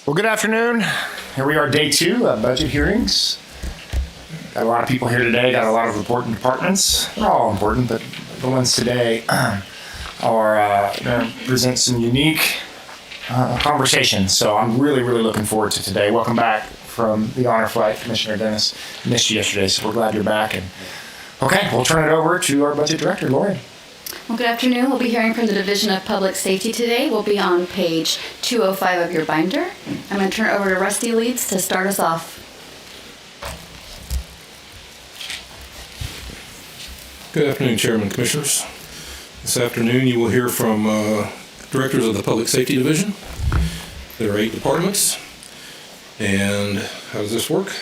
Well, good afternoon. Here we are, day 2 of budget hearings. Got a lot of people here today, got a lot of important departments. They're all important, but the ones today are going to present some unique conversations. So I'm really looking forward to today. Welcome back from the honor flight, Commissioner Dennis. Missed you yesterday, so we're glad you're back. And okay, we'll turn it over to our budget director, Lori. Well, good afternoon. We'll be hearing from the Division of Public Safety today. We'll be on page 205 of your binder. I'm going to turn it over to Rusty Leeds to start us off. Good afternoon, Chairman, Commissioners. This afternoon you will hear from directors of the Public Safety Division. There are 8 departments. And how does this work?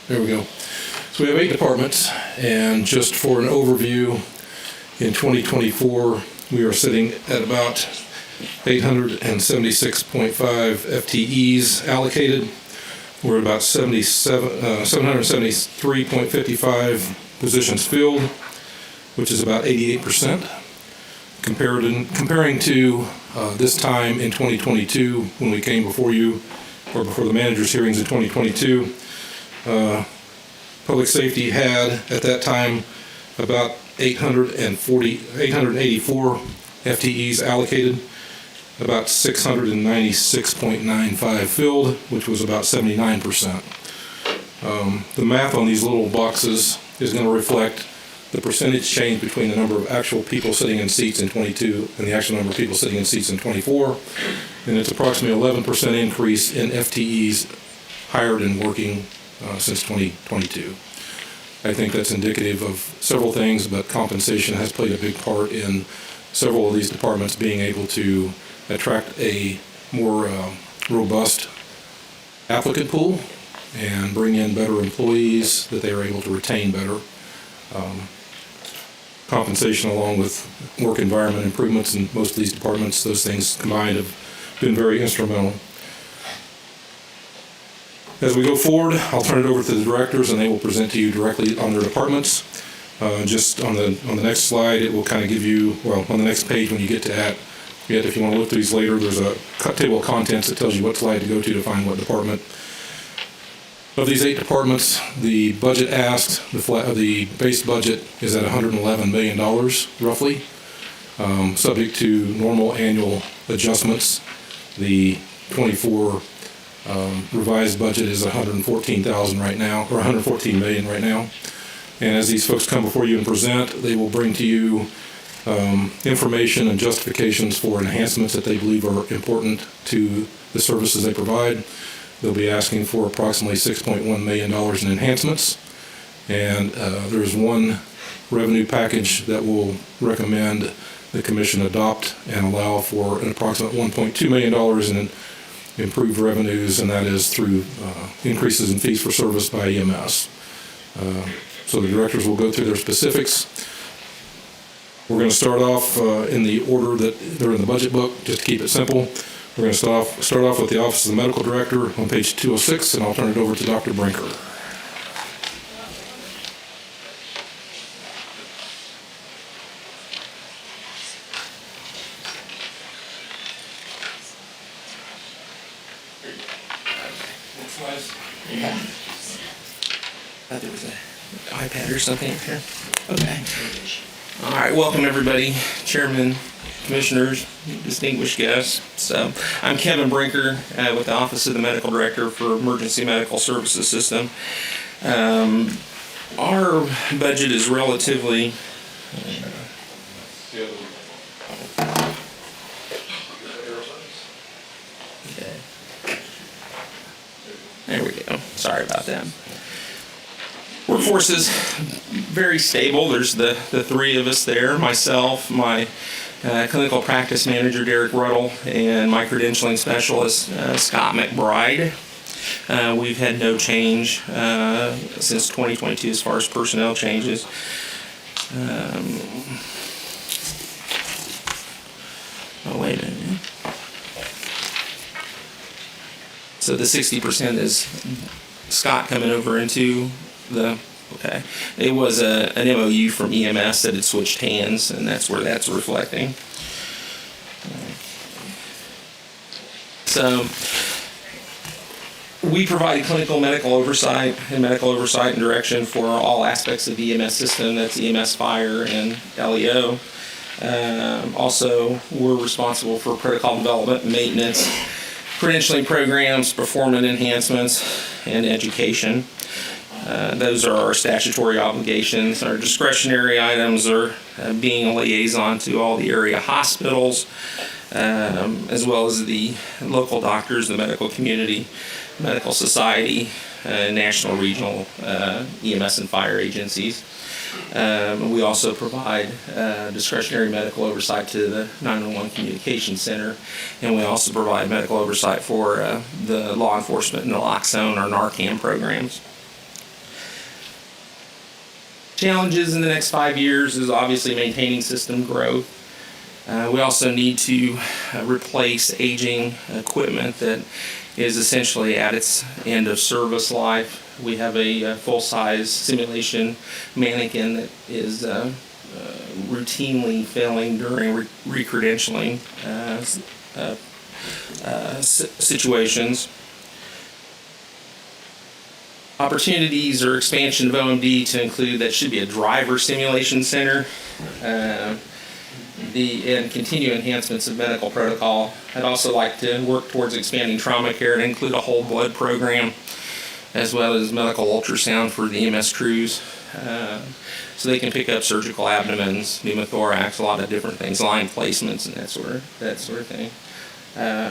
There we go. So we have 8 departments, and just for an overview, in 2024, we are sitting at about 876.5 FTEs allocated. We're at about 773.55 positions filled, which is about 88%. Comparing to this time in 2022, when we came before you, or before the manager's hearings in 2022, Public Safety had, at that time, about 884 FTEs allocated, about 696.95 filled, which was about 79%. The math on these little boxes is going to reflect the percentage change between the number of actual people sitting in seats in 22 and the actual number of people sitting in seats in 24, and it's approximately 11% increase in FTEs hired and working since 2022. I think that's indicative of several things, but compensation has played a big part in several of these departments being able to attract a more robust applicant pool and bring in better employees that they are able to retain better. Compensation, along with work environment improvements in most of these departments, those things combined have been very instrumental. As we go forward, I'll turn it over to the directors, and they will present to you directly on their departments. Just on the next slide, it will kind of give you, well, on the next page when you get to that, yet if you want to look through these later, there's a table of contents that tells you what slide to go to find what department. Of these 8 departments, the budget asked, the base budget is at $111 million, roughly, subject to normal annual adjustments. The 24 revised budget is $114,000 right now, or $114 million right now. And as these folks come before you and present, they will bring to you information and justifications for enhancements that they believe are important to the services they provide. They'll be asking for approximately $6.1 million in enhancements. And there's one revenue package that will recommend the Commission adopt and allow for an approximate $1.2 million in improved revenues, and that is through increases in fees for service by EMS. So the directors will go through their specifics. We're going to start off in the order that they're in the budget book, just to keep it simple. We're going to start off with the Office of the Medical Director on page 206, and I'll turn it over to Dr. Brinker. Yeah. Thought there was an iPad or something here. Okay. All right. Welcome everybody, Chairman, Commissioners, distinguished guests. So I'm Kevin Brinker with the Office of the Medical Director for Emergency Medical Services System. Our budget is relatively okay. There we go. Sorry about that. Workforce is very stable. There's the 3 of us there, myself, my clinical practice manager, Derek Ruddle, and my credentialing specialist, Scott McBride. We've had no change since 2022 as far as personnel changes. Oh, wait a minute. So the 60% is Scott coming over into the, okay. It was an MOU from EMS that had switched hands, and that's where that's reflecting. So We provide clinical medical oversight and direction for all aspects of the EMS system. That's EMS, fire, and LEO. Also, we're responsible for protocol development, maintenance, credentialing programs, performance enhancements, and education. Those are our statutory obligations. Our discretionary items are being a liaison to all the area hospitals, as well as the local doctors, the medical community, medical society, national, regional EMS and fire agencies. We also provide discretionary medical oversight to the 911 Communication Center, and we also provide medical oversight for the law enforcement naloxone or Narcan programs. Challenges in the next 5 years is obviously maintaining system growth. We also need to replace aging equipment that is essentially at its end of service life. We have a full-size simulation mannequin that is routinely failing during re-credentialing situations. Opportunities or expansion of OMD to include that should be a driver simulation center. And continue enhancements of medical protocol. I'd also like to work towards expanding trauma care to include a whole blood program, as well as medical ultrasound for the EMS crews, so they can pick up surgical abdomens, pneumothorax, a lot of different things, line placements, and that sort of thing.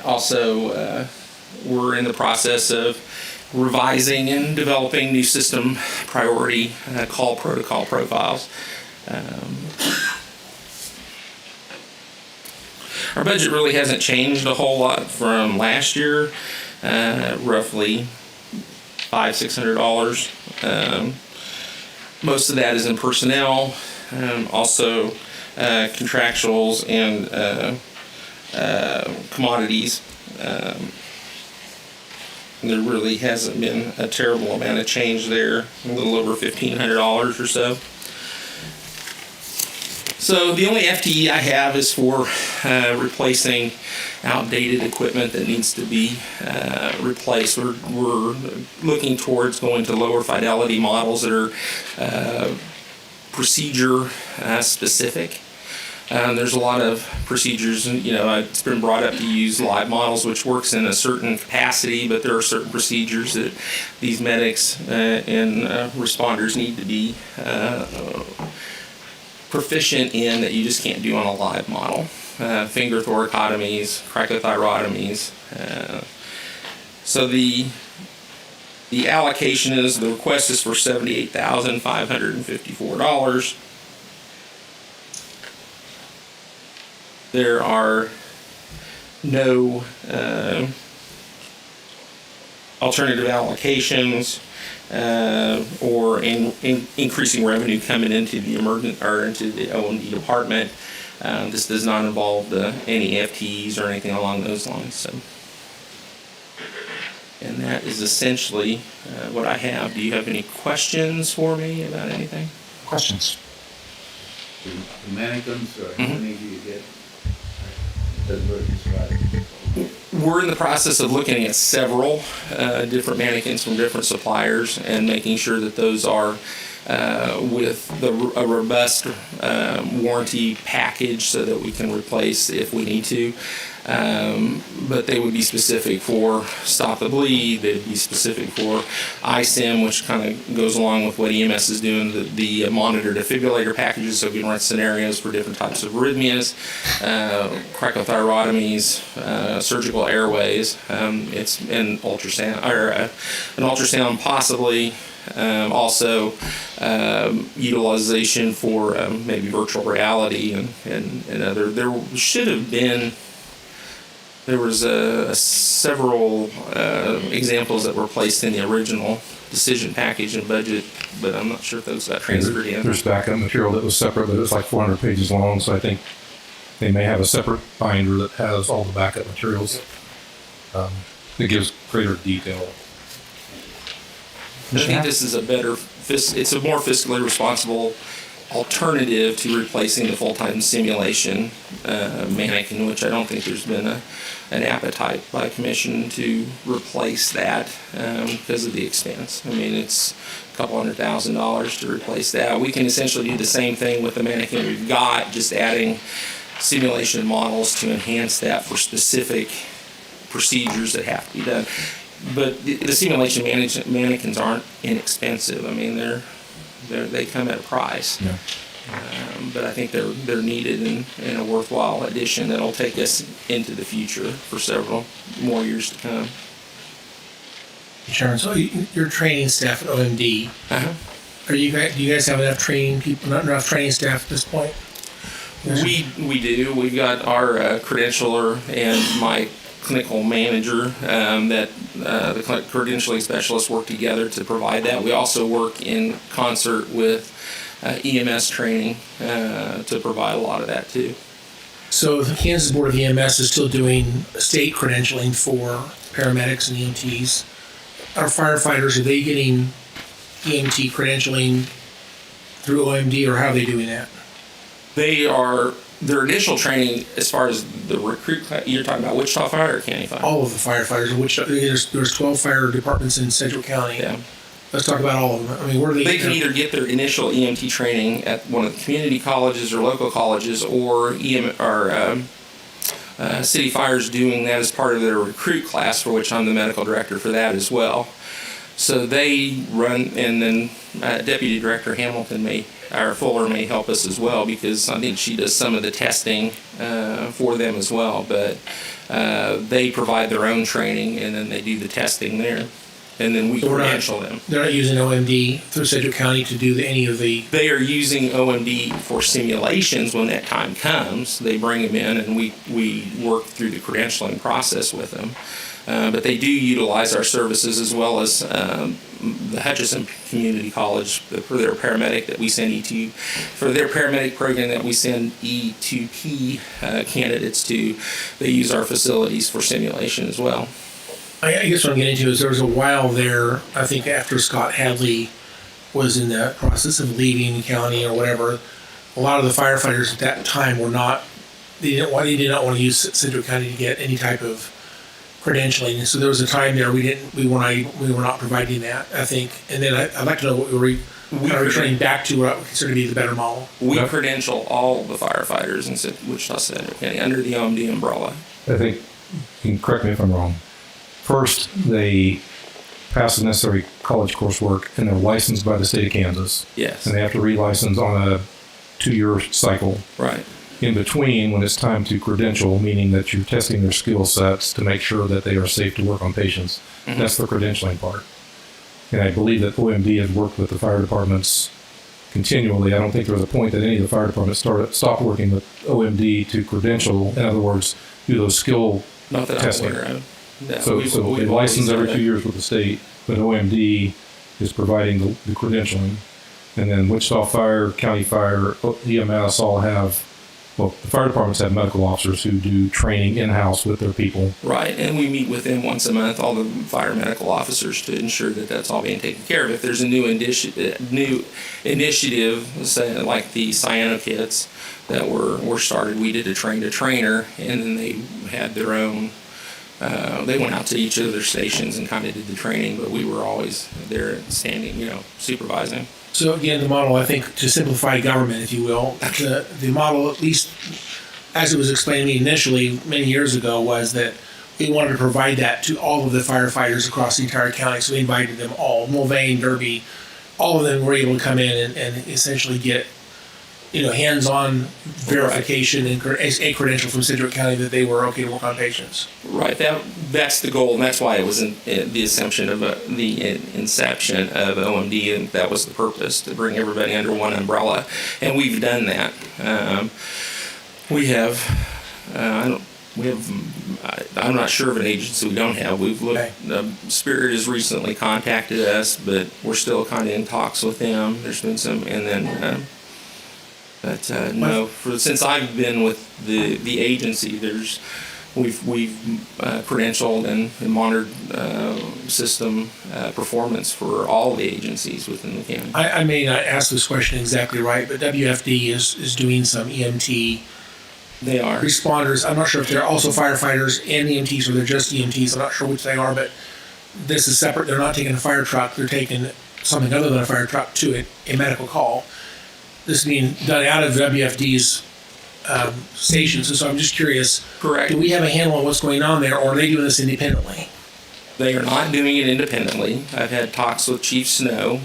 Also, we're in the process of revising and developing new system priority call protocol profiles. Our budget really hasn't changed a whole lot from last year, roughly $500-600. Most of that is in personnel, also contractuals and commodities. There really hasn't been a terrible amount of change there, a little over $1,500 or so. So the only FTE I have is for replacing outdated equipment that needs to be replaced. We're looking towards going to lower fidelity models that are procedure specific. There's a lot of procedures, and it's been brought up to use live models, which works in a certain capacity, but there are certain procedures that these medics and responders need to be proficient in that you just can't do on a live model. Finger thoracotomies, cricothyrotomies. So the allocation is, the request is for $78,554. There are no alternative allocations or increasing revenue coming into the into the O&D department. This does not involve any FTEs or anything along those lines. So, and that is essentially what I have. Do you have any questions for me about anything? Questions? The mannequins, how many do you get? Doesn't really describe it. We're in the process of looking at several different mannequins from different suppliers and making sure that those are with a robust warranty package so that we can replace if we need to. But they would be specific for stop the bleed. They'd be specific for ISIM, which kind of goes along with what EMS is doing, the monitor defibrillator packages, so we can run scenarios for different types of arrhythmias, cricothyrotomies, surgical airways. It's an ultrasound, or an ultrasound possibly. Also utilization for maybe virtual reality and other. There was several examples that were placed in the original decision package and budget, but I'm not sure if those got transferred in. There's backup material that was separate, but it's like 400 pages long, so I think they may have a separate binder that has all the backup materials. That gives greater detail. I think this is it's a more fiscally responsible alternative to replacing the full-time simulation mannequin, which I don't think there's been an appetite by commission to replace that because of the expense. I mean, it's a couple $100,000 to replace that. We can essentially do the same thing with the mannequin we've got, just adding simulation models to enhance that for specific procedures that have to be done. But the simulation mannequins aren't inexpensive. I mean, they come at a price. Yeah. But I think they're needed and a worthwhile addition that'll take us into the future for several more years to come. Chairman, so your training staff at OMD, do you guys have enough training people, not enough training staff at this point? We do. We've got our credentialer and my clinical manager that the credentialing specialists work together to provide that. We also work in concert with EMS training to provide a lot of that too. So the Kansas Board of EMS is still doing state credentialing for paramedics and EMTs. Our firefighters, are they getting EMT credentialing through OMD, or how are they doing that? Their initial training, as far as the recruit class, you're talking about Wichita Fire or County Fire? All of the firefighters, which there's 12 fire departments in Sedgwick County. Yeah. Let's talk about all of them. I mean, where are they? They can either get their initial EMT training at one of the community colleges or local colleges, or City Fire's doing that as part of their recruit class, for which I'm the medical director for that as well. So they run, and then Deputy Director Hamilton Fuller may help us as well, because I think she does some of the testing for them as well. But they provide their own training, and then they do the testing there, and then we credential them. They're not using OMD through Sedgwick County to do any of the... They are using OMD for simulations when that time comes. They bring them in, and we work through the credentialing process with them. But they do utilize our services, as well as the Hutchinson Community College for their paramedic that we send for their paramedic program that we send E2P candidates to. They use our facilities for simulation as well. I guess what I'm getting to is there was a while there, I think after Scott Hadley was in the process of leaving the county or whatever, a lot of the firefighters at that time they did not want to use Sedgwick County to get any type of credentialing. And so there was a time there we were not providing that, I think. And then I'd like to know what we are returning back to what I would consider to be the better model. We credential all the firefighters in Wichita Sedgwick County under the OMD umbrella. I think, you can correct me if I'm wrong. First, they pass the necessary college coursework, and they're licensed by the state of Kansas. Yes. And they have to relicense on a 2-year cycle. Right. In between, when it's time to credential, meaning that you're testing their skill sets to make sure that they are safe to work on patients, that's the credentialing part. And I believe that OMD has worked with the fire departments continually. I don't think there was a point that any of the fire departments stopped working with OMD to credential, in other words, do those skill Not that testing. I'm aware of. No, So they license every 2 years with the state, but OMD is providing the credentialing. And then Wichita Fire, County Fire, EMS all have, well, the fire departments have medical officers who do training in-house with their people. Right, and we meet with them once a month, all the fire medical officers, to ensure that that's all being taken care of. If there's a new initiative, say, like the cyano kits that were started, we did a train-to-trainer, and then they had their own. They went out to each of their stations and kind of did the training, but we were always there standing, supervising. So again, the model, I think, to simplify government, if you will, the model, at least as it was explained to me initially many years ago, was that we wanted to provide that to all of the firefighters across the entire county. So we invited them all, Mulvane, Derby, all of them were able to come in and essentially get, hands-on verification and a credential from Sedgwick County that they were okay to work on patients. Right. That's the goal, and that's why it was the assumption of the inception of OMD, and that was the purpose, to bring everybody under one umbrella. And we've done that. I'm not sure of an agency we don't have. We've looked. Spirit has recently contacted us, but we're still kind of in talks with them. There's been some, and then. But no, since I've been with the agency, there's we've credentialed and monitored system performance for all the agencies within the county. I may not ask this question exactly right, but WFD is doing some EMT They are. responders. I'm not sure if they're also firefighters and EMTs or they're just EMTs. I'm not sure which they are, but this is separate. They're not taking a fire truck. They're taking something other than a fire truck to a medical call. This is being done out of WFD's stations. And so I'm just curious, Correct. do we have a handle on what's going on there, or are they doing this independently? They are not doing it independently. I've had talks with Chief Snow.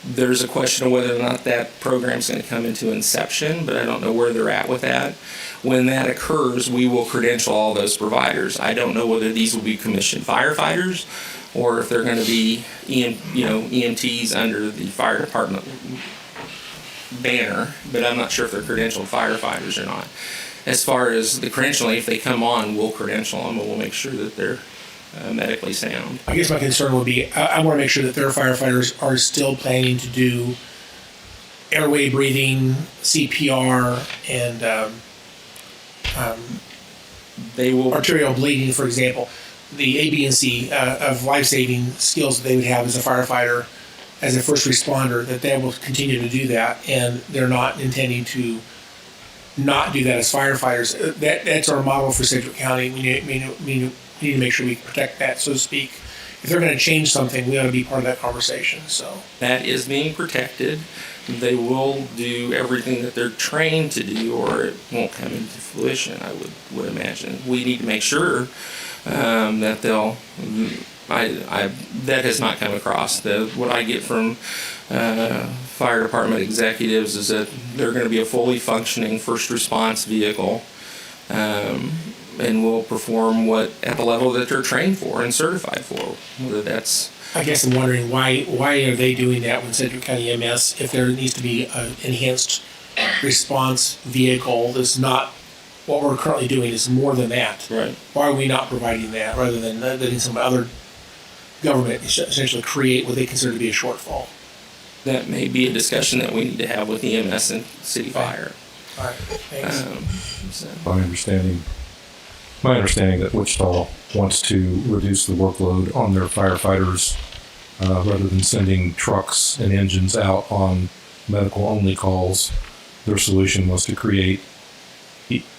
There's a question of whether or not that program's going to come into inception, but I don't know where they're at with that. When that occurs, we will credential all those providers. I don't know whether these will be commissioned firefighters or if they're going to be EMTs under the fire department banner, but I'm not sure if they're credentialed firefighters or not. As far as the credentialing, if they come on, we'll credential them and we'll make sure that they're medically sound. I guess my concern would be I want to make sure that their firefighters are still planning to do airway breathing, CPR, and They will. arterial bleeding, for example. The A, B, and C of life-saving skills that they would have as a firefighter, as a first responder, that they will continue to do that, and they're not intending to not do that as firefighters. That's our model for Sedgwick County. We need to make sure we protect that, so to speak. If they're going to change something, we ought to be part of that conversation. So That is being protected. They will do everything that they're trained to do, or it won't come into fruition, I would imagine. We need to make sure that they'll. That has not come across. What I get from fire department executives is that they're going to be a fully functioning first response vehicle, and will perform at the level that they're trained for and certified for. Whether that's. I guess I'm wondering why are they doing that when Sedgwick County EMS, if there needs to be an enhanced response vehicle that's not what we're currently doing, is more than that. Right. Why are we not providing that rather than letting some other government essentially create what they consider to be a shortfall? That may be a discussion that we need to have with EMS and City Fire. All right, thanks. So. My understanding that Wichita wants to reduce the workload on their firefighters rather than sending trucks and engines out on medical-only calls. Their solution was to create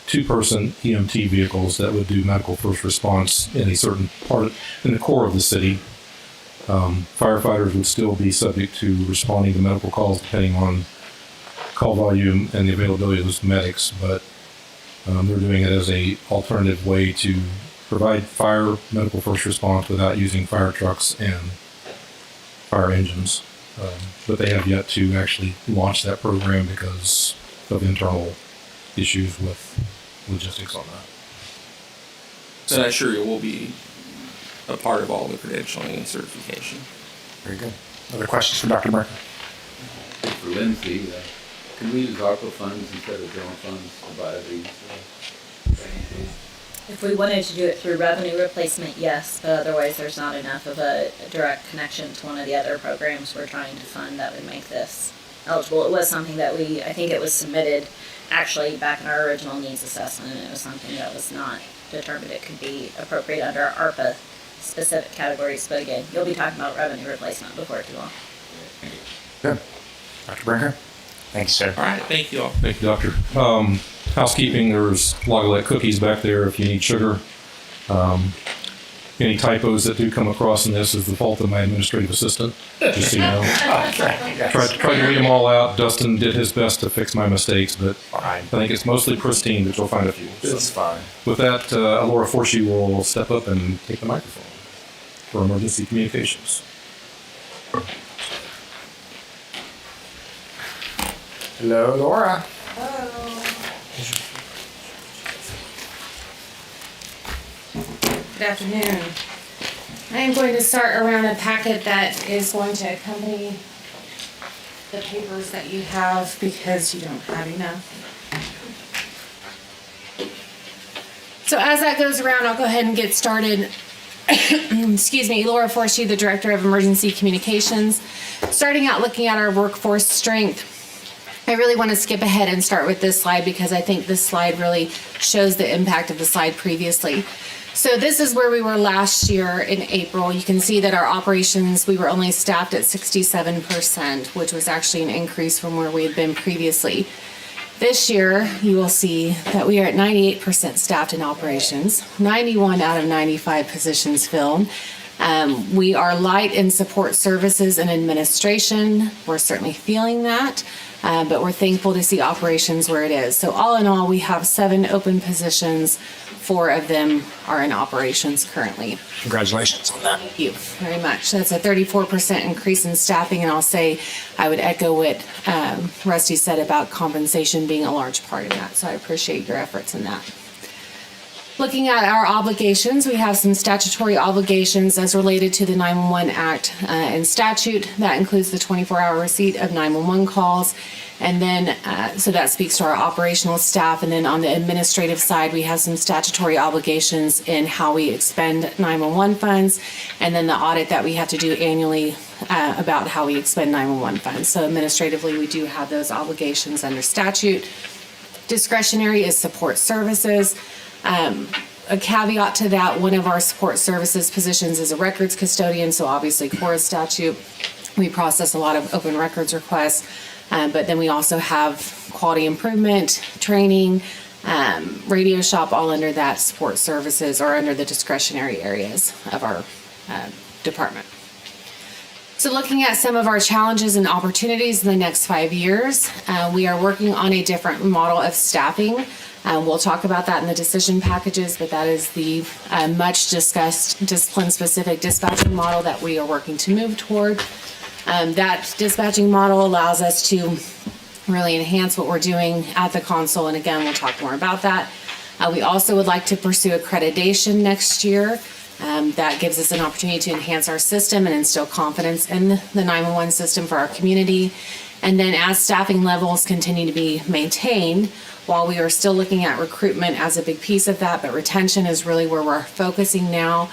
two-person EMT vehicles that would do medical first response in a certain part, in the core of the city. Firefighters would still be subject to responding to medical calls depending on call volume and the availability of those medics, but they're doing it as a alternative way to provide fire medical first response without using fire trucks and fire engines. But they have yet to actually launch that program because of internal issues with logistics on that. So I assure you we'll be a part of all the credentialing and certification. Very good. Other questions for Dr. Merker? For Lindsay, can we use ARPA funds instead of general funds to buy these? If we wanted to do it through revenue replacement, yes, but otherwise there's not enough of a direct connection to one of the other programs we're trying to fund that would make this eligible. It was something that I think it was submitted actually back in our original needs assessment, and it was something that was not determined it could be appropriate under our ARPA specific categories. But again, you'll be talking about revenue replacement before too long. Good. Dr. Brinker? Thank you, sir. All right, thank you all. Thank you, Doctor. Housekeeping, there's Logolette cookies back there if you need sugar. Any typos that do come across in this is the fault of my administrative assistant, just so you know. Tried to read them all out. Dustin did his best to fix my mistakes, but I think it's mostly pristine, but you'll find a few. It's fine. With that, Laura Forshee will step up and take the microphone for emergency communications. Hello, Laura. Good afternoon. I am going to start around a packet that is going to accompany the papers that you have because you don't have enough. So as that goes around, I'll go ahead and get started. Excuse me, Laura Forshee, the Director of Emergency Communications. Starting out looking at our workforce strength. I really want to skip ahead and start with this slide because I think this slide really shows the impact of the slide previously. So this is where we were last year in April. You can see that our operations, we were only staffed at 67%, which was actually an increase from where we had been previously. This year, you will see that we are at 98% staffed in operations, 91 out of 95 positions filled. We are light in support services and administration. We're certainly feeling that, but we're thankful to see operations where it is. So all in all, we have 7 open positions. 4 of them are in operations currently. Congratulations on that. Thank you very much. That's a 34% increase in staffing, and I'll say I would echo what Rusty said about compensation being a large part of that, so I appreciate your efforts in that. Looking at our obligations, we have some statutory obligations as related to the 911 Act and statute. That includes the 24-hour receipt of 911 calls. And then, so that speaks to our operational staff. And then on the administrative side, we have some statutory obligations in how we expend 911 funds. And then the audit that we have to do annually about how we expend 911 funds. So administratively, we do have those obligations under statute. Discretionary is support services. A caveat to that, one of our support services positions is a records custodian, so obviously Cora statute. We process a lot of open records requests, but then we also have quality improvement, training, radio shop, all under that support services or under the discretionary areas of our department. So looking at some of our challenges and opportunities in the next 5 years, we are working on a different model of staffing. We'll talk about that in the decision packages, but that is the much discussed discipline-specific dispatching model that we are working to move toward. That dispatching model allows us to really enhance what we're doing at the console, and again, we'll talk more about that. We also would like to pursue accreditation next year. That gives us an opportunity to enhance our system and instill confidence in the 911 system for our community. And then as staffing levels continue to be maintained, while we are still looking at recruitment as a big piece of that, but retention is really where we're focusing now.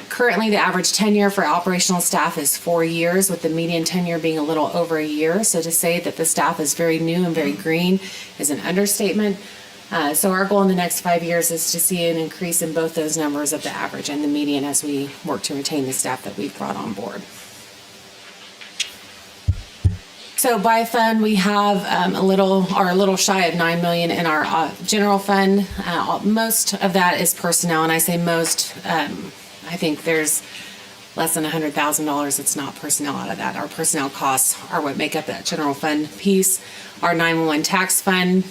Currently, the average tenure for operational staff is 4 years, with the median tenure being a little over a year. So to say that the staff is very new and very green is an understatement. So our goal in the next 5 years is to see an increase in both those numbers of the average and the median as we work to retain the staff that we've brought on board. So by fund, we have a little shy of $9 million in our general fund. Most of that is personnel, and I say most. I think there's less than $100,000 that's not personnel out of that. Our personnel costs are what make up that general fund piece. Our 911 tax fund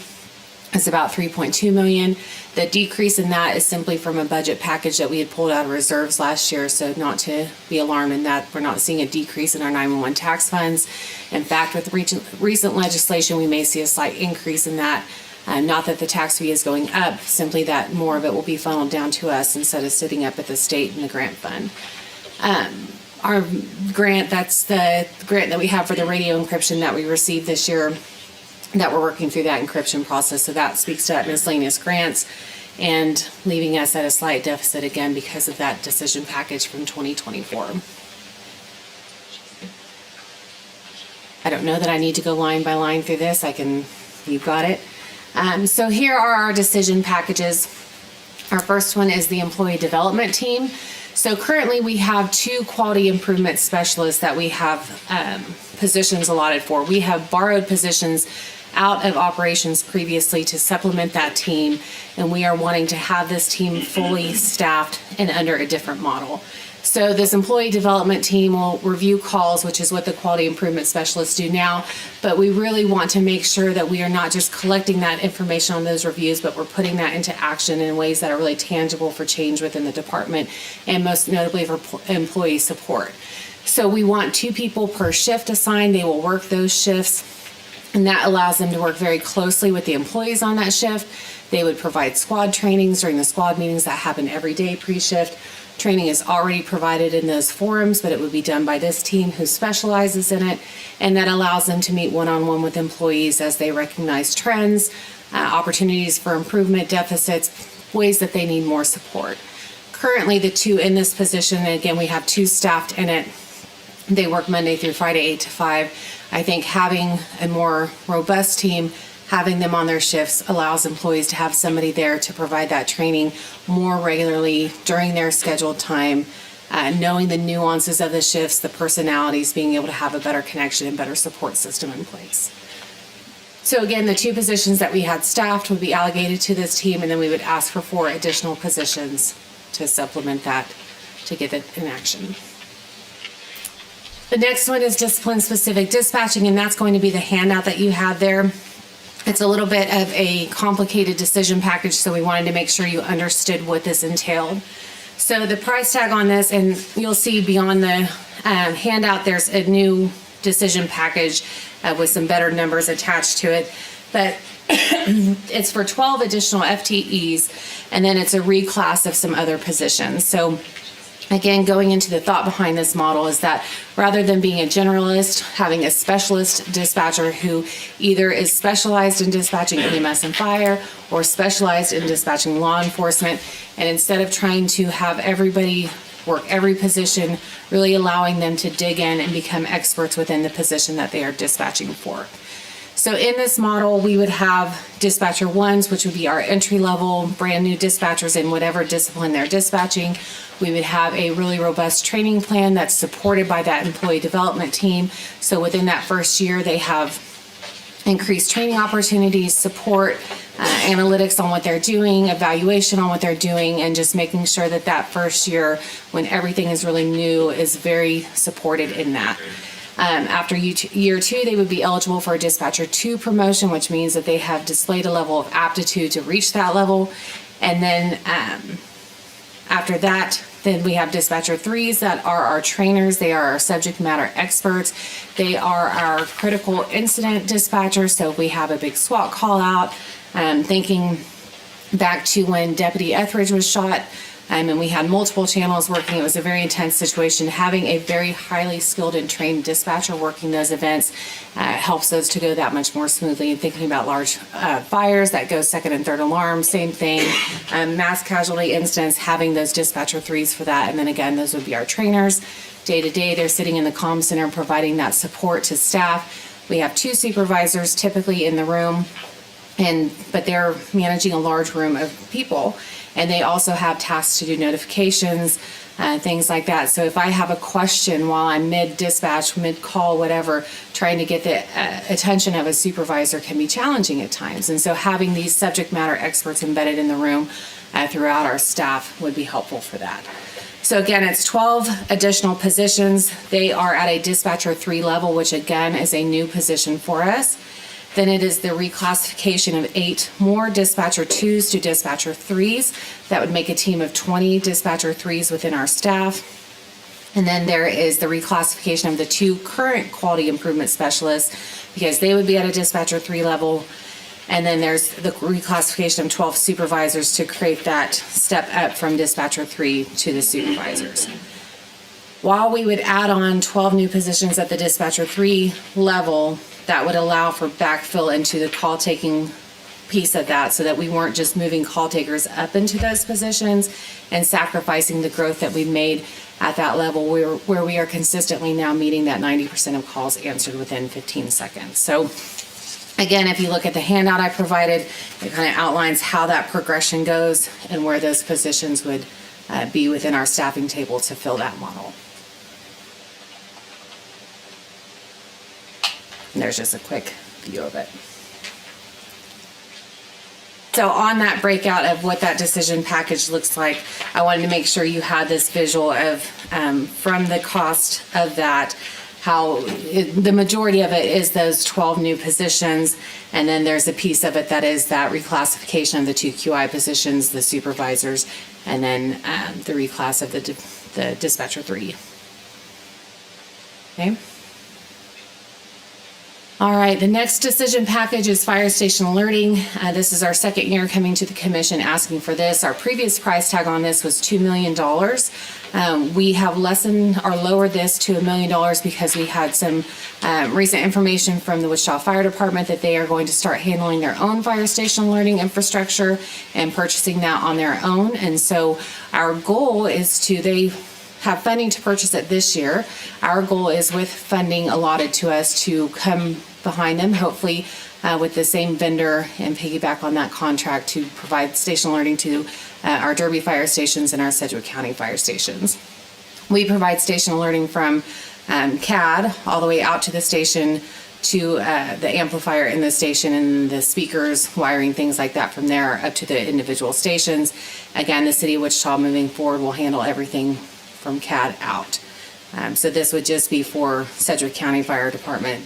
is about $3.2 million. The decrease in that is simply from a budget package that we had pulled out of reserves last year, so not to be alarmed in that we're not seeing a decrease in our 911 tax funds. In fact, with recent legislation, we may see a slight increase in that. Not that the tax fee is going up, simply that more of it will be funneled down to us instead of sitting up at the state and the grant fund. Our grant, that's the grant that we have for the radio encryption that we received this year, that we're working through that encryption process. So that speaks to that miscellaneous grants and leaving us at a slight deficit again because of that decision package from 2024. I don't know that I need to go line by line through this. You've got it. So here are our decision packages. Our first one is the employee development team. So currently we have 2 quality improvement specialists that we have positions allotted for. We have borrowed positions out of operations previously to supplement that team, and we are wanting to have this team fully staffed and under a different model. So this employee development team will review calls, which is what the quality improvement specialists do now, but we really want to make sure that we are not just collecting that information on those reviews, but we're putting that into action in ways that are really tangible for change within the department, and most notably for employee support. So we want 2 people per shift assigned. They will work those shifts, and that allows them to work very closely with the employees on that shift. They would provide squad trainings during the squad meetings that happen every day pre-shift. Training is already provided in those forums, but it would be done by this team who specializes in it, and that allows them to meet one-on-one with employees as they recognize trends, opportunities for improvement, deficits, ways that they need more support. Currently, the 2 in this position, and again, we have 2 staffed in it, They work Monday through Friday, 8 to 5. I think having a more robust team, having them on their shifts allows employees to have somebody there to provide that training more regularly during their scheduled time, knowing the nuances of the shifts, the personalities, being able to have a better connection and better support system in place. So again, the 2 positions that we had staffed would be allocated to this team, and then we would ask for 4 additional positions to supplement that to get it in action. The next one is discipline-specific dispatching, and that's going to be the handout that you have there. It's a little bit of a complicated decision package, so we wanted to make sure you understood what this entailed. So the price tag on this, and you'll see beyond the handout, there's a new decision package with some better numbers attached to it. But it's for 12 additional FTEs, and then it's a reclass of some other positions. So again, going into the thought behind this model is that rather than being a generalist, having a specialist dispatcher who either is specialized in dispatching EMS and fire or specialized in dispatching law enforcement, and instead of trying to have everybody work every position, really allowing them to dig in and become experts within the position that they are dispatching for. So in this model, we would have dispatcher ones, which would be our entry level, brand new dispatchers in whatever discipline they're dispatching. We would have a really robust training plan that's supported by that employee development team. So within that first year, they have increased training opportunities, support, analytics on what they're doing, evaluation on what they're doing, and just making sure that that first year, when everything is really new, is very supported in that. After year 2, they would be eligible for a dispatcher 2 promotion, which means that they have displayed a level of aptitude to reach that level. And then after that, then we have dispatcher 3s that are our trainers. They are our subject matter experts. They are our critical incident dispatchers. So if we have a big SWAT call out, thinking back to when Deputy Etheridge was shot, and we had multiple channels working. It was a very intense situation. Having a very highly skilled and trained dispatcher working those events helps those to go that much more smoothly. And thinking about large fires that go second and third alarm, same thing. Mass casualty incidents, having those dispatcher 3s for that. And then again, those would be our trainers. Day to day, they're sitting in the comm center providing that support to staff. We have 2 supervisors typically in the room, but they're managing a large room of people. And they also have tasks to do notifications, things like that. So if I have a question while I'm mid-dispatch, mid-call, whatever, trying to get the attention of a supervisor can be challenging at times. And so having these subject matter experts embedded in the room throughout our staff would be helpful for that. So again, it's 12 additional positions. They are at a dispatcher 3 level, which again is a new position for us. Then it is the reclassification of 8 more dispatcher 2s to dispatcher 3s. That would make a team of 20 dispatcher 3s within our staff. And then there is the reclassification of the 2 current quality improvement specialists, because they would be at a dispatcher 3 level. And then there's the reclassification of 12 supervisors to create that step up from dispatcher 3 to the supervisors. While we would add on 12 new positions at the dispatcher 3 level, that would allow for backfill into the call taking piece of that, so that we weren't just moving call takers up into those positions and sacrificing the growth that we made at that level where we are consistently now meeting that 90% of calls answered within 15 seconds. So again, if you look at the handout I provided, it kind of outlines how that progression goes and where those positions would be within our staffing table to fill that model. And there's just a quick view of it. So on that breakout of what that decision package looks like, I wanted to make sure you had this visual of from the cost of that, how the majority of it is those 12 new positions, and then there's a piece of it that is that reclassification of the 2 QI positions, the supervisors, and then the reclass of the dispatcher 3. Okay. All right, the next decision package is fire station alerting. This is our second year coming to the commission asking for this. Our previous price tag on this was $2 million. We have lessened or lowered this to $1 million because we had some recent information from the Wichita Fire Department that they are going to start handling their own fire station alerting infrastructure and purchasing that on their own. And so our goal is to, they have funding to purchase it this year. Our goal is with funding allotted to us to come behind them, hopefully with the same vendor, and piggyback on that contract to provide station alerting to our Derby fire stations and our Sedgwick County fire stations. We provide station alerting from CAD all the way out to the station, to the amplifier in the station and the speakers, wiring, things like that from there up to the individual stations. Again, the City of Wichita moving forward will handle everything from CAD out. So this would just be for Sedgwick County Fire Department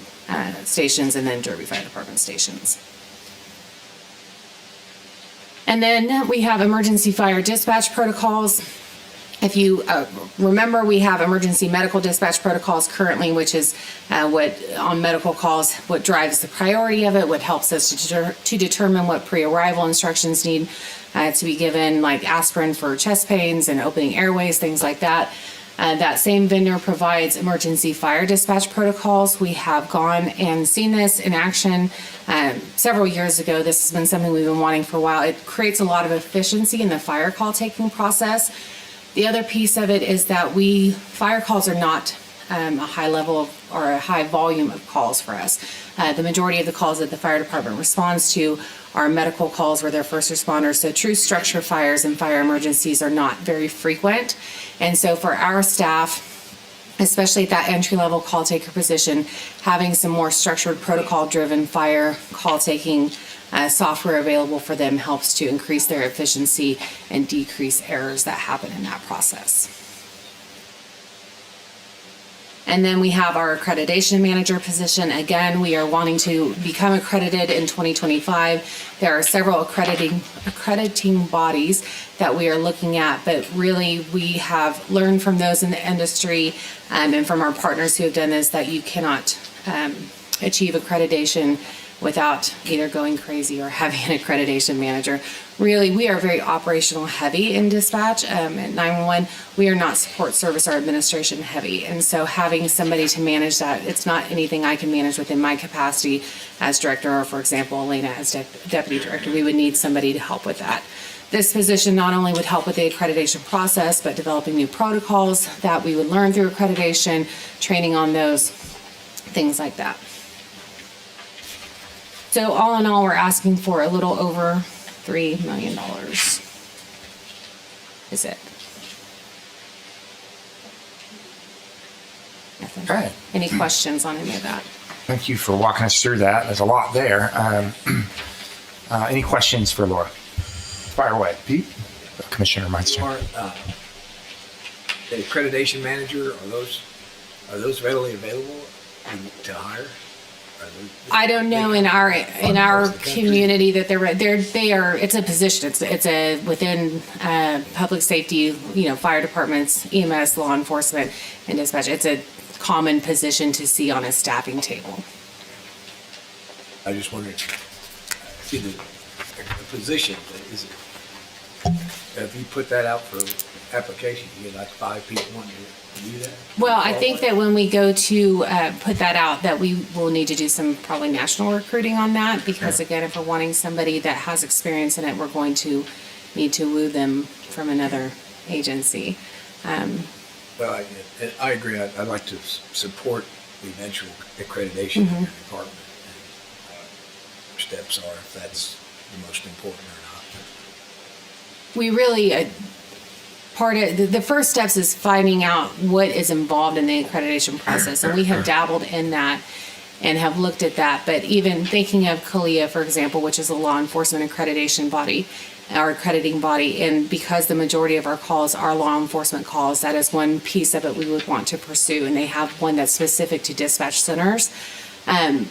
stations and then Derby Fire Department stations. And then we have emergency fire dispatch protocols. If you remember, we have emergency medical dispatch protocols currently, which is what on medical calls, what drives the priority of it, what helps us to determine what pre-arrival instructions need to be given, like aspirin for chest pains and opening airways, things like that. That same vendor provides emergency fire dispatch protocols. We have gone and seen this in action several years ago. This has been something we've been wanting for a while. It creates a lot of efficiency in the fire call taking process. The other piece of it is that fire calls are not a high level or a high volume of calls for us. The majority of the calls that the fire department responds to are medical calls where they're first responders. So true structure fires and fire emergencies are not very frequent. And so for our staff, especially at that entry-level call taker position, having some more structured protocol-driven fire call taking software available for them helps to increase their efficiency and decrease errors that happen in that process. And then we have our accreditation manager position. Again, we are wanting to become accredited in 2025. There are several accrediting bodies that we are looking at, but really we have learned from those in the industry and from our partners who have done this that you cannot achieve accreditation without either going crazy or having an accreditation manager. Really, we are very operational heavy in dispatch. At 911, we are not support service or administration heavy. And so having somebody to manage that, it's not anything I can manage within my capacity as director, or for example, Elena as deputy director. We would need somebody to help with that. This position not only would help with the accreditation process, but developing new protocols that we would learn through accreditation, training on those, things like that. So all in all, we're asking for a little over $3 million. Is it? Nothing. Okay. Any questions on any of that? Thank you for walking us through that. There's a lot there. Any questions for Laura? Fire away. Pete? Commissioner Meister. Laura, the accreditation manager, are those readily available to hire? I don't know in our community that they are. It's a position. It's a within public safety. Fire departments, EMS, law enforcement, and dispatch. It's a common position to see on a staffing table. I just wondered. See the position is it? If you put that out for application, you get like 5 people wanting to do that. Well, I think that when we go to put that out, that we will need to do some probably national recruiting on that, because again, if we're wanting somebody that has experience in it, we're going to need to woo them from another agency. Well, I agree. I'd like to support the eventual accreditation of the department. And steps are, if that's the most important or not. We really, part of the first steps is finding out what is involved in the accreditation process, and we have dabbled in that and have looked at that. But even thinking of CALIA, for example, which is a law enforcement accreditation body, our accrediting body, and because the majority of our calls are law enforcement calls, that is one piece of it we would want to pursue, and they have one that's specific to dispatch centers.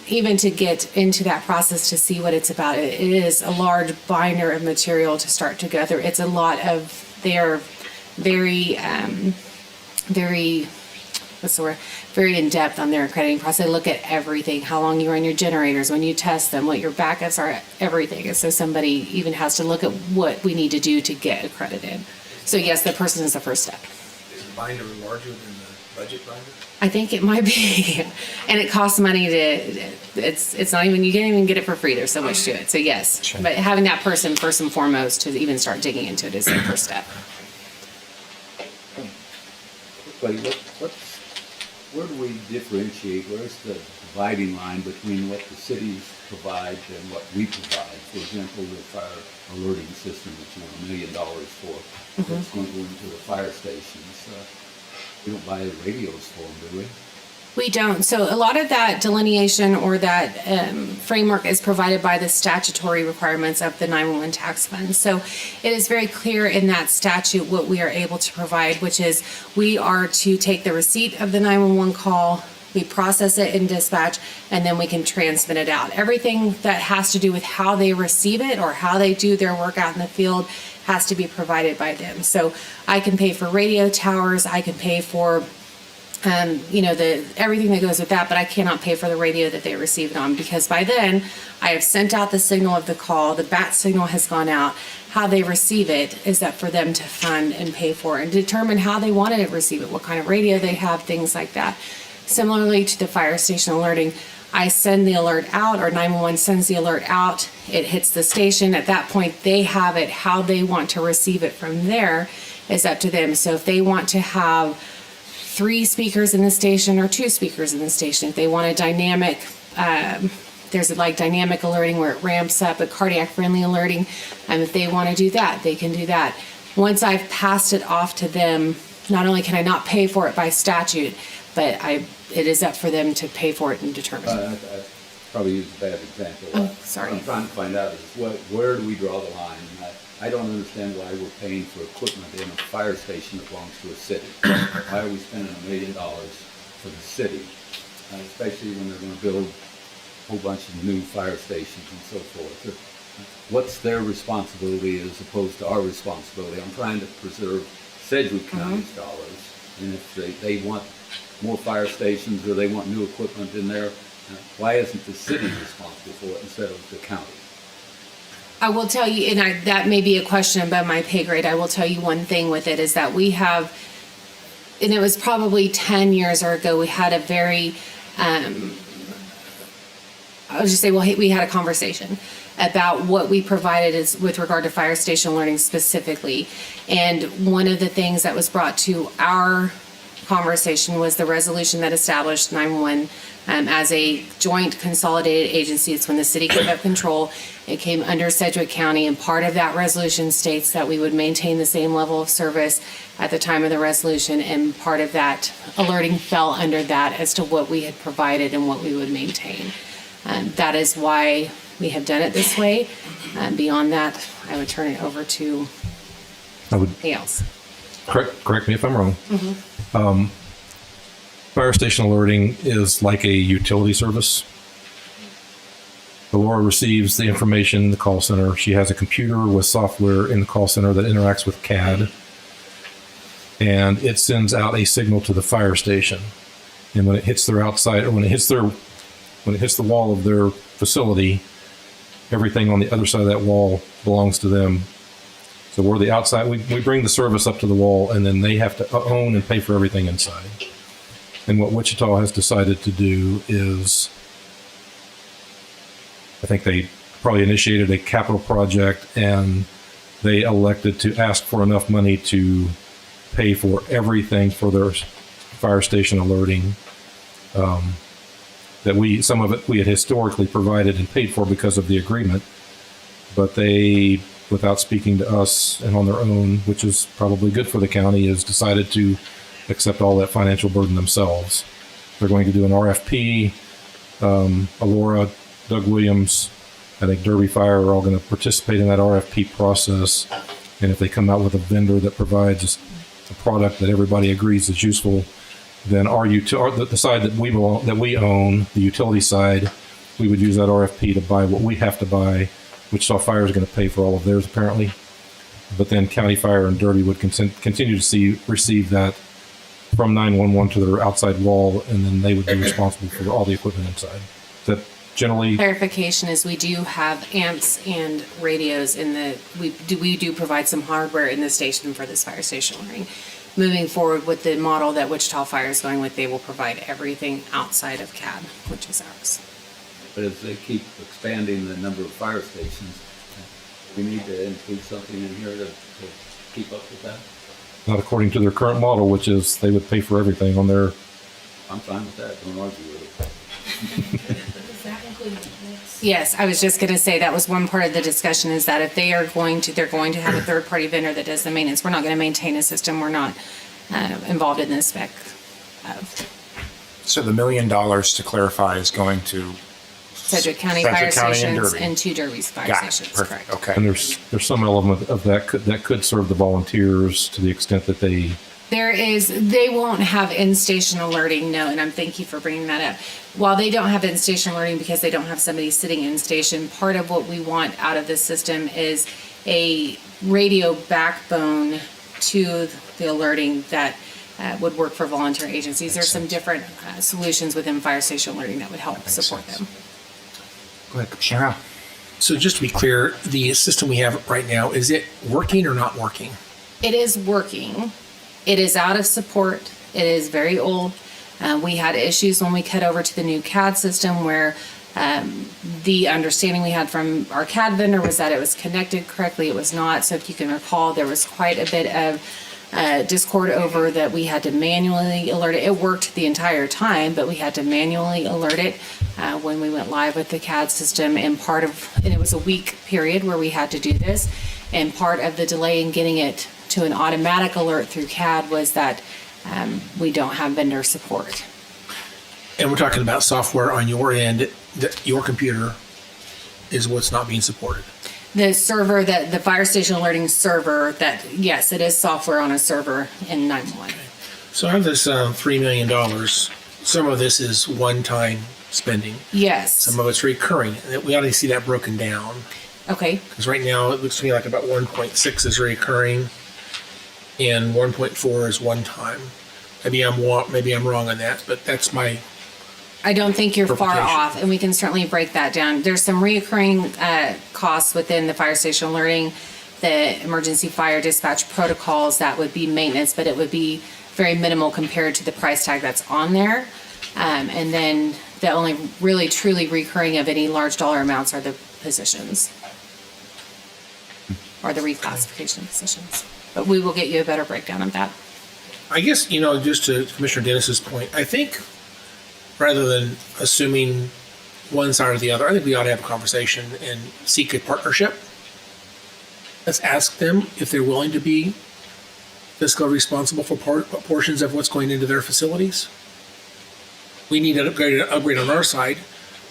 Even to get into that process to see what it's about, it is a large binder of material to start to go through. It's a lot of, they are very very in depth on their accrediting process. They look at everything, how long you run your generators, when you test them, what your backups are, everything. And so somebody even has to look at what we need to do to get accredited. So yes, the person is the first step. Is the binder larger than the budget binder? I think it might be, and it costs money it's not even, you can't even get it for free. There's so much to it. So yes, Sure. But having that person first and foremost to even start digging into it is the first step. basically, where do we differentiate? Where's the dividing line between what the cities provide and what we provide? For example, the fire alerting system that you want $1 million for, that's going to go into the fire stations. We don't buy the radios for them, do we? We don't. So a lot of that delineation or that framework is provided by the statutory requirements of the 911 tax fund. So it is very clear in that statute what we are able to provide, which is we are to take the receipt of the 911 call, we process it in dispatch, and then we can transmit it out. Everything that has to do with how they receive it or how they do their work out in the field has to be provided by them. So I can pay for radio towers, I can pay for everything that goes with that, but I cannot pay for the radio that they receive it on, because by then I have sent out the signal of the call, the bat signal has gone out. How they receive it is up for them to fund and pay for and determine how they want to receive it, what kind of radio they have, things like that. Similarly to the fire station alerting, I send the alert out, or 911 sends the alert out, it hits the station. At that point, they have it. How they want to receive it from there is up to them. So if they want to have 3 speakers in the station or 2 speakers in the station, if they want a dynamic, there's like dynamic alerting where it ramps up, a cardiac friendly alerting, and if they want to do that, they can do that. Once I've passed it off to them, not only can I not pay for it by statute, but it is up for them to pay for it and determine. I probably used a bad example. Oh, sorry. What I'm trying to find out is where do we draw the line? I don't understand why we're paying for equipment in a fire station that belongs to a city. Why are we spending $1 million for the city, especially when they're going to build a whole bunch of new fire stations and so forth? What's their responsibility as opposed to our responsibility? I'm trying to preserve Sedgwick County's dollars, and if they want more fire stations or they want new equipment in there, why isn't the city responsible for it instead of the county? I will tell you, and that may be a question above my pay grade, I will tell you one thing with it is that we have, and it was probably 10 years ago, we had a very, I would just say, well, we had a conversation about what we provided is with regard to fire station alerting specifically. And one of the things that was brought to our conversation was the resolution that established 911 as a joint consolidated agency. It's when the city gave up control. It came under Sedgwick County, and part of that resolution states that we would maintain the same level of service at the time of the resolution, and part of that alerting fell under that as to what we had provided and what we would maintain. That is why we have done it this way. Beyond that, I would turn it over to somebody else. Correct me if I'm wrong. Fire station alerting is like a utility service. Laura receives the information in the call center. She has a computer with software in the call center that interacts with CAD, and it sends out a signal to the fire station. And when it hits their outside, or when it hits the wall of their facility, everything on the other side of that wall belongs to them. So we're the outside. We bring the service up to the wall, and then they have to own and pay for everything inside. And what Wichita has decided to do is, I think they probably initiated a capital project, and they elected to ask for enough money to pay for everything for their fire station alerting. Some of it we had historically provided and paid for because of the agreement, but they, without speaking to us and on their own, which is probably good for the county, has decided to accept all that financial burden themselves. They're going to do an RFP. Aurora, Doug Williams, I think Derby Fire are all going to participate in that RFP process. And if they come out with a vendor that provides a product that everybody agrees is useful, then the side that we own, the utility side, we would use that RFP to buy what we have to buy. Wichita Fire is going to pay for all of theirs apparently, but then County Fire and Derby would continue to receive that from 911 to their outside wall, and then they would be responsible for all the equipment inside. That generally Clarification is we do have amps and radios we do provide some hardware in the station for this fire station alerting. Moving forward with the model that Wichita Fire is going with, they will provide everything outside of CAD, which is ours. But as they keep expanding the number of fire stations, we need to include something in here to keep up with that. Not according to their current model, which is they would pay for everything on their. I'm fine with that, don't argue with it. Yes, I was just gonna say, that was one part of the discussion, is that if they're going to have a third-party vendor that does the maintenance. We're not gonna maintain a system. We're not involved in the spec of So the $1 million, to clarify, is going to Sedgwick County Fire Sedgwick County and Stations Derby. and 2 Derby's fire Got it. stations, Perfect. correct. Okay. And there's some element of that could serve the volunteers to the extent that they. They won't have in-station alerting, no, and I'm thank you for bringing that up. While they don't have in-station alerting because they don't have somebody sitting in station, part of what we want out of this system is a radio backbone to the alerting that would work for voluntary agencies. There's some different solutions within fire station alerting that would help support them. Go ahead, Commissioner Howe. So just to be clear, the system we have right now, is it working or not working? It is working. It is out of support. It is very old. We had issues when we cut over to the new CAD system where the understanding we had from our CAD vendor was that it was connected correctly. It was not. So if you can recall, there was quite a bit of discord over that we had to manually alert it. It worked the entire time, but we had to manually alert it when we went live with the CAD system. And it was a week period where we had to do this. And part of the delay in getting it to an automatic alert through CAD was that we don't have vendor support. And we're talking about software on your end, that your computer is what's not being supported. The server, the fire station alerting server, yes, it is software on a server in 911. So I have this $3 million. Some of this is one-time spending. Yes. Some of it's recurring. We ought to see that broken down. Okay. Because right now it looks to me like about 1.6 is recurring and 1.4 is one time. Maybe I'm wrong on that, but that's my. I don't think you're far interpretation. off, and we can certainly break that down. There's some reoccurring costs within the fire station alerting, the emergency fire dispatch protocols. That would be maintenance, but it would be very minimal compared to the price tag that's on there. And then the only really truly recurring of any large dollar amounts are the positions or the reclassification of positions. But we will get you a better breakdown of that. I guess, just to Commissioner Dennis's point, I think rather than assuming one side or the other, I think we ought to have a conversation and seek a partnership. Let's ask them if they're willing to be fiscally responsible for portions of what's going into their facilities. We need an upgrade on our side.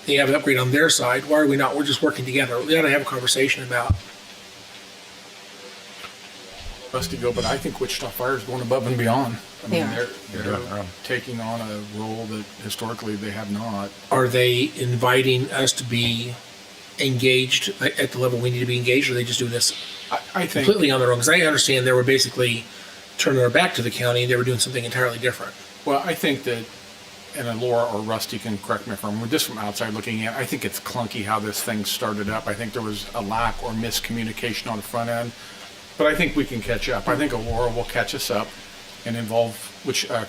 They have an upgrade on their side. Why are we not? We're just working together. We ought to have a conversation about. Rusty go, but I think Wichita Fire is going above and beyond. I They mean, are. they're taking on a role that historically they have not. Are they inviting us to be engaged at the level we need to be engaged, or are they just doing this I think, completely on their own? Because I understand they were basically turning their back to the county. They were doing something entirely different. well, I think that, and Laura or Rusty can correct me if I'm wrong, just from outside looking in, I think it's clunky how this thing started up. I think there was a lack or miscommunication on the front end, but I think we can catch up. I think Laura will catch us up and involve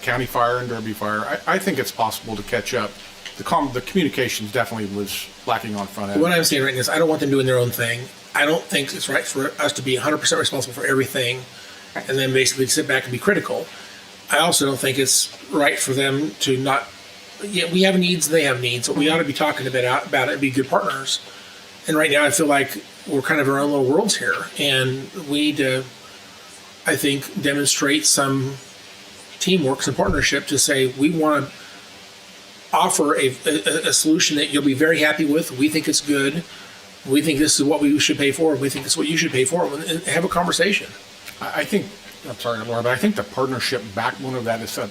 County Fire and Derby Fire. I think it's possible to catch up. The communications definitely was lacking on front end. What I'm saying right now is I don't want them doing their own thing. I don't think it's right for us to be 100% responsible for everything and then basically sit back and be critical. I also don't think it's right for them to not. Yeah, we have needs, they have needs, but we ought to be talking about it and be good partners. And right now I feel like we're kind of our own little worlds here, and we need to, I think, demonstrate some teamwork, some partnership to say we want to offer a solution that you'll be very happy with. We think it's good. We think this is what we should pay for. We think this is what you should pay for, and have a conversation. I think, I'm sorry, Laura, but I think the partnership backbone of that is set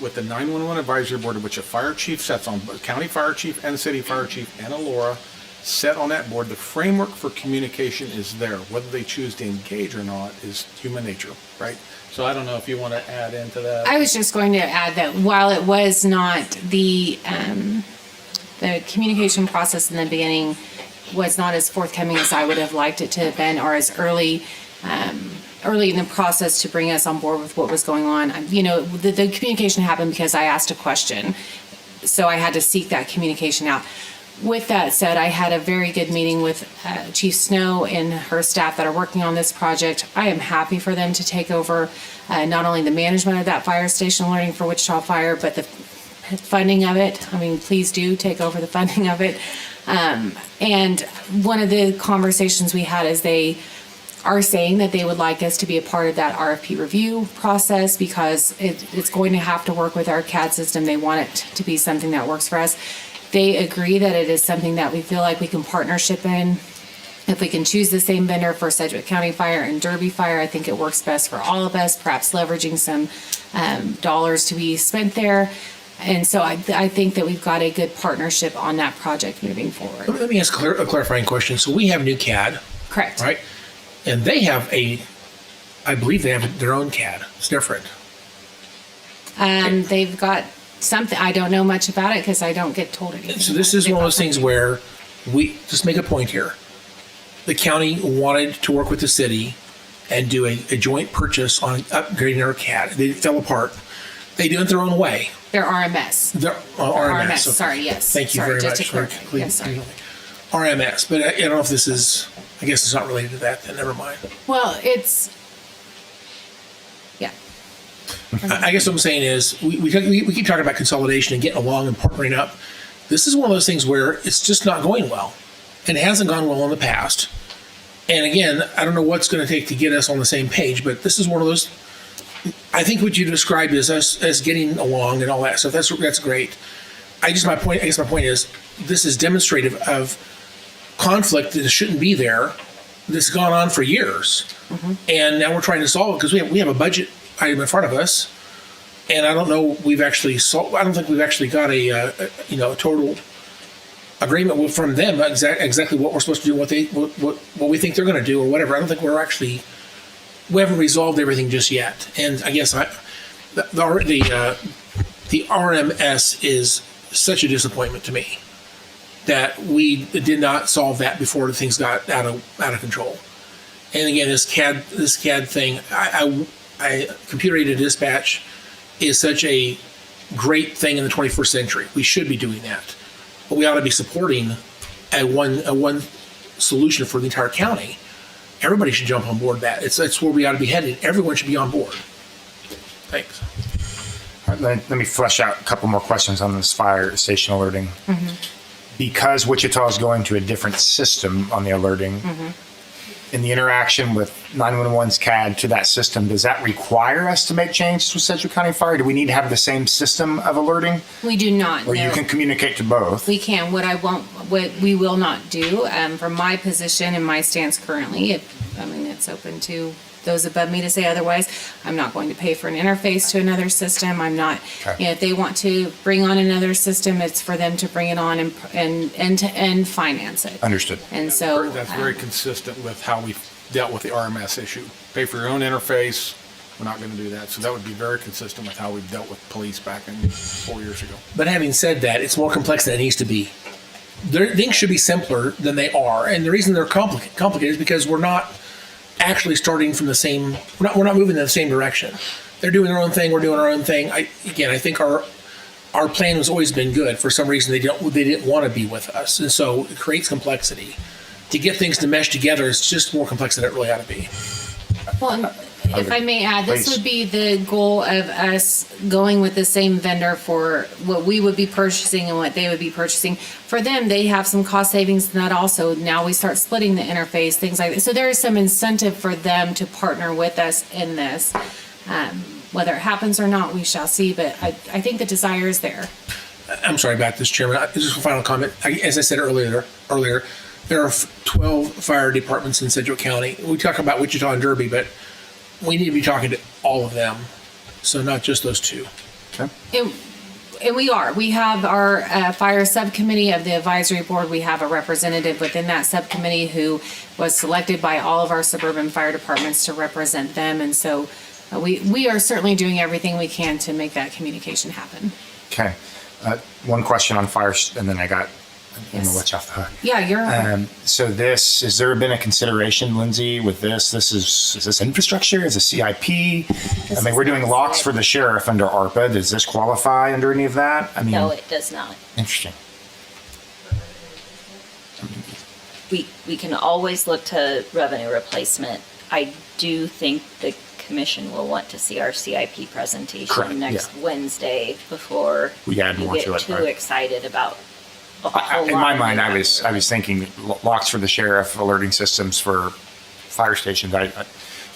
with the 911 Advisory Board, which a fire chief sets on, county fire chief and city fire chief and a Laura set on that board. The framework for communication is there. Whether they choose to engage or not is human nature, right? So I don't know if you want to add into that. I was just going to add that while it was not the communication process in the beginning was not as forthcoming as I would have liked it to have been, or as early in the process to bring us on board with what was going on. The communication happened because I asked a question, so I had to seek that communication out. with that said, I had a very good meeting with Chief Snow and her staff that are working on this project. I am happy for them to take over not only the management of that fire station alerting for Wichita Fire, but the funding of it. I mean, please do take over the funding of it. And one of the conversations we had is they are saying that they would like us to be a part of that RFP review process because it's going to have to work with our CAD system. They want it to be something that works for us. They agree that it is something that we feel like we can partnership in. If we can choose the same vendor for Sedgwick County Fire and Derby Fire, I think it works best for all of us, perhaps leveraging some dollars to be spent there. And so I think that we've got a good partnership on that project moving forward. Let me ask a clarifying question. So we have new CAD, Correct. right? And they have I believe they have their own CAD. It's different. They've got something, I don't know much about it because I don't get told anything. So this is one of those things where we just make a point here. The county wanted to work with the city and do a joint purchase on upgrading our CAD. They fell apart. They do it their own way. They're RMS. They're RMS. Okay. Sorry, yes. Thank you Sorry, very just much to for clarify. Yes, sorry. RMS, but I don't know if this is. I guess it's not related to that. Then never mind. Well, it's, yeah. I guess what I'm saying is we keep talking about consolidation and getting along and partnering up. This is one of those things where it's just not going well, and it hasn't gone well in the past. And again, I don't know what's going to take to get us on the same page, but this is one of those. I think what you described is us as getting along and all that stuff. That's great. I guess my point is this is demonstrative of conflict that shouldn't be there. That's gone on for years, and now we're trying to solve it because we have a budget item in front of us, and I don't know we've actually solved. I don't think we've actually got a total agreement from them exactly what we're supposed to do, what we think they're going to do or whatever. I don't think we haven't resolved everything just yet, and I guess the RMS is such a disappointment to me that we did not solve that before things got out of control. And again, this CAD thing, computer aided dispatch is such a great thing in the 21st century. We should be doing that, but we ought to be supporting a one solution for the entire county. Everybody should jump on board that. That's where we ought to be headed. Everyone should be on board. Thanks. All right, let me flesh out a couple more questions on this fire station alerting. Because Wichita is going to a different system on the alerting, in the interaction with 911's CAD to that system, does that require us to make changes with Sedgwick County Fire? Do we need to have the same system of alerting? We do not. Or no. you can communicate to both? We can. What we will not do, from my position and my stance currently, it's open to those above me to say otherwise. I'm not going to pay for an interface to another system. I'm not, Okay. If they want to bring on another system, it's for them to bring it on and end-to-end finance it. Understood. And so. That's very consistent with how we've dealt with the RMS issue. Pay for your own interface, we're not going to do that. So that would be very consistent with how we've dealt with police back in 4 years ago. But having said that, it's more complex than it needs to be. Things should be simpler than they are, and the reason they're complicated is because we're not actually starting from the same. We're not moving in the same direction. They're doing their own thing. We're doing our own thing. I think our plan has always been good. For some reason, they didn't want to be with us, and so it creates complexity. To get things to mesh together, it's just more complex than it really ought to be. Well, if I may add, this Please. would be the goal of us going with the same vendor for what we would be purchasing and what they would be purchasing. For them, they have some cost savings in that also. Now we start splitting the interface, things like that. So there is some incentive for them to partner with us in this. Whether it happens or not, we shall see, but I think the desire is there. I'm sorry about this, Chairman. Just a final comment. As I said earlier, there are 12 fire departments in Sedgwick County. We talk about Wichita and Derby, but we need to be talking to all of them, so not just those two. Okay. And we are. We have our fire subcommittee of the advisory board. We have a representative within that subcommittee who was selected by all of our suburban fire departments to represent them. And so we are certainly doing everything we can to make that communication happen. Okay. One question on fire, and then I'm going to let you off the hook. Yeah, you're. So has there been a consideration, Lindsay, with this? Is this infrastructure? Is it CIP? We're doing locks for the sheriff under ARPA. Does this qualify under any of that? No, it does not. Interesting. we can always look to revenue replacement. I do think the commission will want to see our CIP presentation Correct, next yeah. Wednesday before We add you more get to it, too right? excited about a whole In lot my of mind, new I was thinking locks for the sheriff, alerting systems for fire stations.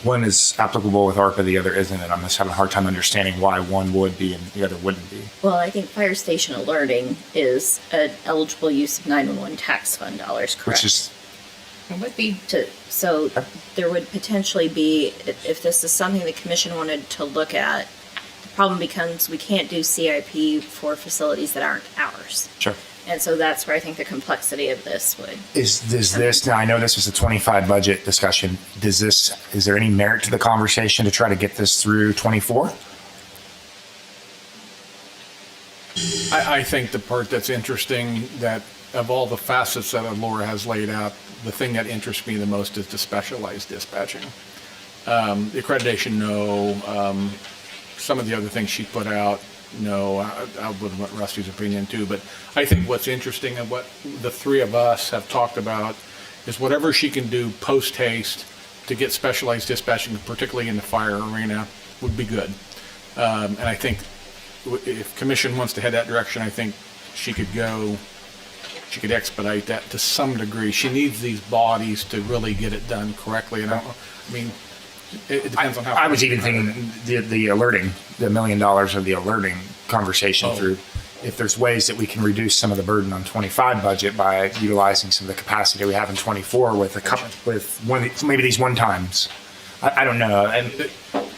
One is applicable with ARPA, the other isn't, and I'm just having a hard time understanding why one would be and the other wouldn't be. Well, I think fire station alerting is an eligible use of 911 tax fund dollars, correct? Which is, It would be. So there would potentially be, if this is something the commission wanted to look at, the problem becomes we can't do CIP for facilities that aren't ours. sure. And so that's where I think the complexity of this would. Is this, now I know this was a 25 budget discussion. Is there any merit to the conversation to try to get this through 24? I think the part that's interesting, that of all the facets that Laura has laid out, the thing that interests me the most is the specialized dispatching. The accreditation, no. Some of the other things she put out, no. I would want Rusty's opinion too, but I think what's interesting and what the three of us have talked about is whatever she can do post haste to get specialized dispatching, particularly in the fire arena, would be good. And I think if commission wants to head that direction, I think she could expedite that to some degree. She needs these bodies to really get it done correctly. And I mean, it depends on how. I was even thinking the alerting, the $1 million of the alerting conversation through. If there's ways that we can reduce some of the burden on 25 budget by utilizing some of the capacity we have in 24 with a couple, maybe these one times. I don't know. And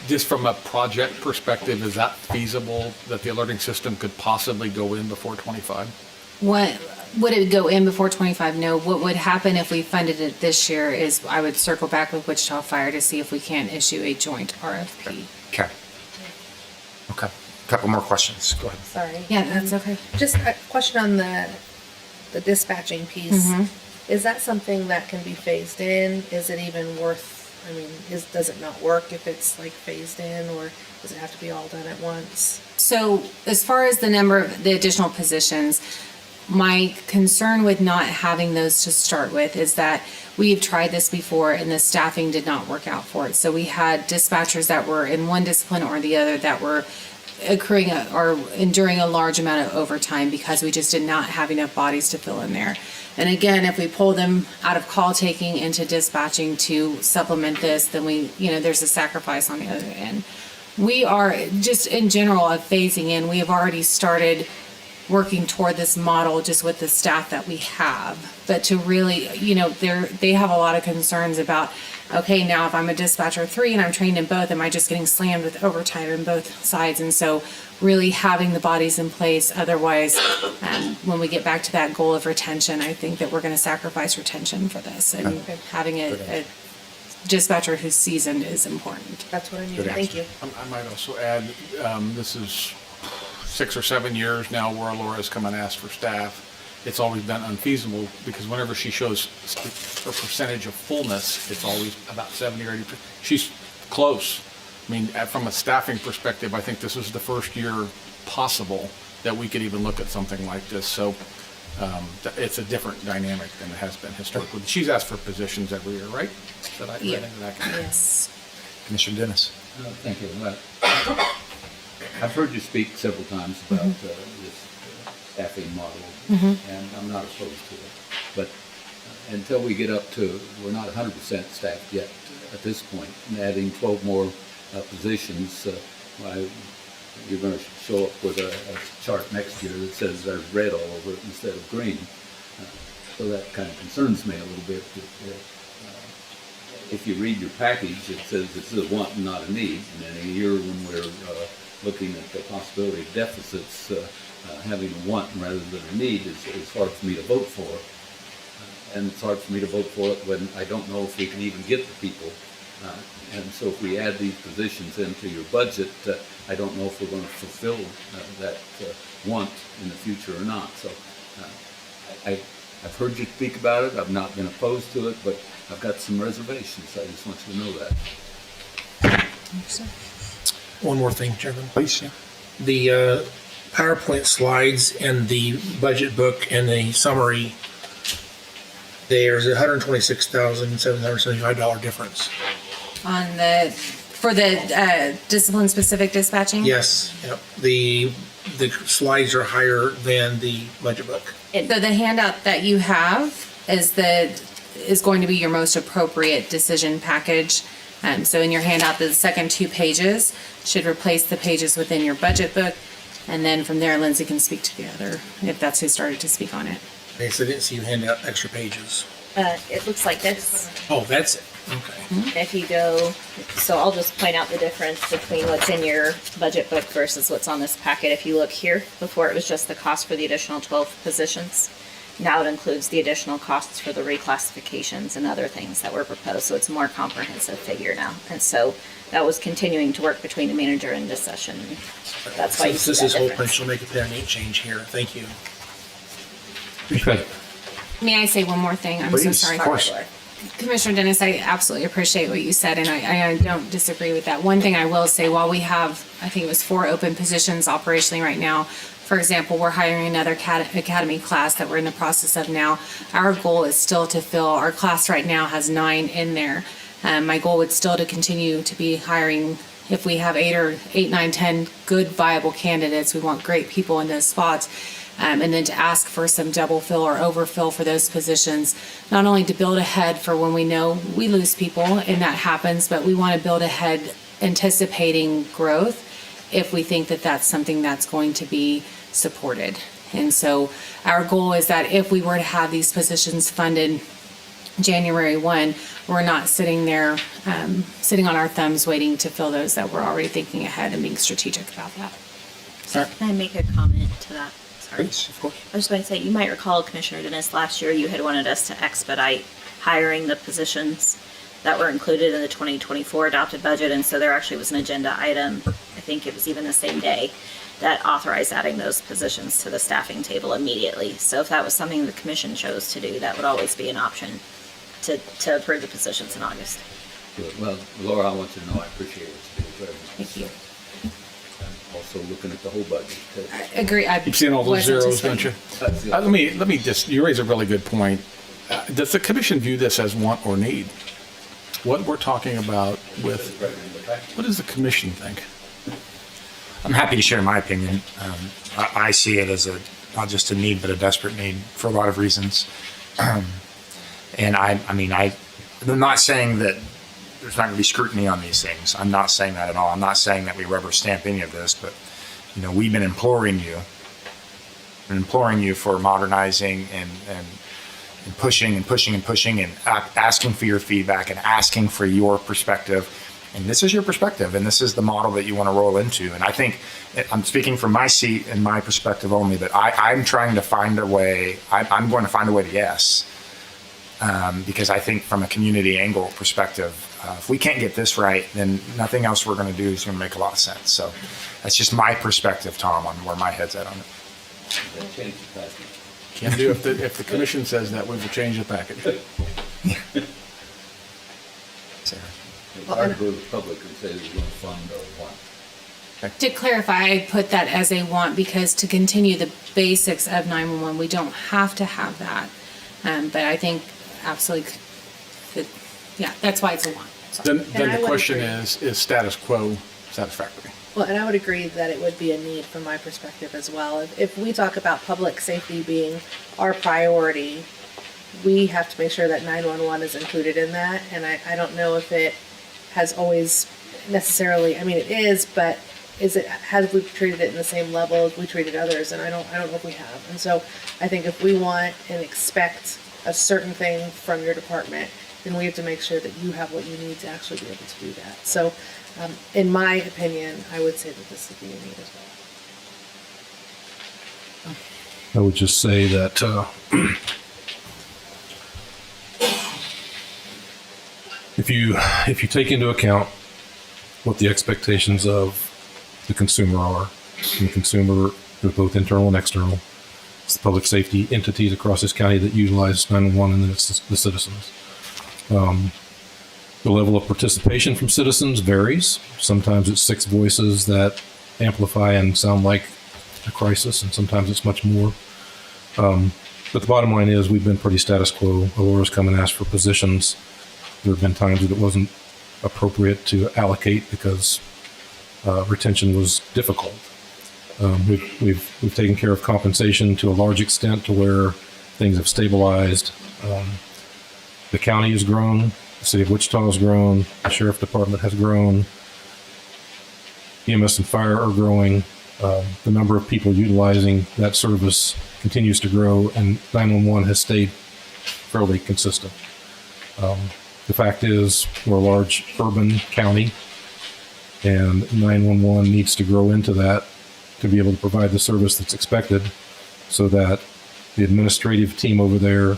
Just from a project perspective, is that feasible that the alerting system could possibly go in before 25? What would it go in before 25? No. What would happen if we funded it this year is I would circle back with Wichita Fire to see if we can't issue a joint RFP. okay. Couple more questions. Go ahead. Sorry. Yeah, that's okay. Just a question on the dispatching piece. Is that something that can be phased in? Is it even worth, I mean, does it not work if it's like phased in, or does it have to be all done at once? So as far as the number of the additional positions, my concern with not having those to start with is that we've tried this before and the staffing did not work out for it. So we had dispatchers that were in one discipline or the other that were accruing or enduring a large amount of overtime because we just did not have enough bodies to fill in there. And again, if we pull them out of call taking into dispatching to supplement this, then there's a sacrifice on the other end. We are just in general of phasing in. We have already started working toward this model just with the staff that we have. But to really, they have a lot of concerns about, okay, now if I'm a dispatcher 3 and I'm trained in both, am I just getting slammed with overtime in both sides? And so really having the bodies in place, otherwise, when we get back to that goal of retention, I think that we're going to sacrifice retention for this. And having a dispatcher who's seasoned is important. That's what I need. Thank you. I might also add, this is 6 or 7 years now where Laura's come and asked for staff. It's always been unfeasible because whenever she shows her percentage of fullness, it's always about 70 or 80%. She's close. I mean, from a staffing perspective, I think this is the first year possible that we could even look at something like this. So it's a different dynamic than it has been historically. She's asked for positions every year, right? Yes. Commissioner Dennis. Thank you. I've heard you speak several times about this staffing model, and I'm not opposed to it. But until we get up to, we're not 100% staffed yet at this point, and adding 12 more positions, you're going to show up with a chart next year that says there's red all over it instead of green. So that kind of concerns me a little bit. If you read your package, it says this is a want and not a need. And in a year when we're looking at the possibility of deficits, having a want rather than a need is hard for me to vote for. And it's hard for me to vote for it when I don't know if we can even get the people. And so if we add these positions into your budget, I don't know if we're going to fulfill that want in the future or not. So I've heard you speak about it. I've not been opposed to it, but I've got some reservations. I just want you to know that. One more thing, Chairman. Please. Yeah. The PowerPoint slides and the budget book and the summary There's a $126,775 difference. On for the discipline specific dispatching? Yes, yep. The slides are higher than the budget book. So the handout that you have is going to be your most appropriate decision package. So in your handout, the second 2 pages should replace the pages within your budget book. And then from there, Lindsay can speak to the other, if that's who started to speak on it. Okay, so I didn't see you hand out extra pages. It looks like this. Oh, that's it. Okay. If you go, so I'll just point out the difference between what's in your budget book versus what's on this packet. If you look here, before it was just the cost for the additional 12 positions. Now it includes the additional costs for the reclassifications and other things that were proposed. So it's a more comprehensive figure now. And so that was continuing to work between the manager and this session. That's why you see Since that this whole difference. print, you'll make a permanent change here. Thank you. Okay. May I say one more thing? I'm so Please, sorry. of course. Commissioner Dennis, I absolutely appreciate what you said, and I don't disagree with that. One thing I will say, while we have, I think it was 4 open positions operationally right now, for example, we're hiring another academy class that we're in the process of now. Our goal is still to fill, our class right now has 9 in there. My goal would still to continue to be hiring, if we have 8, 9, 10 good viable candidates, we want great people in those spots. And then to ask for some double fill or overfill for those positions, not only to build ahead for when we know we lose people and that happens, but we want to build ahead anticipating growth if we think that that's something that's going to be supported. And so our goal is that if we were to have these positions funded January 1, we're not sitting there, sitting on our thumbs waiting to fill those, that we're already thinking ahead and being strategic about that. Can I make a comment to that? Sorry. Please, of course. I was going to say, you might recall, Commissioner Dennis, last year you had wanted us to expedite hiring the positions that were included in the 2024 adopted budget, and so there actually was an agenda item, I think it was even the same day, that authorized adding those positions to the staffing table immediately. So if that was something the commission chose to do, that would always be an option to approve the positions in August. Good. Well, Laura, I want you to know I appreciate what you do very much. Thank you. I'm also looking at the whole budget. Agree. I Keep seeing all those wasn't zeros, just- don't you? That's the- Let me just, you raise a really good point. Does the commission view this as want or need? What we're talking about with, what does the commission think? I'm happy to share my opinion. I see it as not just a need, but a desperate need for a lot of reasons. And I'm not saying that there's not going to be scrutiny on these things. I'm not saying that at all. I'm not saying that we rubber stamp any of this, but we've been imploring you for modernizing and pushing and pushing and pushing and asking for your feedback and asking for your perspective. And this is your perspective, and this is the model that you want to roll into. And I think I'm speaking from my seat and my perspective only, but I'm trying to find a way. I'm going to find a way to yes, because I think from a community angle perspective, if we can't get this right, then nothing else we're going to do is going to make a lot of sense. So that's just my perspective, Tom, on where my head's at on it. That changed the package. Can do if the commission says that, we will change the package. Sarah. It's hard to go to the public and say we're going to fund or what. To clarify, I put that as a want because to continue the basics of 911, we don't have to have that. But I think absolutely, that's why it's a want. Then And I the would question agree. is status quo satisfactory? Well, and I would agree that it would be a need from my perspective as well. If we talk about public safety being our priority, we have to make sure that 911 is included in that. And I don't know if it has always necessarily, it is, but have we treated it in the same level as we treated others? And I don't know if we have. And so I think if we want and expect a certain thing from your department, then we have to make sure that you have what you need to actually be able to do that. So, in my opinion, I would say that this would be a need as well. I would just say that if you take into account what the expectations of the consumer are, and the consumer is both internal and external, it's the public safety entities across this county that utilize 911, and then it's the citizens. The level of participation from citizens varies. Sometimes it's 6 voices that amplify and sound like a crisis, and sometimes it's much more. But the bottom line is we've been pretty status quo. Aurora's come and asked for positions. There have been times that it wasn't appropriate to allocate because retention was difficult. We've taken care of compensation to a large extent to where things have stabilized. The county has grown. The city of Wichita has grown. The sheriff department has grown. EMS and fire are growing. The number of people utilizing that service continues to grow, and 911 has stayed fairly consistent. The fact is, we're a large urban county, and 911 needs to grow into that to be able to provide the service that's expected, so that the administrative team over there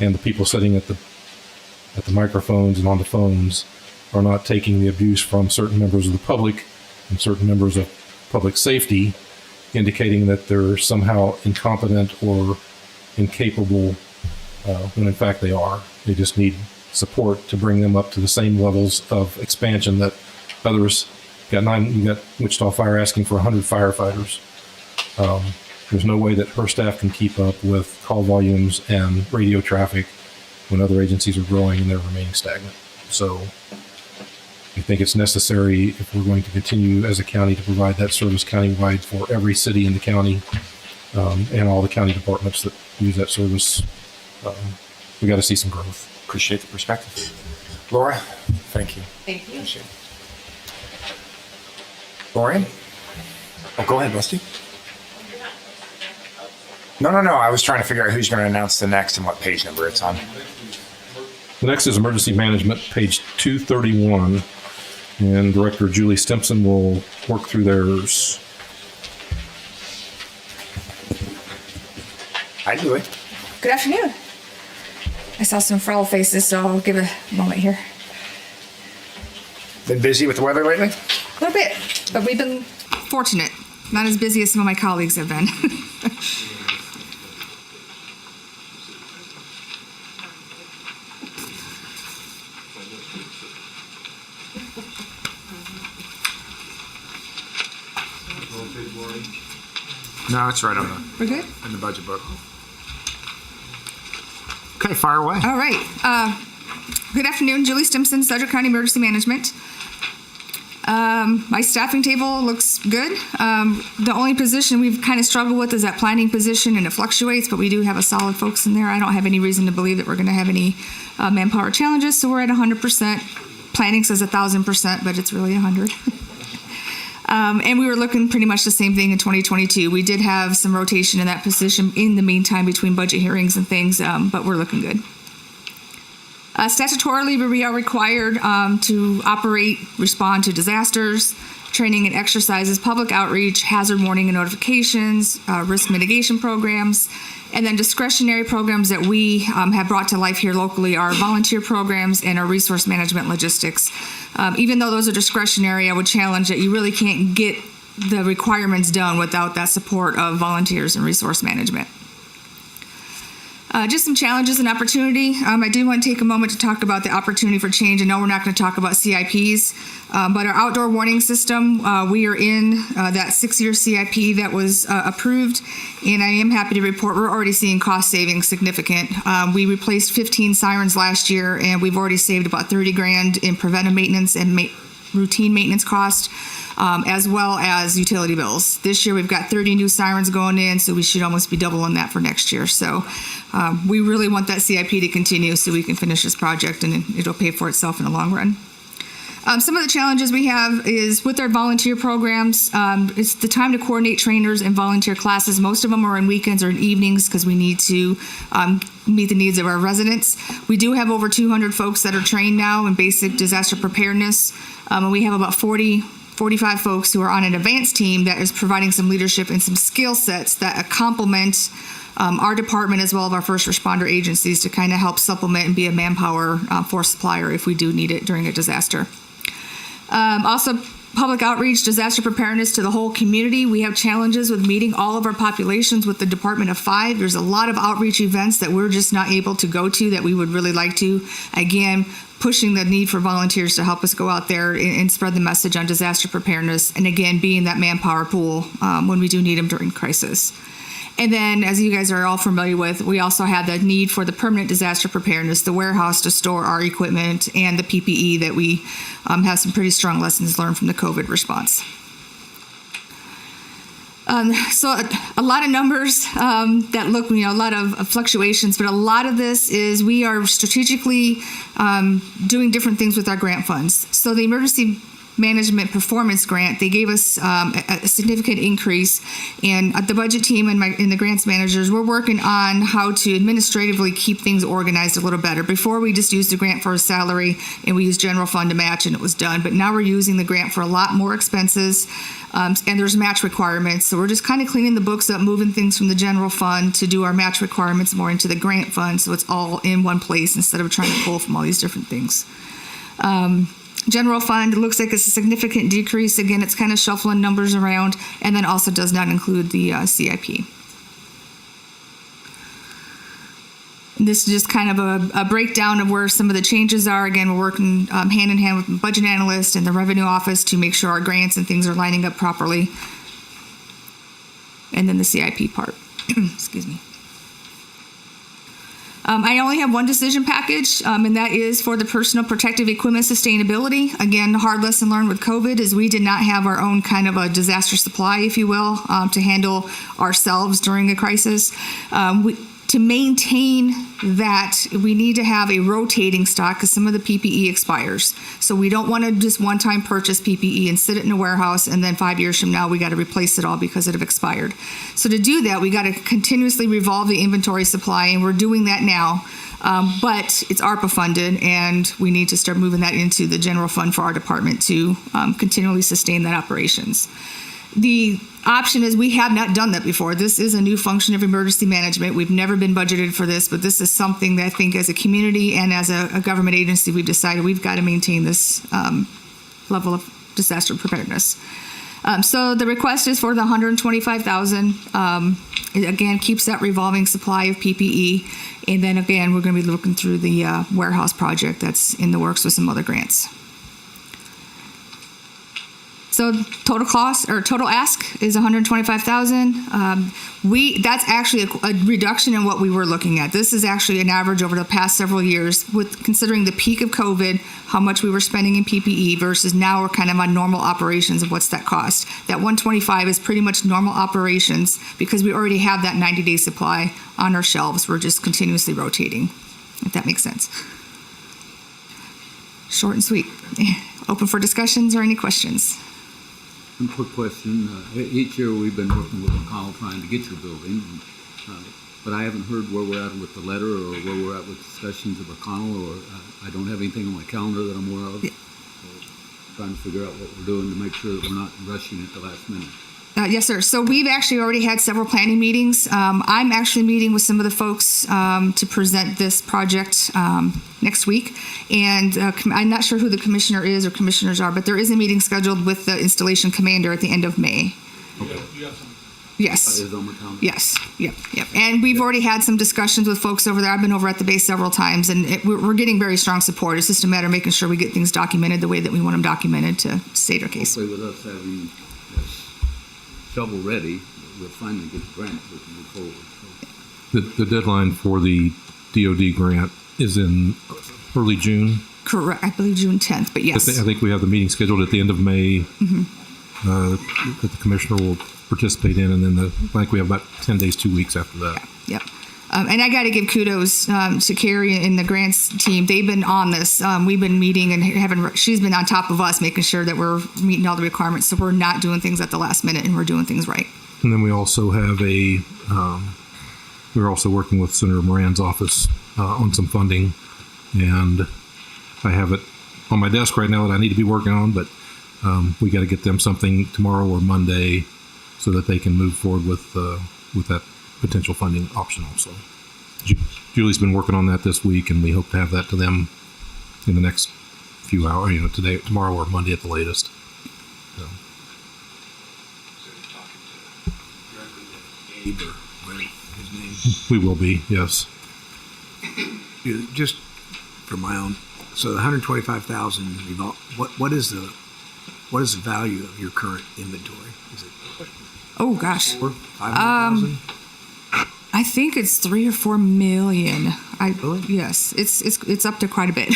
and the people sitting at the microphones and on the phones are not taking the abuse from certain members of the public and certain members of public safety, indicating that they're somehow incompetent or incapable, when in fact they are. They just need support to bring them up to the same levels of expansion that others got. You got Wichita Fire asking for 100 firefighters. There's no way that her staff can keep up with call volumes and radio traffic when other agencies are growing and they're remaining stagnant. So I think it's necessary, if we're going to continue as a county, to provide that service countywide for every city in the county, and all the county departments that use that service. We got to see some growth. Appreciate the perspective. Laura, thank you. Thank you. Appreciate it. Lorian? Oh, go ahead, Rusty. No. I was trying to figure out who's going to announce the next and what page number it's on. The next is emergency management, page 231, and Director Julie Stimpson will work through theirs. Hi, Julie. Good afternoon. I saw some frail faces, so I'll give a moment here. Been busy with the weather lately? A little bit, but we've been fortunate. Not as busy as some of my colleagues have been. No, it's right on We're good? in the budget book. Okay, fire away. All right. Good afternoon, Julie Stimpson, Sedgwick County Emergency Management. My staffing table looks good. The only position we've kind of struggled with is that planning position, and it fluctuates, but we do have a solid folks in there. I don't have any reason to believe that we're going to have any manpower challenges, so we're at 100%. Planning says 1,000%, but it's really 100. And we were looking pretty much the same thing in 2022. We did have some rotation in that position in the meantime between budget hearings and things, but we're looking good. Statutorily, we are required to operate, respond to disasters, training and exercises, public outreach, hazard warning and notifications, risk mitigation programs, and then discretionary programs that we have brought to life here locally are volunteer programs and our resource management logistics. Even though those are discretionary, I would challenge that you really can't get the requirements done without that support of volunteers and resource management. Just some challenges and opportunity. I do want to take a moment to talk about the opportunity for change. I know we're not going to talk about CIPs, but our outdoor warning system, we are in that 6-year CIP that was approved, and I am happy to report we're already seeing cost savings significant. We replaced 15 sirens last year, and we've already saved about $30,000 in preventive maintenance and routine maintenance cost, as well as utility bills. This year we've got 30 new sirens going in, so we should almost be doubling that for next year. So we really want that CIP to continue so we can finish this project and it'll pay for itself in the long run. Some of the challenges we have is with our volunteer programs, it's the time to coordinate trainers and volunteer classes. Most of them are on weekends or in evenings because we need to meet the needs of our residents. We do have over 200 folks that are trained now in basic disaster preparedness, and we have about 45 folks who are on an advanced team that is providing some leadership and some skill sets that complement our department as well as our first responder agencies to kind of help supplement and be a manpower force supplier if we do need it during a disaster. Also, public outreach, disaster preparedness to the whole community. We have challenges with meeting all of our populations with the Department of 5. There's a lot of outreach events that we're just not able to go to that we would really like to. Again, pushing the need for volunteers to help us go out there and spread the message on disaster preparedness, and again, being that manpower pool when we do need them during crisis. And then, as you guys are all familiar with, we also had the need for the permanent disaster preparedness, the warehouse to store our equipment, and the PPE that we have some pretty strong lessons learned from the COVID response. So a lot of numbers that look, a lot of fluctuations, but a lot of this is we are strategically doing different things with our grant funds. So the emergency management performance grant, they gave us a significant increase, and the budget team and the grants managers, we're working on how to administratively keep things organized a little better. Before, we just used the grant for a salary and we used general fund to match and it was done, but now we're using the grant for a lot more expenses, and there's match requirements, so we're just kind of cleaning the books up, moving things from the general fund to do our match requirements more into the grant fund, so it's all in one place instead of trying to pull from all these different things. General fund, it looks like it's a significant decrease. Again, it's kind of shuffling numbers around, and then also does not include the CIP. This is just kind of a breakdown of where some of the changes are. Again, we're working hand in hand with the budget analyst and the revenue office to make sure our grants and things are lining up properly. And then the CIP part. Excuse me. I only have one decision package, and that is for the personal protective equipment sustainability. Again, the hard lesson learned with COVID is we did not have our own kind of a disaster supply, if you will, to handle ourselves during a crisis. To maintain that, we need to have a rotating stock because some of the PPE expires. So we don't want to just one-time purchase PPE and sit it in a warehouse and then 5 years from now we got to replace it all because it have expired. So to do that, we got to continuously revolve the inventory supply, and we're doing that now. But it's ARPA funded, and we need to start moving that into the general fund for our department to continually sustain that operations. The option is we have not done that before. This is a new function of emergency management. We've never been budgeted for this, but this is something that I think as a community and as a government agency, we've decided we've got to maintain this level of disaster preparedness. So the request is for the $125,000. It again keeps that revolving supply of PPE. And then again, we're going to be looking through the warehouse project that's in the works with some other grants. So total cost or total ask is $125,000. That's actually a reduction in what we were looking at. This is actually an average over the past several years, with considering the peak of COVID, how much we were spending in PPE versus now we're kind of on normal operations of what's that cost. That 125 is pretty much normal operations because we already have that 90-day supply on our shelves. We're just continuously rotating, if that makes sense. Short and sweet. Open for discussions or any questions. One quick question. Each year we've been working with McConnell trying to get your building, but I haven't heard where we're at with the letter or where we're at with discussions of McConnell, or I don't have anything on my calendar that I'm aware of. Yeah. So trying to figure out what we're doing to make sure that we're not rushing at the last minute. Yes, sir. So we've actually already had several planning meetings. I'm actually meeting with some of the folks to present this project next week. And I'm not sure who the commissioner is or commissioners are, but there is a meeting scheduled with the installation commander at the end of May. Okay. Yes. Is on my calendar? Yes. Yep. And we've already had some discussions with folks over there. I've been over at the base several times, and we're getting very strong support. It's just a matter of making sure we get things documented the way that we want them documented to state our case. Hopefully with us having shovel ready, we'll finally get the grant so we can move forward. So. The deadline for the DOD grant is in early June. Correct. I believe June 10th, but yes. I think we have the meeting scheduled at the end of May that the commissioner will participate in, and then I think we have about 10 days, 2 weeks after that. Yep. And I got to give kudos to Carrie and the grants team. They've been on this. We've been meeting and she's been on top of us, making sure that we're meeting all the requirements. So we're not doing things at the last minute, and we're doing things right. And then we also have we're also working with Senator Moran's office on some funding, and I have it on my desk right now that I need to be working on, but we got to get them something tomorrow or Monday so that they can move forward with that potential funding option also. Julie's been working on that this week, and we hope to have that to them in the next few hours, today, tomorrow, or Monday at the latest. So. Gabe, or whatever his name. We will be, yes. Just for my own, so the 125,000. What is the value of your current inventory? Is it? Oh gosh. 500,000? think it's 3 or 4 million. Really? Yes, it's up to quite a bit.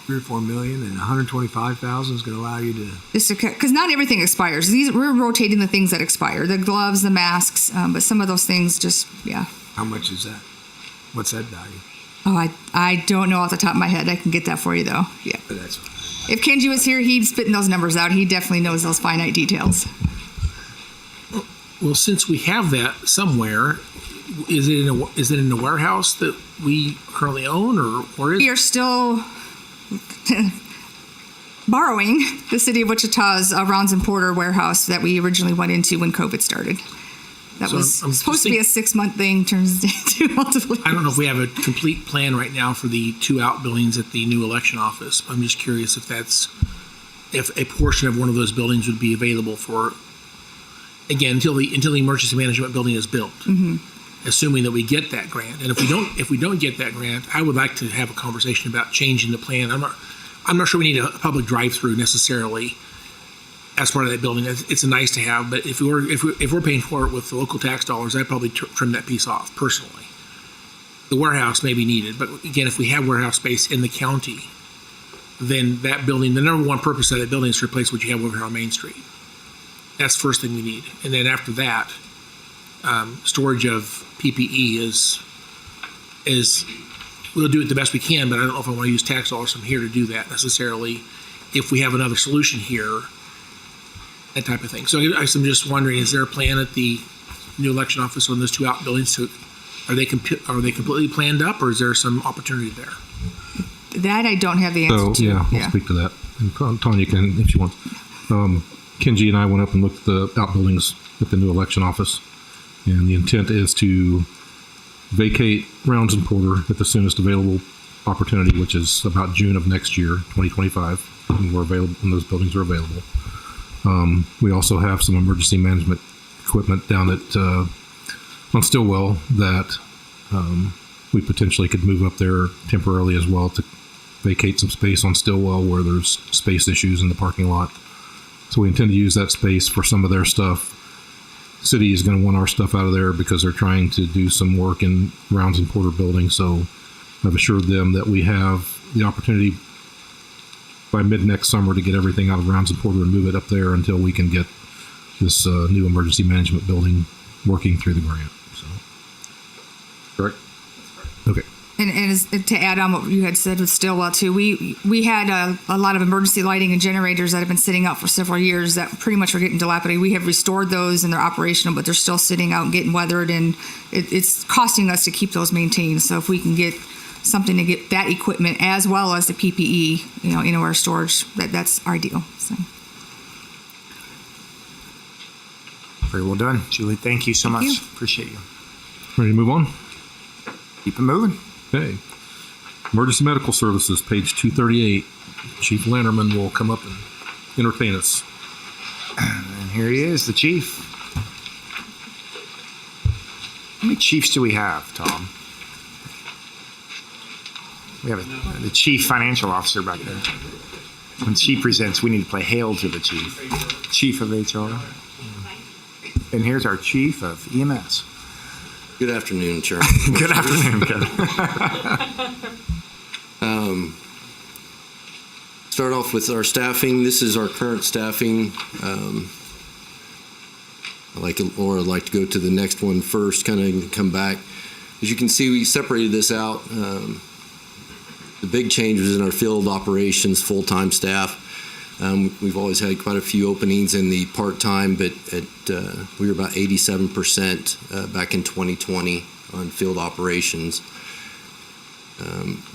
3 or 4 million, and 125,000 is going to allow you to. Because not everything expires. We're rotating the things that expire, the gloves, the masks, but some of those things just, yeah. How much is that? What's that value? Oh, I don't know off the top of my head. I can get that for you though. Yeah. But that's. If Kenji was here, he'd spitting those numbers out. He definitely knows those finite details. Well, since we have that somewhere, is it in a warehouse that we currently own, or where is We it? are still borrowing the city of Wichita's Rounds and Porter warehouse that we originally went into when COVID started. That So was I'm supposed to be a 6-month thing, turns into multiple years. I don't know if we have a complete plan right now for the 2 outbuildings at the new election office. I'm just curious if a portion of one of those buildings would be available for, again, until the emergency management building is built. Assuming that we get that grant. And if we don't get that grant, I would like to have a conversation about changing the plan. I'm not sure we need a public drive-through necessarily as part of that building. It's a nice to have, but if we're paying for it with the local tax dollars, I'd probably trim that piece off personally. The warehouse may be needed, but again, if we have warehouse space in the county, then that building, the number one purpose of that building is to replace what you have over here on Main Street. That's the first thing we need. And then after that, storage of PPE is we'll do it the best we can, but I don't know if I want to use tax dollars from here to do that necessarily. If we have another solution here, that type of thing. So I'm just wondering, is there a plan at the new election office on those 2 outbuildings? Are they completely planned up, or is there some opportunity there? That I don't have the answer to. I'll speak to that. And Tanya can, if she wants. Kenji and I went up and looked at the outbuildings at the new election office, and the intent is to vacate Rounds and Porter at the soonest available opportunity, which is about June of next year, 2025, when we're available, when those buildings are available. We also have some emergency management equipment down at on Stillwell that we potentially could move up there temporarily as well to vacate some space on Stillwell where there's space issues in the parking lot. So we intend to use that space for some of their stuff. City is going to want our stuff out of there because they're trying to do some work in Rounds and Porter building. So I've assured them that we have the opportunity by mid next summer to get everything out of Rounds and Porter and move it up there until we can get this new emergency management building working through the grant. So, correct? Okay. And to add on what you had said with Stillwell too, we had a lot of emergency lighting and generators that have been sitting out for several years that pretty much were getting dilapidated. We have restored those and they're operational, but they're still sitting out and getting weathered, and it's costing us to keep those maintained. So if we can get something to get that equipment as well as the PPE, into our storage, that's ideal. So. Very well done, Julie. Thank you so much. you. Appreciate you. Ready to move on? Keep it moving. Okay. Emergency Medical Services, page 238. Chief Lanterman will come up and entertain us. And here he is, the chief. How many chiefs do we have, Tom? We have the chief financial officer back there. When chief presents, we need to play hail to the chief. Chief of HR. And here's our chief of EMS. Good afternoon, Chairman. Good afternoon, Kevin. Start off with our staffing. This is our current staffing. I'd like to go to the next one first, kind of come back. As you can see, we separated this out. The big change was in our field operations full-time staff. We've always had quite a few openings in the part-time, but we were about 87% back in 2020 on field operations.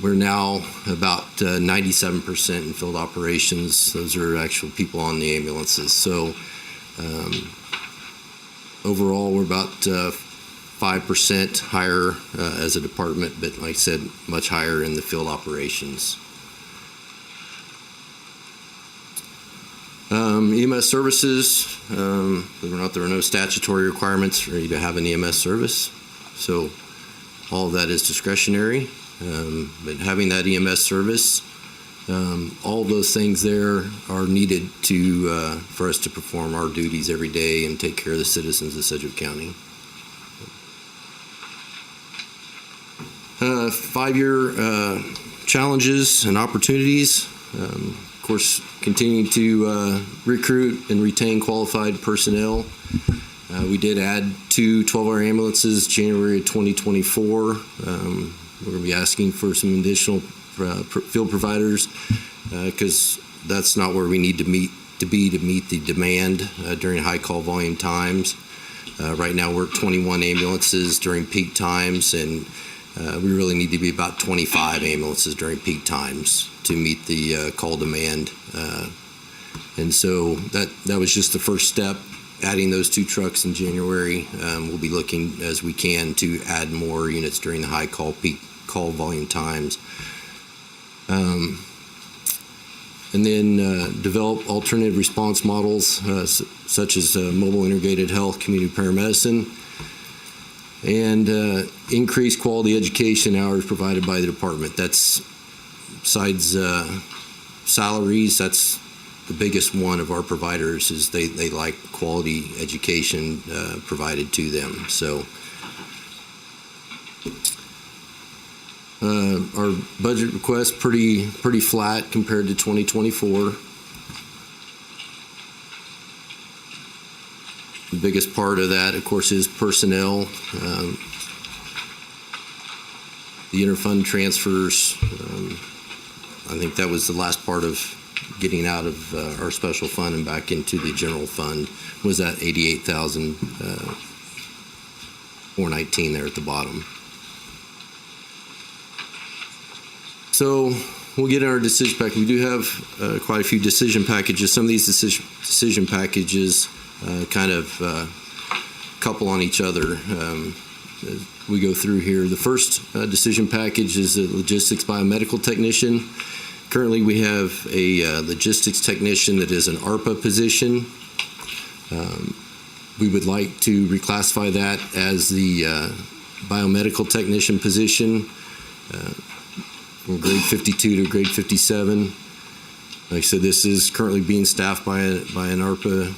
We're now about 97% in field operations. Those are actual people on the ambulances. So overall, we're about 5% higher as a department, but like I said, much higher in the field operations. EMS services, believe it or not, there are no statutory requirements for you to have an EMS service. So all of that is discretionary. But having that EMS service, all of those things there are needed for us to perform our duties every day and take care of the citizens of Sedgwick County. 5-year challenges and opportunities. Of course, continuing to recruit and retain qualified personnel. We did add 2 12-hour ambulances January of 2024. We're going to be asking for some additional field providers because that's not where we need to meet the demand during high call volume times. Right now we're at 21 ambulances during peak times, and we really need to be about 25 ambulances during peak times to meet the call demand. And so that was just the first step, adding those 2 trucks in January. We'll be looking as we can to add more units during the high call peak call volume times. And then develop alternative response models such as mobile integrated health, community paramedicine, and increase quality education hours provided by the department. That's, besides salaries, that's the biggest one of our providers, is they like quality education provided to them. So our budget request pretty flat compared to 2024. The biggest part of that, of course, is personnel. The interfund transfers, I think that was the last part of getting out of our special fund and back into the general fund, was that $88,419 there at the bottom. So we'll get in our decision package. We do have quite a few decision packages. Some of these decision packages kind of couple on each other as we go through here. The first decision package is a logistics biomedical technician. Currently we have a logistics technician that is an ARPA position. We would like to reclassify that as the biomedical technician position from grade 52 to grade 57. Like I said, this is currently being staffed by an ARPA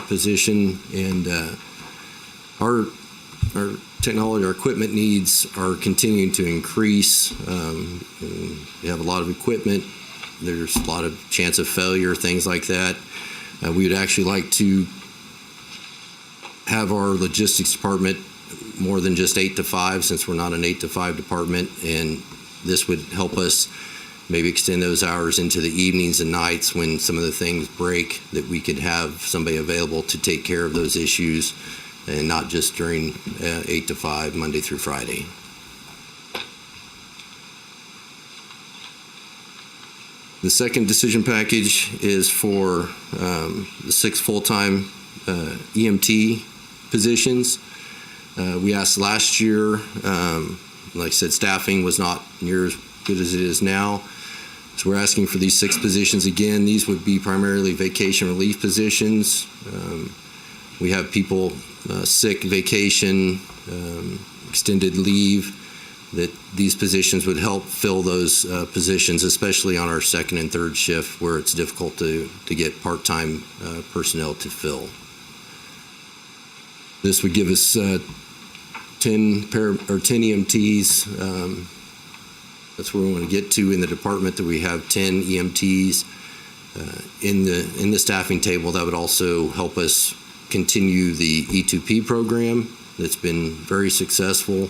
position, and our technology, our equipment needs are continuing to increase. We have a lot of equipment. There's a lot of chance of failure, things like that. We would actually like to have our logistics department more than just 8 to 5, since we're not an 8 to 5 department, and this would help us maybe extend those hours into the evenings and nights when some of the things break, that we could have somebody available to take care of those issues, and not just during 8 to 5, Monday through Friday. The second decision package is for the 6 full-time EMT positions. We asked last year, like I said, staffing was not near as good as it is now. So we're asking for these 6 positions again. These would be primarily vacation relief positions. We have people sick, vacation, extended leave, that these positions would help fill those positions, especially on our second and third shift where it's difficult to get part-time personnel to fill. This would give us 10 EMTs. That's where we want to get to in the department, that we have 10 EMTs in the staffing table. That would also help us continue the E2P program that's been very successful.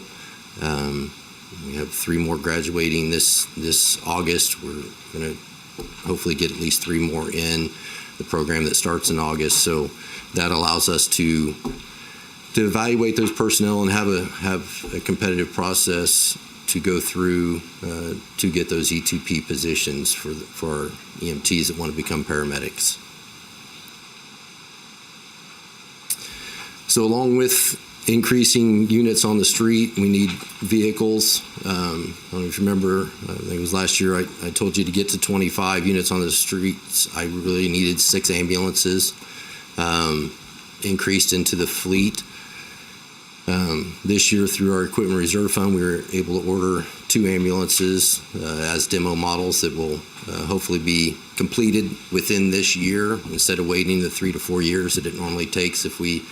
We have 3 more graduating this August. We're going to hopefully get at least 3 more in the program that starts in August. So that allows us to evaluate those personnel and have a competitive process to go through to get those E2P positions for our EMTs that want to become paramedics. So along with increasing units on the street, we need vehicles. I don't know if you remember, I think it was last year, I told you to get to 25 units on the streets. I really needed 6 ambulances increased into the fleet. This year, through our equipment reserve fund, we were able to order 2 ambulances as demo models that will hopefully be completed within this year, instead of waiting the 3 to 4 years that it normally takes if we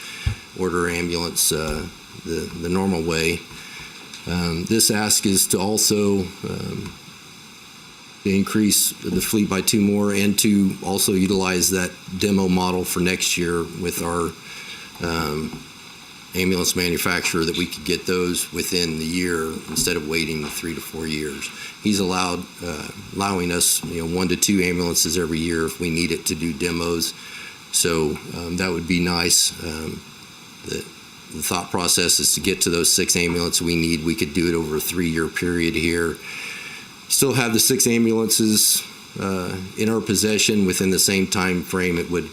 order ambulance the normal way. This ask is to also increase the fleet by 2 more and to also utilize that demo model for next year with our ambulance manufacturer, that we could get those within the year instead of waiting 3 to 4 years. He's allowing us 1 to 2 ambulances every year if we need it to do demos. So that would be nice. The thought process is to get to those 6 ambulances we need. We could do it over a 3-year period here. Still have the 6 ambulances in our possession within the same time frame it would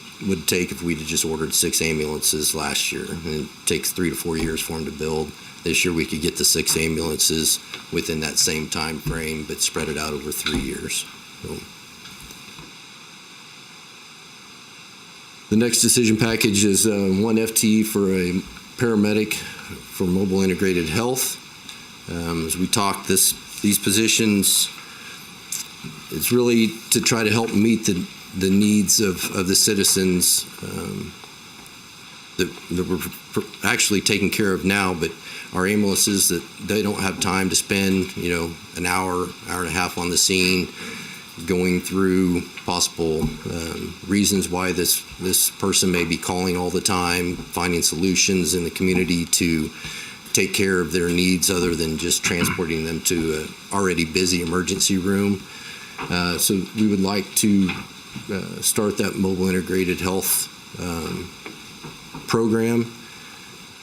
take if we'd have just ordered 6 ambulances last year. And it takes 3 to 4 years for them to build. This year we could get the 6 ambulances within that same time frame, but spread it out over 3 years. So. The next decision package is 1 FTE for a paramedic for mobile integrated health. As we talked, these positions, it's really to try to help meet the needs of the citizens that we're actually taking care of now, but our ambulances that they don't have time to spend, an hour and a half on the scene, going through possible reasons why this person may be calling all the time, finding solutions in the community to take care of their needs other than just transporting them to an already busy emergency room. So we would like to start that mobile integrated health program.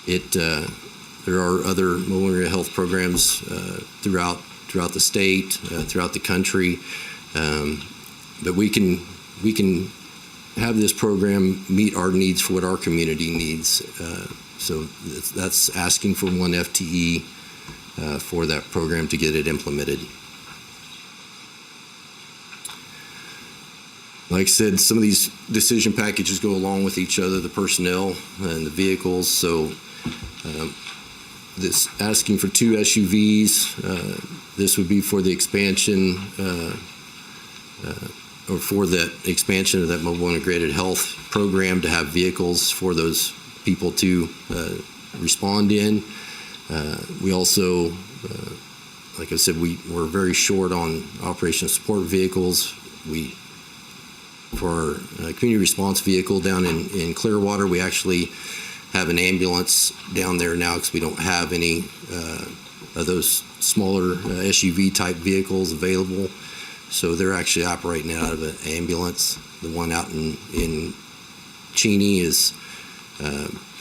There are other mobile integrated health programs throughout the state, throughout the country. But we can have this program meet our needs for what our community needs. So that's asking for 1 FTE for that program to get it implemented. Like I said, some of these decision packages go along with each other, the personnel and the vehicles. So this asking for 2 SUVs, this would be for the expansion or for that expansion of that mobile integrated health program to have vehicles for those people to respond in. We also, like I said, we're very short on operational support vehicles. For our community response vehicle down in Clearwater, we actually have an ambulance down there now because we don't have any of those smaller SUV type vehicles available. So they're actually operating out of an ambulance. The one out in Cheney is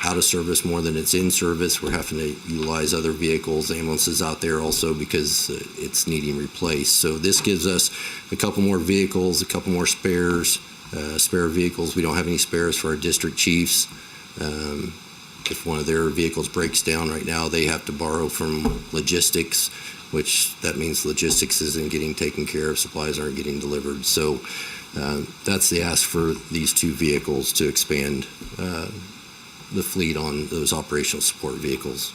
out of service more than it's in service. We're having to utilize other vehicles, ambulances out there also because it's needing replaced. So this gives us a couple more vehicles, a couple more spares, spare vehicles. We don't have any spares for our district chiefs. If one of their vehicles breaks down right now, they have to borrow from logistics, which that means logistics isn't getting taken care of, supplies aren't getting delivered. So that's the ask for these 2 vehicles to expand the fleet on those operational support vehicles.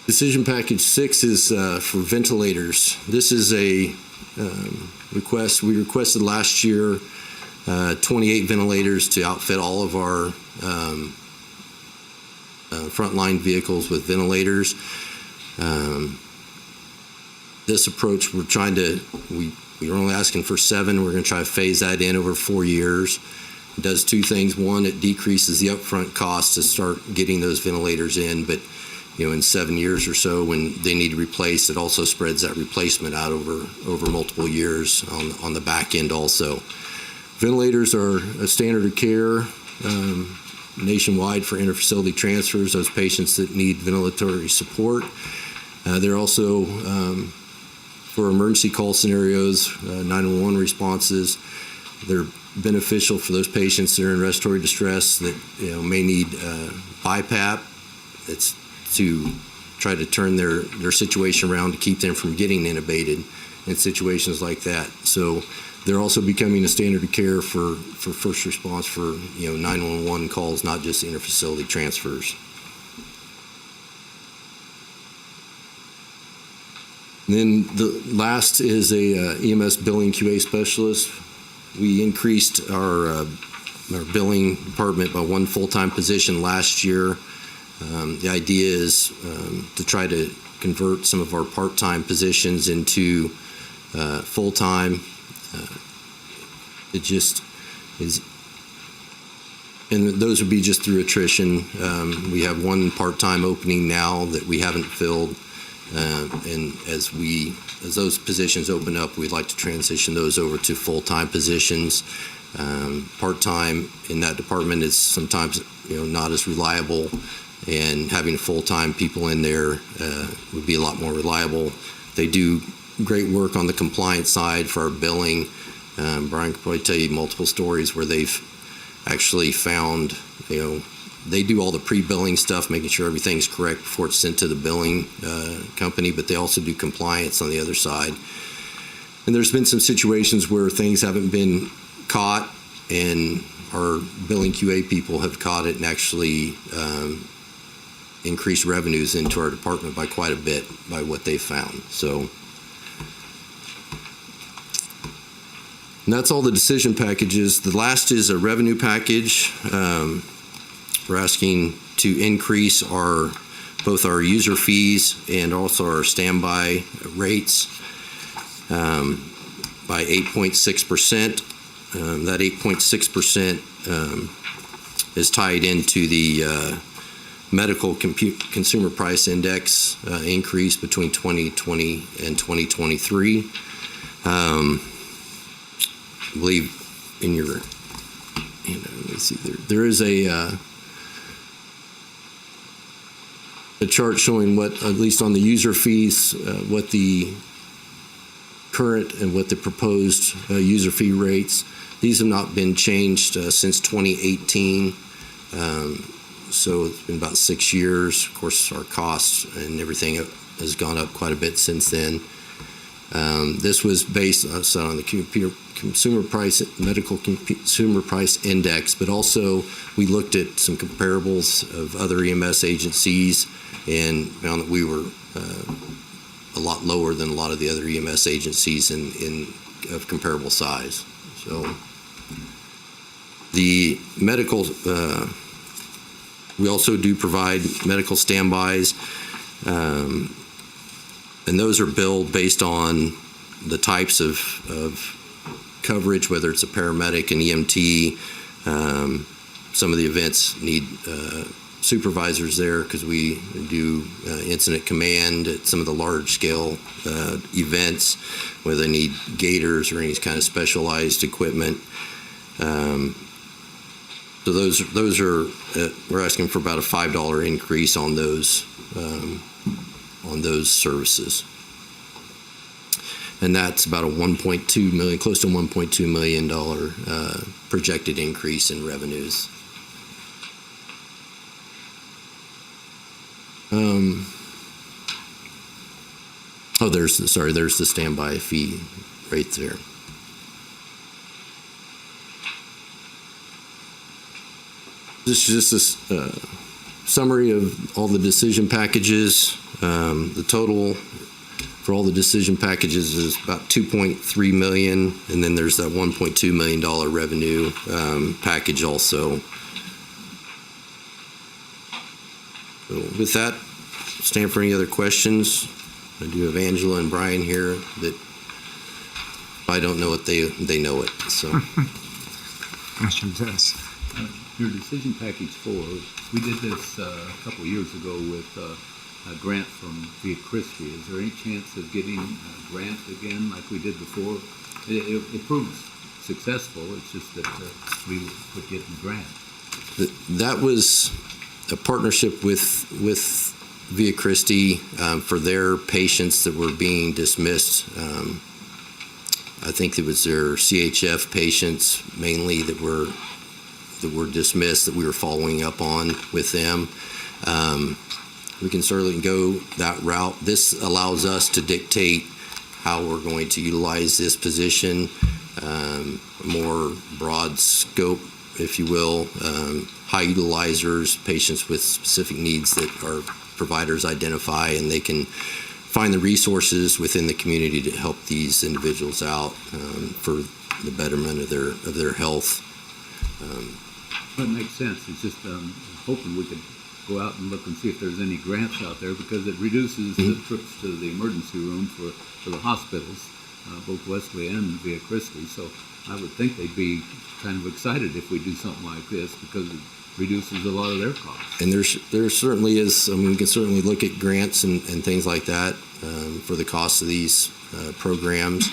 Decision package 6 is for ventilators. This is a request. We requested last year 28 ventilators to outfit all of our frontline vehicles with ventilators. This approach, we're only asking for 7. We're going to try to phase that in over 4 years. It does 2 things. One, it decreases the upfront cost to start getting those ventilators in, but in 7 years or so when they need to replace, it also spreads that replacement out over multiple years on the back end also. Ventilators are a standard of care nationwide for interfacility transfers, those patients that need ventilatory support. They're also for emergency call scenarios, 911 responses. They're beneficial for those patients that are in respiratory distress that may need BiPAP. It's to try to turn their situation around to keep them from getting intubated in situations like that. So they're also becoming a standard of care for first response for 911 calls, not just interfacility transfers. And then the last is a EMS billing QA specialist. We increased our billing department by 1 full-time position last year. The idea is to try to convert some of our part-time positions into full-time. It just is, and those would be just through attrition. We have one part-time opening now that we haven't filled, and as those positions open up, we'd like to transition those over to full-time positions. Part-time in that department is sometimes not as reliable, and having full-time people in there would be a lot more reliable. They do great work on the compliance side for our billing. Brian could probably tell you multiple stories where they've actually found, they do all the pre-billing stuff, making sure everything's correct before it's sent to the billing company, but they also do compliance on the other side. And there's been some situations where things haven't been caught, and our billing QA people have caught it and actually increased revenues into our department by quite a bit by what they found. So, and that's all the decision packages. The last is a revenue package. We're asking to increase both our user fees and also our standby rates by 8.6%. That 8.6% is tied into the medical consumer price index increase between 2020 and 2023. I believe in your, let's see, there is a chart showing what, at least on the user fees, what the current and what the proposed user fee rates. These have not been changed since 2018. So it's been about 6 years. Of course, our costs and everything has gone up quite a bit since then. This was based on the medical consumer price index, but also we looked at some comparables of other EMS agencies and found that we were a lot lower than a lot of the other EMS agencies of comparable size. So the medical, we also do provide medical standbys, and those are billed based on the types of coverage, whether it's a paramedic, an EMT. Some of the events need supervisors there because we do incident command at some of the large scale events where they need gators or any kind of specialized equipment. So those are we're asking for about a $5 increase on those services, and that's about a 1.2 million, close to $1.2 million projected increase in revenues. There's the standby fee right there. This is just a summary of all the decision packages. The total for all the decision packages is about $2.3 million, and then there's that $1.2 million revenue package also. So with that, stand for any other questions. I do have Angela and Brian here that if I don't know it, they know it. So questions, yes. Your decision package 4, we did this a couple of years ago with a grant from Via Christi. Is there any chance of getting a grant again like we did before? It proved successful. It's just that we would get the grant. That was a partnership with Via Christi for their patients that were being dismissed. I think it was their CHF patients mainly that were dismissed that we were following up on with them. We can certainly go that route. This allows us to dictate how we're going to utilize this position, more broad scope, if you will, high utilizers, patients with specific needs that our providers identify, and they can find the resources within the community to help these individuals out for the betterment of their health. That makes sense. It's just hoping we could go out and look and see if there's any grants out there, because it reduces the trips to the emergency room for the hospitals, both Wesley and Via Christi. So I would think they'd be kind of excited if we do something like this, because it reduces a lot of their costs. And there certainly is, I mean, we can certainly look at grants and things like that for the cost of these programs.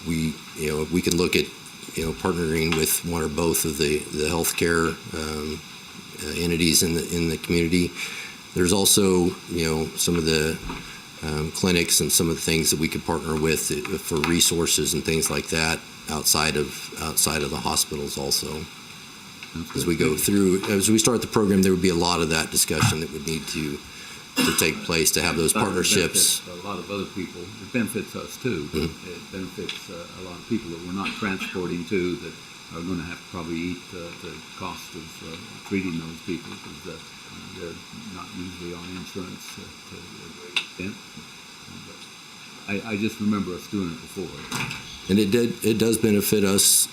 We can look at, partnering with one or both of the healthcare entities in the community. There's also, some of the clinics and some of the things that we could partner with for resources and things like that outside of the hospitals also. As we go through, as we start the program, there would be a lot of that discussion that would need to take place to have those partnerships. A lot of other people. It benefits us too. But it benefits a lot of people that we're not transporting to, that are going to have to probably eat the cost of treating those people, because they're not usually on insurance to a great extent. But I just remember us doing it before. And it does benefit us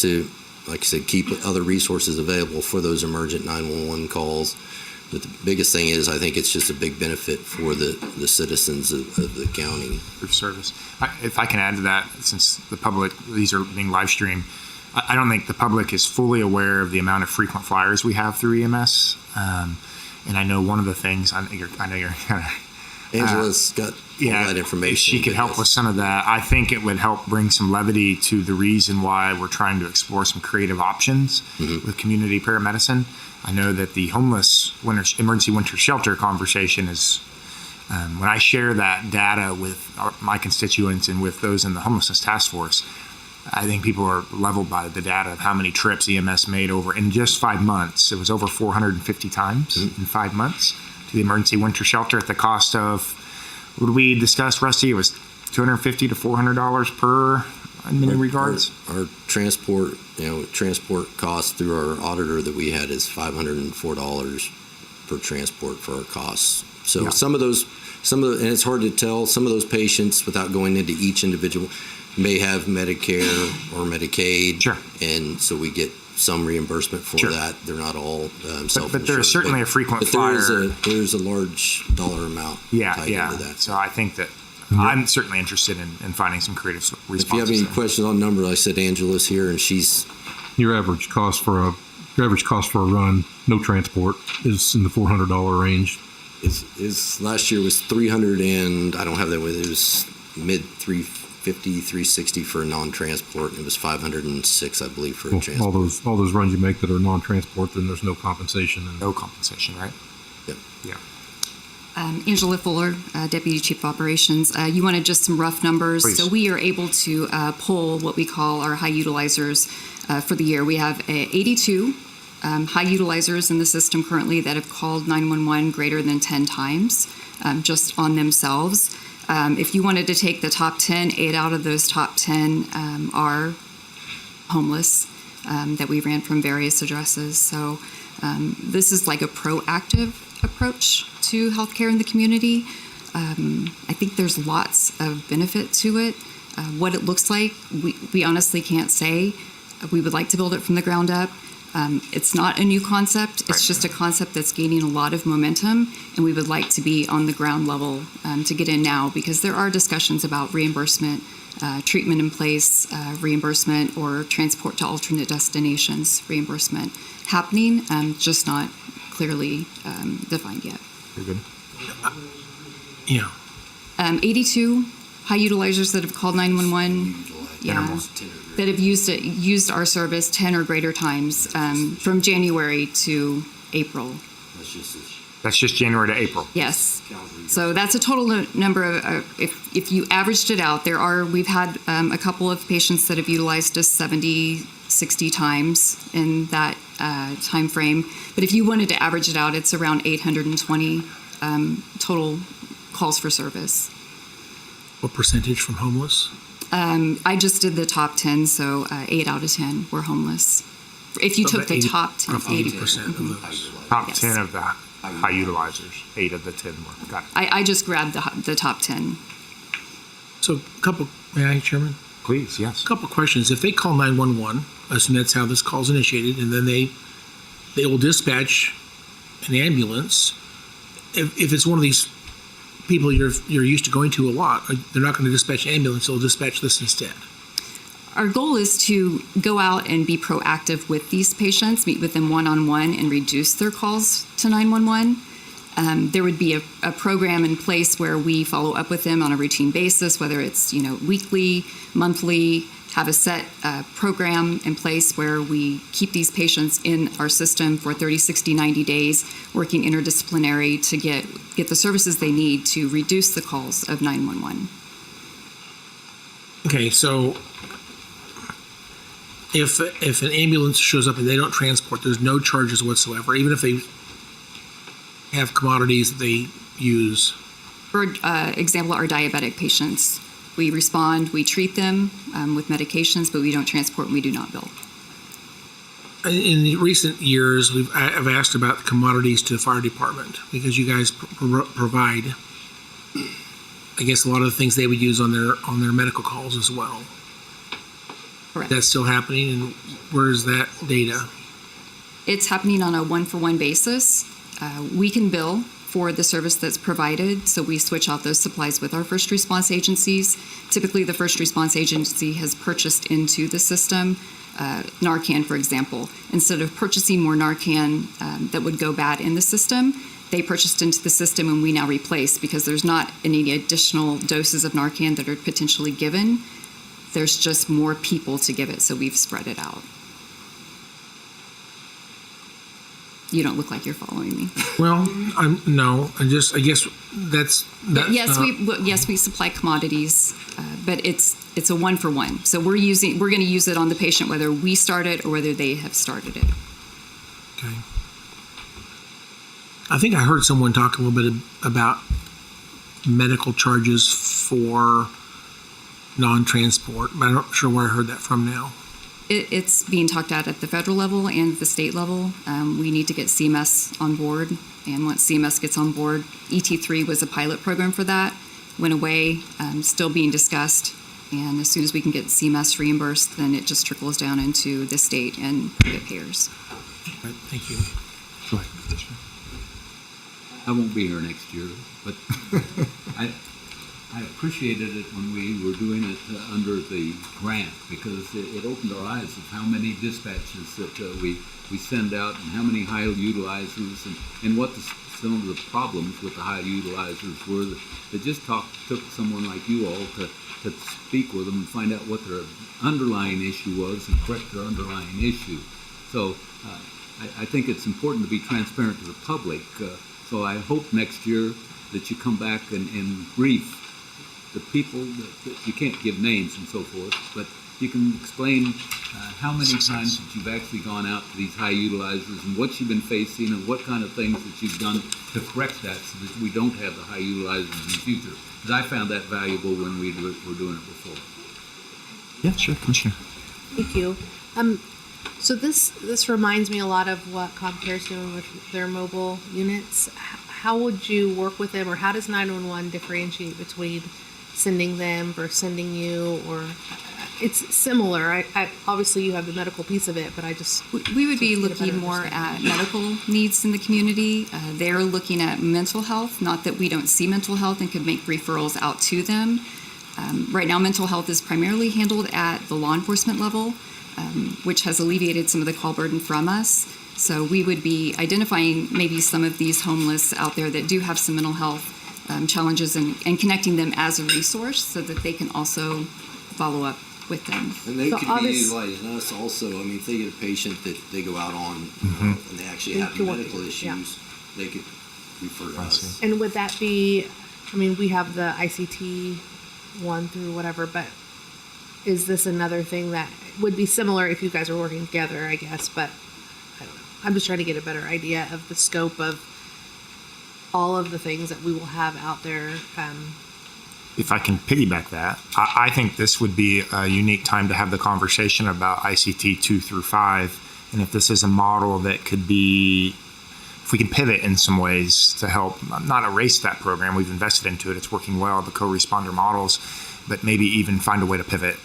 to, like I said, keep other resources available for those emergent 911 calls. But the biggest thing is, I think it's just a big benefit for the citizens of the county. For service. If I can add to that, since the public, these are being live streamed, I don't think the public is fully aware of the amount of frequent flyers we have through EMS. And I know one of the things, I know you're kind of... Angela's got all that information. She could help with some of that. I think it would help bring some levity to the reason why we're trying to explore some creative options with community paramedicine. I know that the homeless emergency winter shelter conversation is, when I share that data with my constituents and with those in the homelessness task force, I think people are leveled by the data of how many trips EMS made in just 5 months. It was over 450 times in 5 months to the emergency winter shelter at the cost of, what did we discuss, Rusty? It was $250 to $400 per, in many regards. Our transport cost through our auditor that we had is $504 per transport for our costs. So some of those, and it's hard to tell, some of those patients, without going into each individual, may have Medicare or Medicaid. Sure. And so we get some reimbursement for that. They're not all self-insured. But there's certainly a frequent flyer. There's a large dollar amount tied into that. So I think that I'm certainly interested in finding some creative responses. If you have any questions on numbers, like I said, Angela's here, and she's... Your average cost for a run, no transport, is in the $400 range. Is last year was 300, and I don't have that with it. It was mid 350, 360 for a non-transport. It was 506, I believe, for a transport. All those runs you make that are non-transport, then there's no compensation. No compensation, right? Yep. Yeah. Angela Fuller, Deputy Chief of Operations. You wanted just some rough numbers. Please. So we are able to pull what we call our high utilizers for the year. We have 82 high utilizers in the system currently that have called 911 greater than 10 times just on themselves. If you wanted to take the top 10, 8 out of those top 10 are homeless that we ran from various addresses. So this is like a proactive approach to healthcare in the community. I think there's lots of benefit to it. What it looks like, we honestly can't say. We would like to build it from the ground up. It's not a new concept. It's just a concept that's gaining a lot of momentum, and we would like to be on the ground level to get in now, because there are discussions about reimbursement, treatment in place, reimbursement, or transport to alternate destinations reimbursement happening, just not clearly defined yet. You're good. 82 high utilizers that have called 911. That have used our service 10 or greater times from January to April. That's just January to April. Yes. So that's a total number of, if you averaged it out, we've had a couple of patients that have utilized us 70, 60 times in that time frame. But if you wanted to average it out, it's around 820 total calls for service. What percentage from homeless? I just did the top 10, so 8 out of 10 were homeless. If you took the top 10, 80% of those. Top 10 of the high utilizers, 8 of the 10 were. Got it. I just grabbed the top 10. So, may I, Chairman? Please, yes. A couple questions. If they call 911, assume that's how this call's initiated, and then they they will dispatch an ambulance. If it's one of these people you're used to going to a lot, they're not going to dispatch an ambulance, they'll dispatch this instead. Our goal is to go out and be proactive with these patients, meet with them one-on-one, and reduce their calls to 911. There would be a program in place where we follow up with them on a routine basis, whether it's weekly, monthly, have a set program in place where we keep these patients in our system for 30, 60, 90 days, working interdisciplinary to get the services they need to reduce the calls of 911. Okay, so if an ambulance shows up and they don't transport, there's no charges whatsoever, even if they have commodities that they use. For example, our diabetic patients, we respond, we treat them with medications, but we don't transport and we do not bill. In the recent years, I've asked about commodities to the fire department because you guys provide, I guess, a lot of the things they would use on their medical calls as well. Correct. That's still happening, and where's that data? It's happening on a one-for-one basis. We can bill for the service that's provided, so we switch out those supplies with our first response agencies. Typically, the first response agency has purchased into the system Narcan, for example. Instead of purchasing more Narcan that would go bad in the system, they purchased into the system and we now replace because there's not any additional doses of Narcan that are potentially given. There's just more people to give it, so we've spread it out. You don't look like you're following me. Well, I guess that's yes, we supply commodities, but it's a one-for-one. So we're going to use it on the patient whether we start it or whether they have started it. Okay. I think I heard someone talk a little bit about medical charges for non-transport, but I'm not sure where I heard that from now. It's being talked at the federal level and the state level. We need to get CMS on board, and once CMS gets on board, ET3 was a pilot program for that, went away, still being discussed, and as soon as we can get CMS reimbursed, then it just trickles down into the state and private payers. Right, thank you. Go ahead. I won't be here next year, but I appreciated it when we were doing it under the grant because it opened our eyes of how many dispatches that we send out and how many high utilizers and what some of the problems with the high utilizers were. They just took someone like you all to speak with them and find out what their underlying issue was and correct their underlying issue. So I think it's important to be transparent to the public. So I hope next year that you come back and brief the people, that you can't give names and so forth, but you can explain how many times that you've actually gone out to these high utilizers and what you've been facing and what kind of things that you've done to correct that so that we don't have the high utilizers in the future. Because I found that valuable when we were doing it before. Yeah, sure, Commissioner. Thank you. So this reminds me a lot of what ComCare's doing with their mobile units. How would you work with them, or how does 911 differentiate between sending them versus sending you? Or it's similar. I obviously you have the medical piece of it, but we would be looking more at medical needs in the community. They're looking at mental health. Not that we don't see mental health and could make referrals out to them. Right now, mental health is primarily handled at the law enforcement level, which has alleviated some of the call burden from us. So we would be identifying maybe some of these homeless out there that do have some mental health challenges and connecting them as a resource so that they can also follow up with them. And they could be utilizing us also. I mean, if they get a patient that they go out on and they actually have medical issues, they could refer to us. And would that be, I mean, we have the ICT 1 through whatever, but is this another thing that would be similar if you guys are working together, I guess, but I don't know. I'm just trying to get a better idea of the scope of all of the things that we will have out there. If I can piggyback that, I think this would be a unique time to have the conversation about ICT 2 through 5, and if this is a model that could be, if we can pivot in some ways to help not erase that program, we've invested into it, it's working well, the co-responder models, but maybe even find a way to pivot,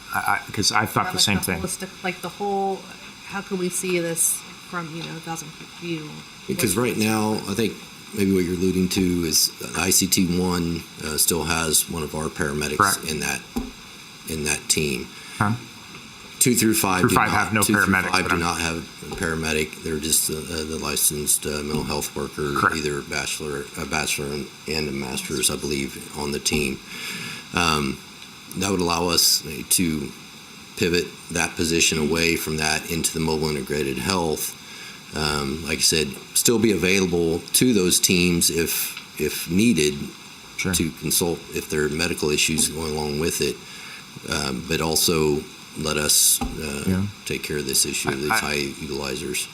because I thought the same thing. Like the whole, how can we see this from, 1,000 foot view. Because right now, I think maybe what you're alluding to is ICT 1 still has one of our paramedics Correct. in that team. Huh? 2 through 5 Through 5 have no 2 through paramedic, 5 but do I'm- not have a paramedic. They're just the licensed mental health worker, Correct. either a bachelor and a master's, I believe, on the team. That would allow us to pivot that position away from that into the mobile integrated health. Like I said, still be available to those teams if needed. Sure. To consult if there are medical issues going along with it, but also let us take care of this issue of these high utilizers.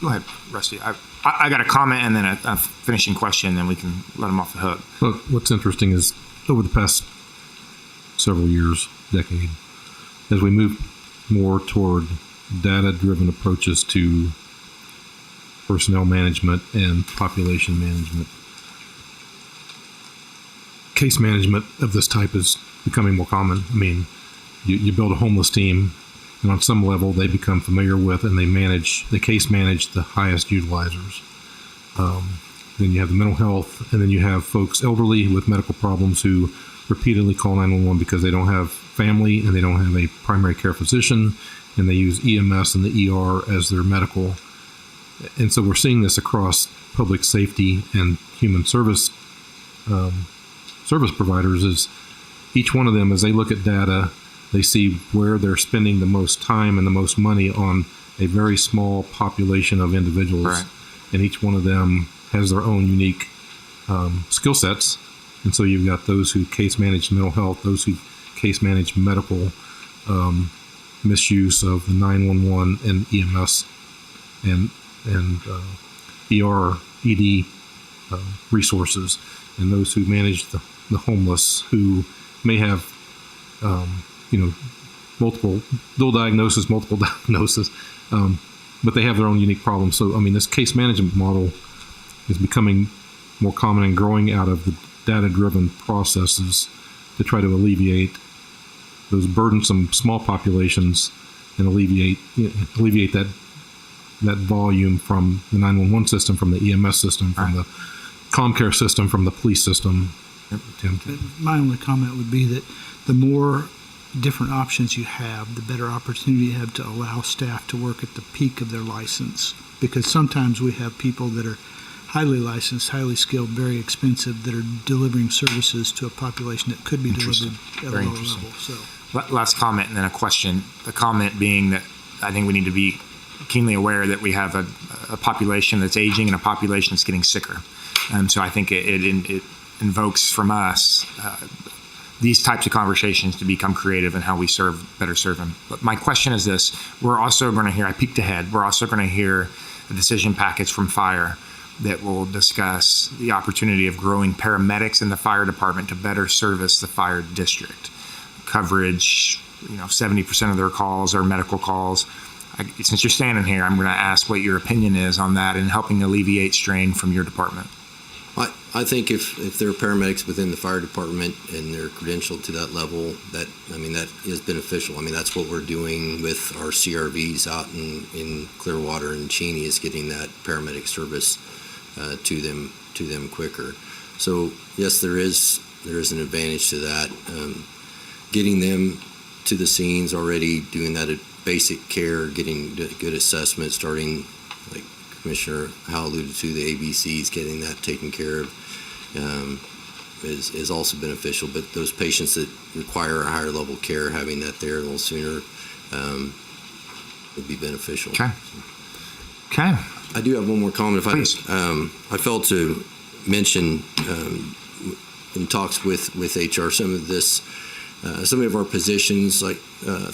Go ahead, Rusty. I got a comment and then a finishing question, and then we can let them off the hook. Well, what's interesting is over the past several years, decade, as we move more toward data-driven approaches to personnel management and population management, case management of this type is becoming more common. I mean, you build a homeless team, and on some level they become familiar with and they case manage the highest utilizers. Then you have the mental health, and then you have folks elderly with medical problems who repeatedly call 911 because they don't have family and they don't have a primary care physician, and they use EMS and the ER as their medical. And so we're seeing this across public safety and human service providers. Is each one of them, as they look at data, they see where they're spending the most time and the most money on a very small population of individuals. Right. And each one of them has their own unique skill sets. And so you've got those who case manage mental health, those who case manage medical misuse of the 911 and EMS and ER, ED resources, and those who manage the homeless who may have multiple diagnosis, but they have their own unique problems. So, I mean, this case management model is becoming more common and growing out of the data-driven processes to try to alleviate those burdensome small populations and alleviate that volume from the 911 system, from the EMS system, from the CommCare system, from the police system. Tim? My only comment would be that the more different options you have, the better opportunity you have to allow staff to work at the peak of their license. Because sometimes we have people that are highly licensed, highly skilled, very expensive, that are delivering services to a population that could be delivered at a lower level. So, last comment and then a question. The comment being that I think we need to be keenly aware that we have a population that's aging and a population that's getting sicker. So I think it invokes from us these types of conversations to become creative in how we better serve them. But my question is this: we're also going to hear, I peeked ahead, we're also going to hear a decision package from fire that will discuss the opportunity of growing paramedics in the fire department to better service the fire district. Coverage, 70% of their calls are medical calls. Since you're standing here, I'm going to ask what your opinion is on that and helping alleviate strain from your department. I think if there are paramedics within the fire department and they're credentialed to that level, that is beneficial. I mean, that's what we're doing with our CRVs out in Clearwater and Cheney, is getting that paramedic service to them quicker. So yes, there is an advantage to that. Getting them to the scenes already, doing that at basic care, getting good assessment, starting like Commissioner Howell alluded to, the ABCs, getting that taken care of is also beneficial. But those patients that require a higher level care, having that there a little sooner would be beneficial. Okay. I do have one more comment. Please. I failed to mention in talks with HR some of our positions, like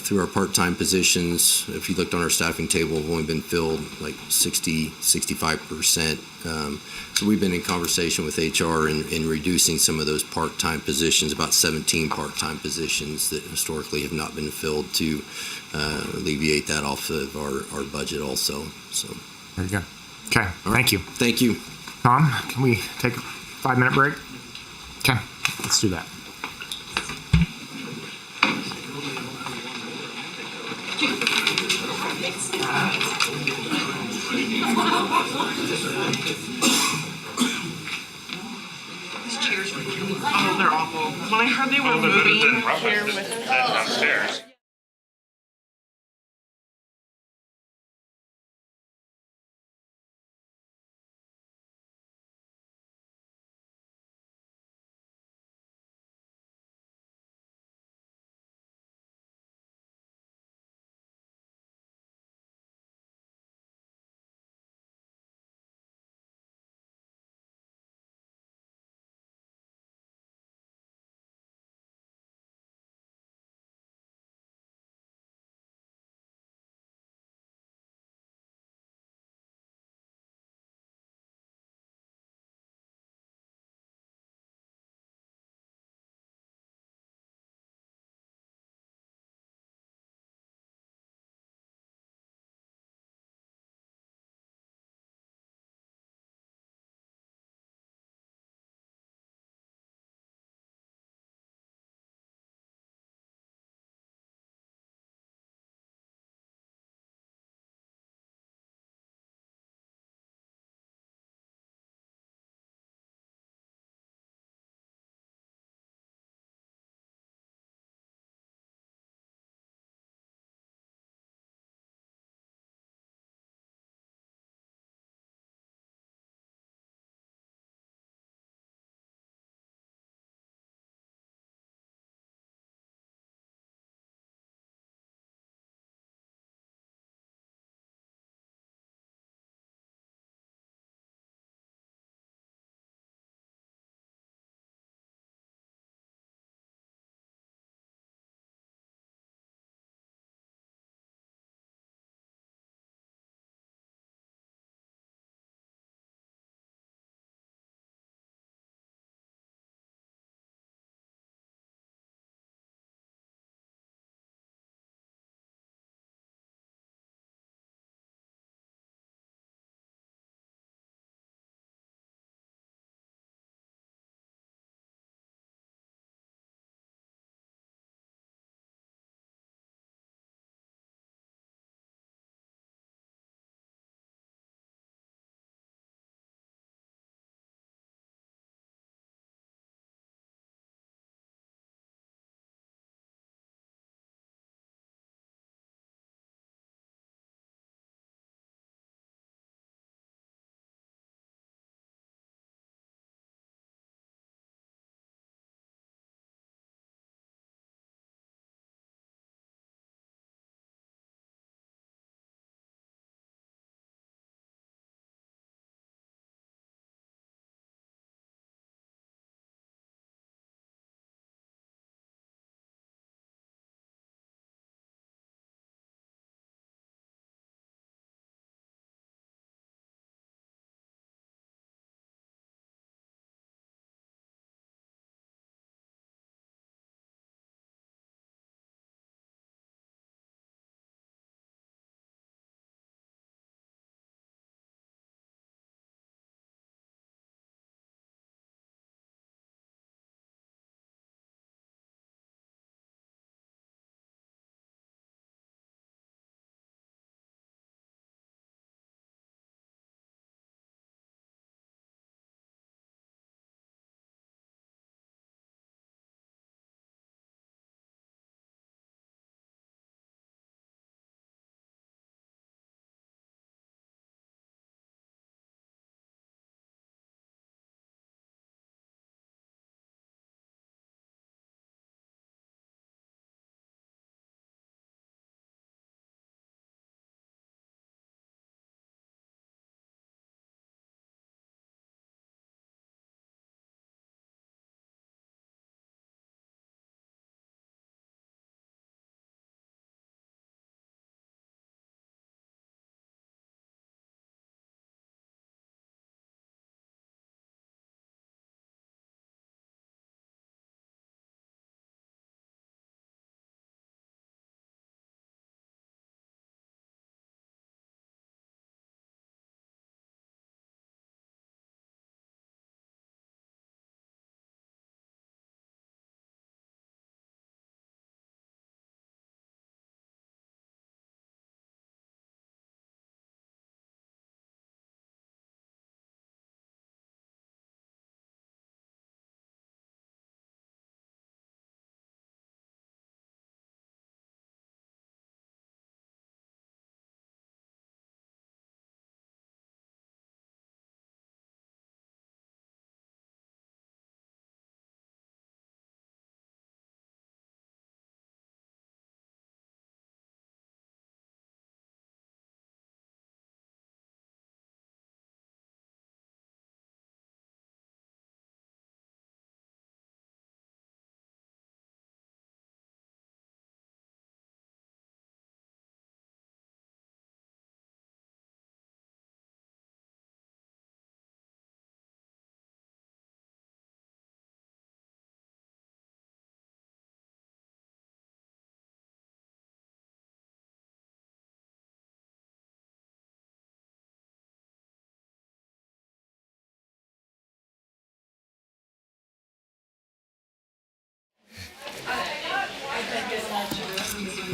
through our part-time positions, if you looked on our staffing table, have only been filled like 65%. So we've been in conversation with HR in reducing some of those part-time positions, about 17 part-time positions that historically have not been filled, to alleviate that off of our budget also. So There you go. Okay, thank you. Thank you. Tom, can we take a 5-minute break? Okay, let's do that. Oh, they're awful. When I heard they were moving here with downstairs.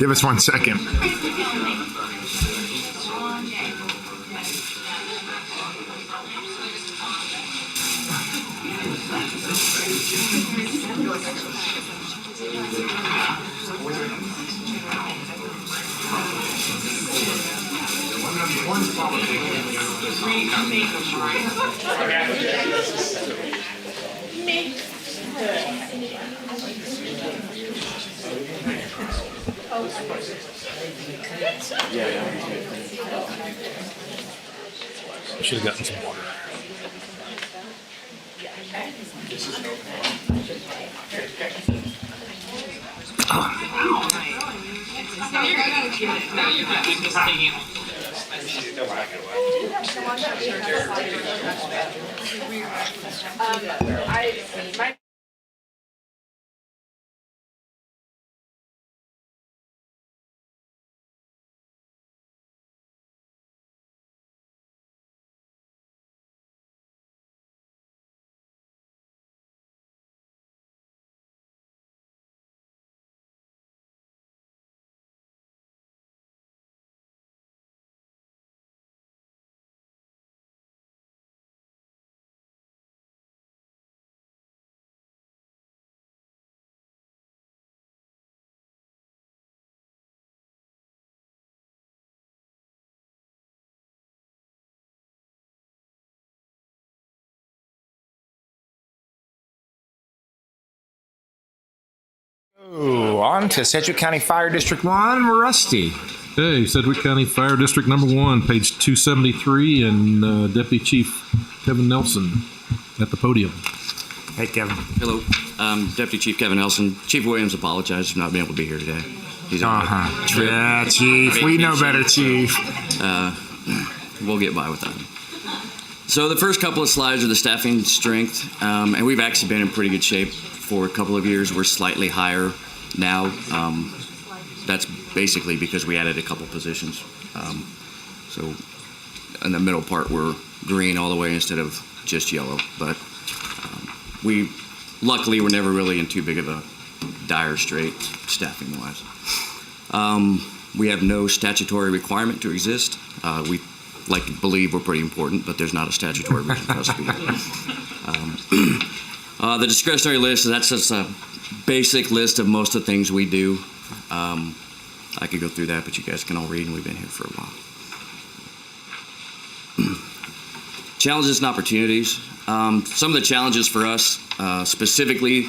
Give us 1 second. I should have gotten some water. Oh, on to Sedgwick County Fire District 1, Rusty. Okay, Sedgwick County Fire District number 1, page 273, and Deputy Chief Kevin Nelson at the podium. Hey, Kevin. Hello, Deputy Chief Kevin Nelson. Chief Williams apologizes for not being able to be here today. He's on a trip. Yeah, Chief. We know better, Chief. We'll get by with that. So the first couple of slides are the staffing strength, and we've actually been in pretty good shape for a couple of years. We're slightly higher now. That's basically because we added a couple positions. So in the middle part, we're green all the way instead of just yellow. But luckily, we're never really in too big of a dire strait staffing-wise. We have no statutory requirement to exist. We like to believe we're pretty important, but there's not a statutory reason for us to be here. The discretionary list, that's just a basic list of most of the things we do. I could go through that, but you guys can all read, and we've been here for a while. Challenges and opportunities. Some of the challenges for us, specifically,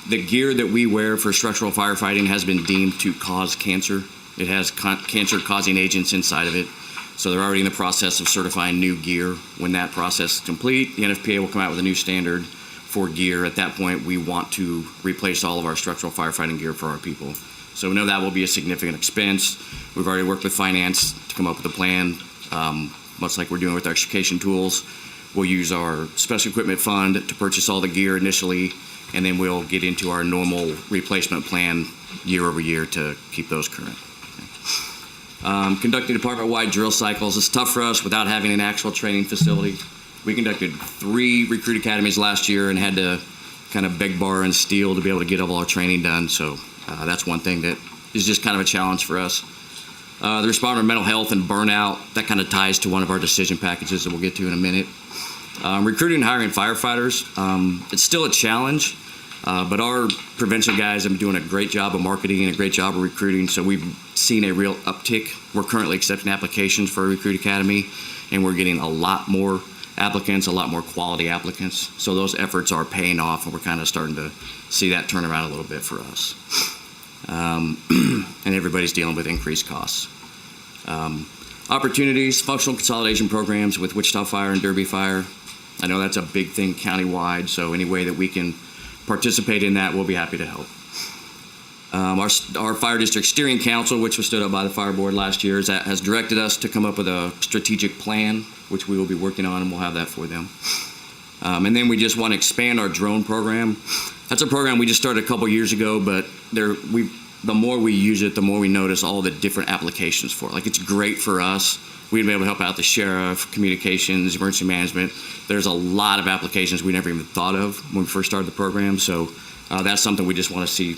the gear that we wear for structural firefighting has been deemed to cause cancer. It has cancer-causing agents inside of it. So they're already in the process of certifying new gear. When that process is complete, the NFPA will come out with a new standard for gear. At that point, we want to replace all of our structural firefighting gear for our people. So we know that will be a significant expense. We've already worked with finance to come up with a plan, much like we're doing with our extrication tools. We'll use our special equipment fund to purchase all the gear initially, and then we'll get into our normal replacement plan year over year to keep those current. Conducting department-wide drill cycles is tough for us without having an actual training facility. We conducted 3 recruit academies last year and had to kind of beg, borrow, and steal to be able to get all our training done. So that's one thing that is just kind of a challenge for us. The responder mental health and burnout, that kind of ties to one of our decision packages that we'll get to in a minute. Recruiting and hiring firefighters, it's still a challenge, but our prevention guys have been doing a great job of marketing and a great job of recruiting, so we've seen a real uptick. We're currently accepting applications for a recruit academy, and we're getting a lot more applicants, a lot more quality applicants. So those efforts are paying off, and we're kind of starting to see that turn around a little bit for us. And everybody's dealing with increased costs. Opportunities, functional consolidation programs with Wichita Fire and Derby Fire. I know that's a big thing countywide, so any way that we can participate in that, we'll be happy to help. Our Fire District Steering Council, which was stood up by the Fire Board last year, has directed us to come up with a strategic plan, which we will be working on, and we'll have that for them. And then we just want to expand our drone program. That's a program we just started a couple years ago, but the more we use it, the more we notice all the different applications for it. Like, it's great for us. We'd be able to help out the sheriff, communications, emergency management. There's a lot of applications we never even thought of when we first started the program. So that's something we just want to see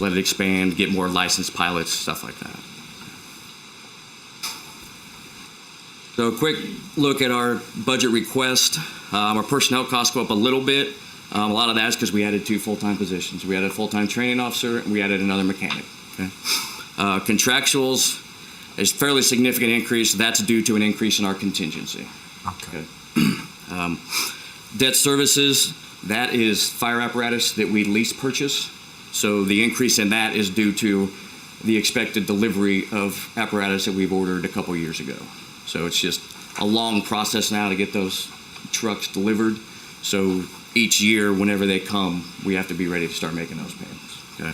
let it expand, get more licensed pilots, stuff like that. So a quick look at our budget request. Our personnel costs go up a little bit. A lot of that is because we added 2 full-time positions. We added a full-time training officer, and we added another mechanic. Okay? Contractuals is a fairly significant increase. That's due to an increase in our contingency. Okay. Debt services, that is fire apparatus that we lease purchase. So the increase in that is due to the expected delivery of apparatus that we've ordered a couple years ago. So it's just a long process now to get those trucks delivered. So each year, whenever they come, we have to be ready to start making those payments. Okay.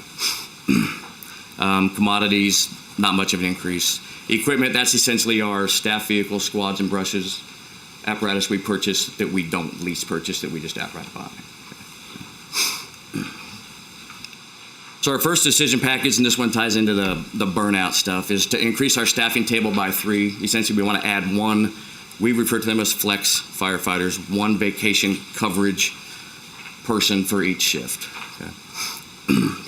Commodities, not much of an increase. Equipment, that's essentially our staff vehicles, squads, and brushes. Apparatus we purchase that we don't lease purchase, that we just outright buy. So our first decision package, and this one ties into the burnout stuff, is to increase our staffing table by 3. Essentially, we want to add 1. We refer to them as flex firefighters, 1 vacation coverage person for each shift. Okay.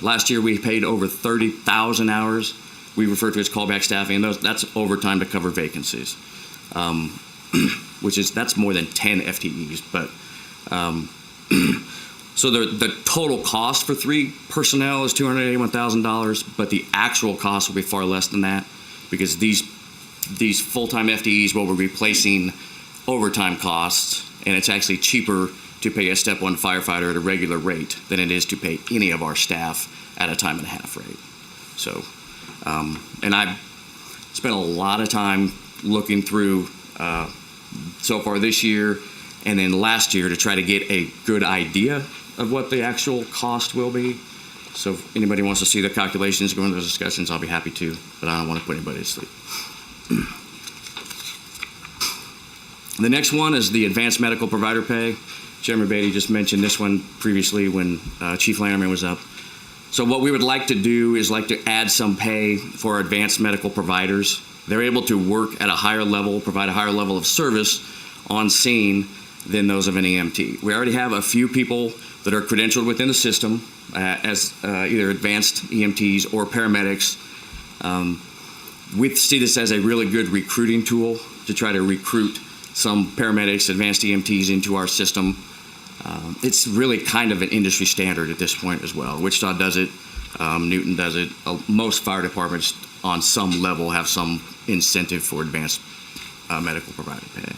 Last year, we paid over 30,000 hours. We refer to it as callback staffing, and that's overtime to cover vacancies, that's more than 10 FTEs. But so the total cost for 3 personnel is $281,000, but the actual cost will be far less than that, because these full-time FTEs will be replacing overtime costs, and it's actually cheaper to pay a step 1 firefighter at a regular rate than it is to pay any of our staff at a time and a half rate. So, and I've spent a lot of time looking through so far this year and then last year to try to get a good idea of what the actual cost will be. So if anybody wants to see the calculations, go into those discussions, I'll be happy to, but I don't want to put anybody to sleep. The next one is the advanced medical provider pay. Chairman Beatty just mentioned this one previously when Chief Lannerman was up. So what we would like to do is like to add some pay for advanced medical providers. They're able to work at a higher level, provide a higher level of service on scene than those of an EMT. We already have a few people that are credentialed within the system as either advanced EMTs or paramedics. We see this as a really good recruiting tool to try to recruit some paramedics, advanced EMTs into our system. It's really kind of an industry standard at this point as well. Wichita does it, Newton does it. Most fire departments on some level have some incentive for advanced medical provider pay.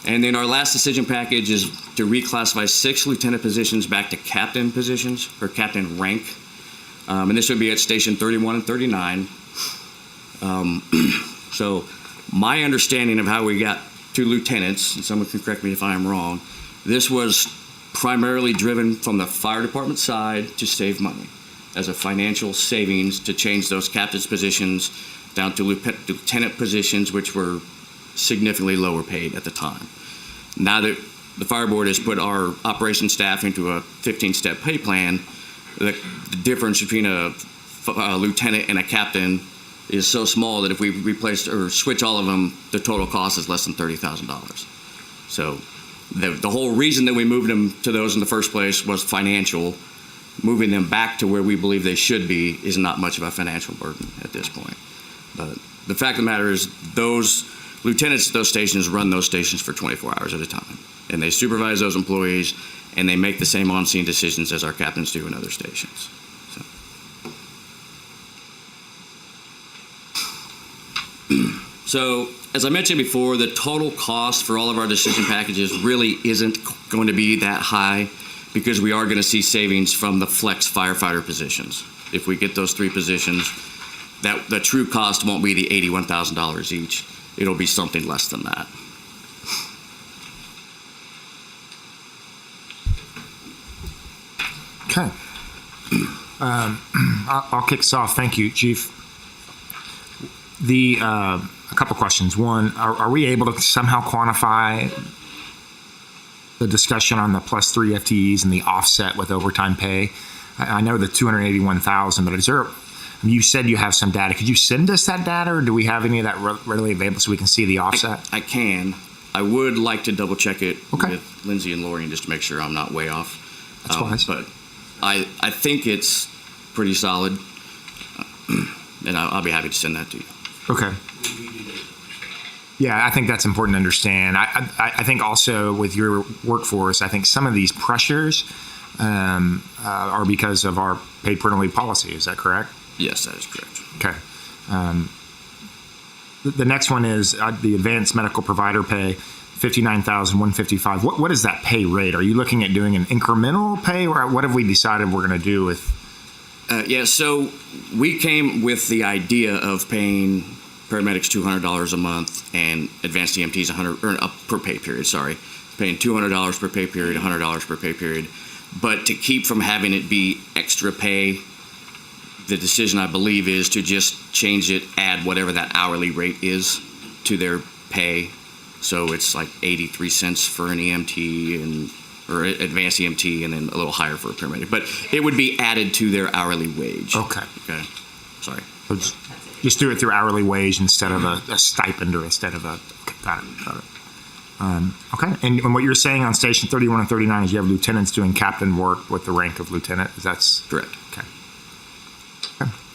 And then our last decision package is to reclassify 6 lieutenant positions back to captain positions, or captain rank. And this would be at Station 31 and 39. So my understanding of how we got 2 lieutenants, and someone can correct me if I am wrong, this was primarily driven from the fire department side to save money, as a financial savings to change those captain's positions down to lieutenant positions, which were significantly lower paid at the time. Now that the fire board has put our operations staff into a 15-step pay plan, the difference between a lieutenant and a captain is so small that if we replace or switch all of them, the total cost is less than $30,000. So the whole reason that we moved them to those in the first place was financial. Moving them back to where we believe they should be is not much of a financial burden at this point. But the fact of the matter is those lieutenants at those stations run those stations for 24 hours at a time. And they supervise those employees, and they make the same on-scene decisions as our captains do in other stations. So, as I mentioned before, the total cost for all of our decision packages really isn't going to be that high, because we are going to see savings from the flex firefighter positions. If we get those 3 positions, the true cost won't be the $81,000 each. It'll be something less than that. Okay. I'll kick us off. Thank you, Chief. A couple questions. One, are we able to somehow quantify the discussion on the +3 FTEs and the offset with overtime pay? I know the $281,000, but is there? You said you have some data. Could you send us that data, or do we have any of that readily available so we can see the offset? I can. I would like to double check it with Lindsay and Lori just to make sure I'm not way off. That's wise. But I think it's pretty solid, and I'll be happy to send that to you. Okay. Yeah, I think that's important to understand. I think also with your workforce, I think some of these pressures are because of our paid parental leave policy. Is that correct? Yes, that is correct. Okay. The next one is the advanced medical provider pay, $59,155. What is that pay rate? Are you looking at doing an incremental pay, or what have we decided we're going to do with? Yeah, so we came with the idea of paying paramedics $200 a month and advanced EMTs per pay period. Sorry, paying $200 per pay period, $100 per pay period. But to keep from having it be extra pay, the decision I believe is to just change it, add whatever that hourly rate is to their pay. So it's like 83 cents for an EMT or advanced EMT, and then a little higher for a paramedic. But it would be added to their hourly wage. Okay. Okay. Sorry. So just do it through hourly wage instead of a stipend or instead of a. Okay, got it. Okay. And what you're saying on station 31 and 39 is you have lieutenants doing captain work with the rank of lieutenant. That's correct. Okay.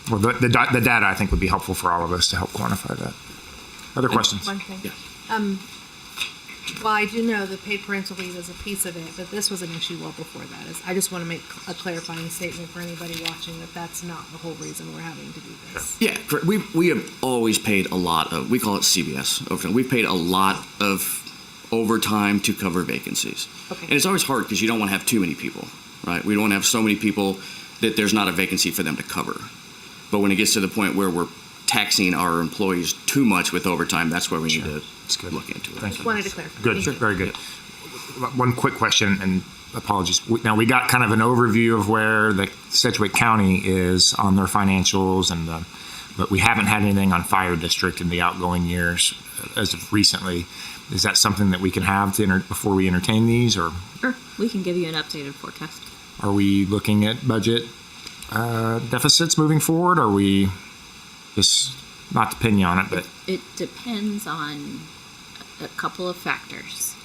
Well, the data I think would be helpful for all of us to help quantify that. Other questions? One thing. Yeah. Well, I do know that paid parental leave is a piece of it, but this was an issue well before that. I just want to make a clarifying statement for anybody watching that that's not the whole reason we're having to do this. Yeah, correct. We have always paid a lot of, we call it CBS overtime. We've paid a lot of overtime to cover vacancies. Okay. And it's always hard because you don't want to have too many people, right? We don't want to have so many people that there's not a vacancy for them to cover. But when it gets to the point where we're taxing our employees too much with overtime, that's where we need to look into it. Just wanted to clarify. Good, Thank you. very good. One quick question, and apologies. Now, we got kind of an overview of where the Sedgwick County is on their financials, but we haven't had anything on fire district in the outgoing years as of recently. Is that something that we can have before we entertain these, or Sure, we can give you an updated forecast. are we looking at budget deficits moving forward? Or are we just, not to pin you on it, but It depends on a couple of factors.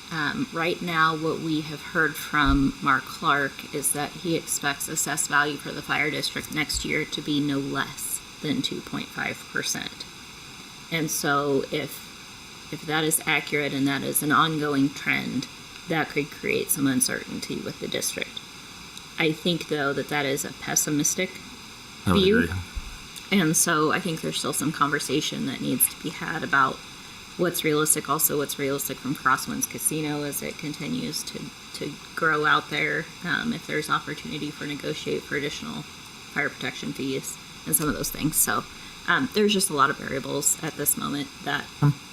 Right now, what we have heard from Mark Clark is that he expects assessed value for the fire district next year to be no less than 2.5%. And so if that is accurate and that is an ongoing trend, that could create some uncertainty with the district. I think, though, that is a pessimistic I would view. agree. And so I think there's still some conversation that needs to be had about what's realistic, also what's realistic from Crosswinds Casino as it continues to grow out there, if there's opportunity for negotiate for additional fire protection fees and some of those things. So there's just a lot of variables at this moment that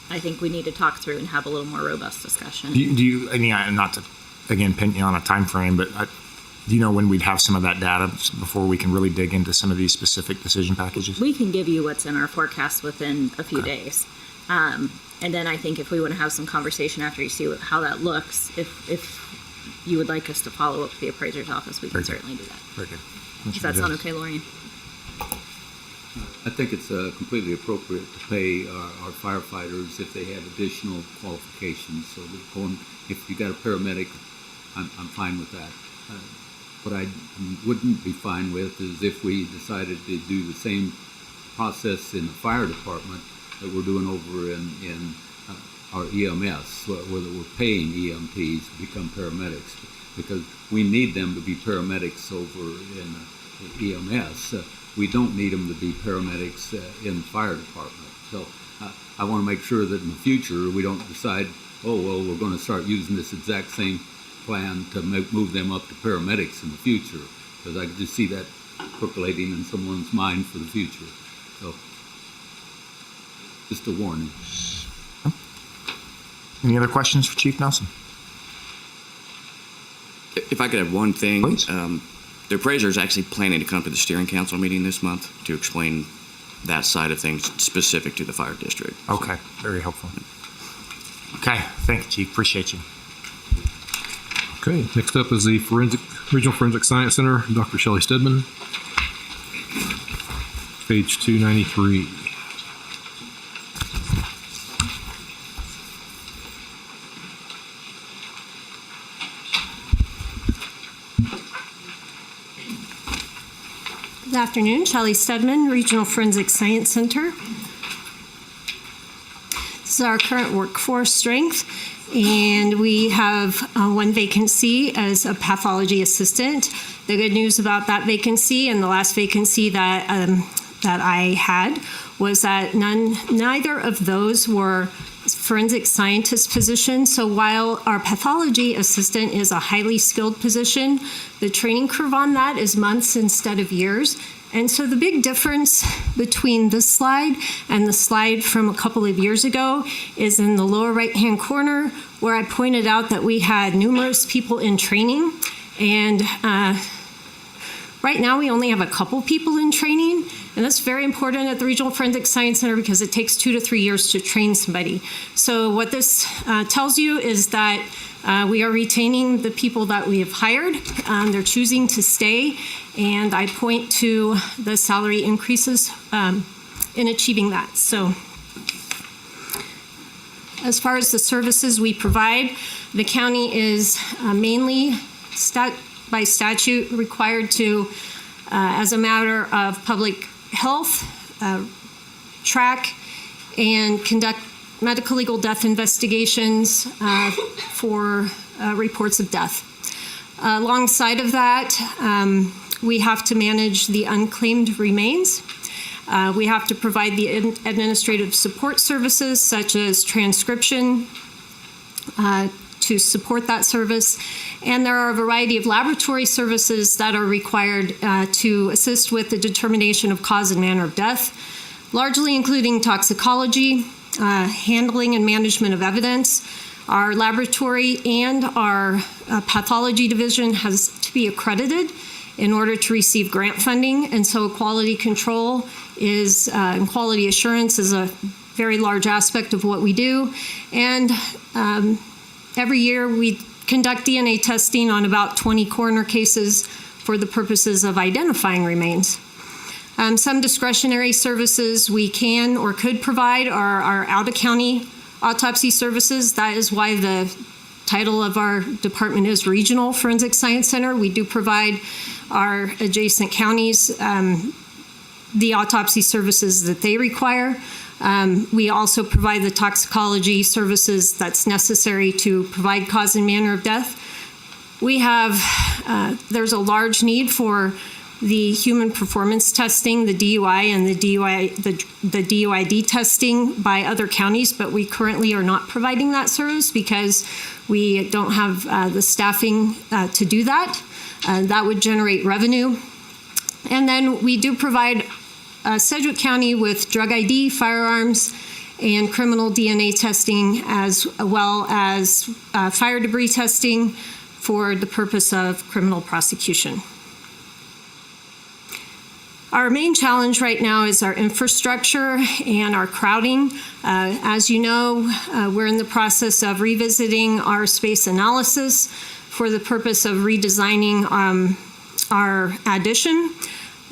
I think we need to talk through and have a little more robust discussion. do you, I mean, not to, again, pin you on a time frame, but do you know when we'd have some of that data before we can really dig into some of these specific decision packages? We can give you what's in our forecast within a few days. And then I think if we want to have some conversation after you see how that looks, if you would like us to follow up with the appraiser's office, we can certainly do that. Very good. Does that sound okay, Lorian? I think it's completely appropriate to pay our firefighters if they have additional qualifications. So if you got a paramedic, I'm fine with that. What I wouldn't be fine with is if we decided to do the same process in the fire department that we're doing over in our EMS, whether we're paying EMTs to become paramedics, because we need them to be paramedics over in EMS. We don't need them to be paramedics in the fire department. So I want to make sure that in the future we don't decide, oh, well, we're going to start using this exact same plan to move them up to paramedics in the future, because I can just see that percolating in someone's mind for the future. So, just a warning. Any other questions for Chief Nelson? If I could have one thing. Please. The appraiser is actually planning to come to the steering council meeting this month to explain that side of things specific to the fire district. Okay, very helpful. Okay, thank you, Chief. Appreciate you. Okay, next up is the Regional Forensic Science Center, Dr. Shelley Stedman. Page 293. Good afternoon, Shelley Stedman, Regional Forensic Science Center. This is our current workforce strength, and we have one vacancy as a pathology assistant. The good news about that vacancy and the last vacancy that I had was that neither of those were forensic scientist positions. So while our pathology assistant is a highly skilled position, the training curve on that is months instead of years. And so the big difference between this slide and the slide from a couple of years ago is in the lower right-hand corner, where I pointed out that we had numerous people in training. And right now we only have a couple people in training. And that's very important at the Regional Forensic Science Center because it takes 2 to 3 years to train somebody. So what this tells you is that we are retaining the people that we have hired. They're choosing to stay, and I point to the salary increases in achieving that. So as far as the services we provide, the county is mainly by statute required to, as a matter of public health, track and conduct medical legal death investigations for reports of death. Alongside of that, we have to manage the unclaimed remains. We have to provide the administrative support services such as transcription to support that service. And there are a variety of laboratory services that are required to assist with the determination of cause and manner of death, largely including toxicology, handling and management of evidence. Our laboratory and our pathology division has to be accredited in order to receive grant funding, and so quality control is and quality assurance is a very large aspect of what we do. And every year we conduct DNA testing on about 20 coroner cases for the purposes of identifying remains. Some discretionary services we can or could provide are our out-of-county autopsy services. That is why the title of our department is Regional Forensic Science Center. We do provide our adjacent counties the autopsy services that they require. We also provide the toxicology services that's necessary to provide cause and manner of death. We have, there's a large need for the human performance testing, the DUI and the DUID testing by other counties, but we currently are not providing that service because we don't have the staffing to do that. That would generate revenue. And then we do provide Sedgwick County with drug ID, firearms, and criminal DNA testing, as well as fire debris testing for the purpose of criminal prosecution. Our main challenge right now is our infrastructure and our crowding. As you know, we're in the process of revisiting our space analysis for the purpose of redesigning our addition.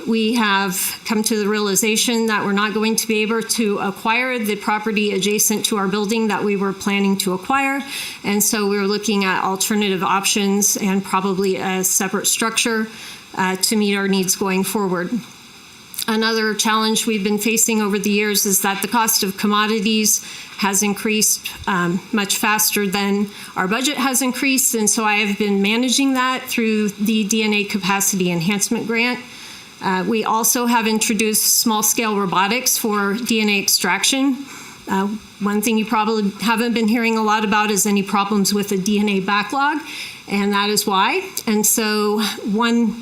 We have come to the realization that we're not going to be able to acquire the property adjacent to our building that we were planning to acquire. And so we're looking at alternative options and probably a separate structure to meet our needs going forward. Another challenge we've been facing over the years is that the cost of commodities has increased much faster than our budget has increased. And so I have been managing that through the DNA Capacity Enhancement Grant. We also have introduced small-scale robotics for DNA extraction. One thing you probably haven't been hearing a lot about is any problems with the DNA backlog, and that is why. And so one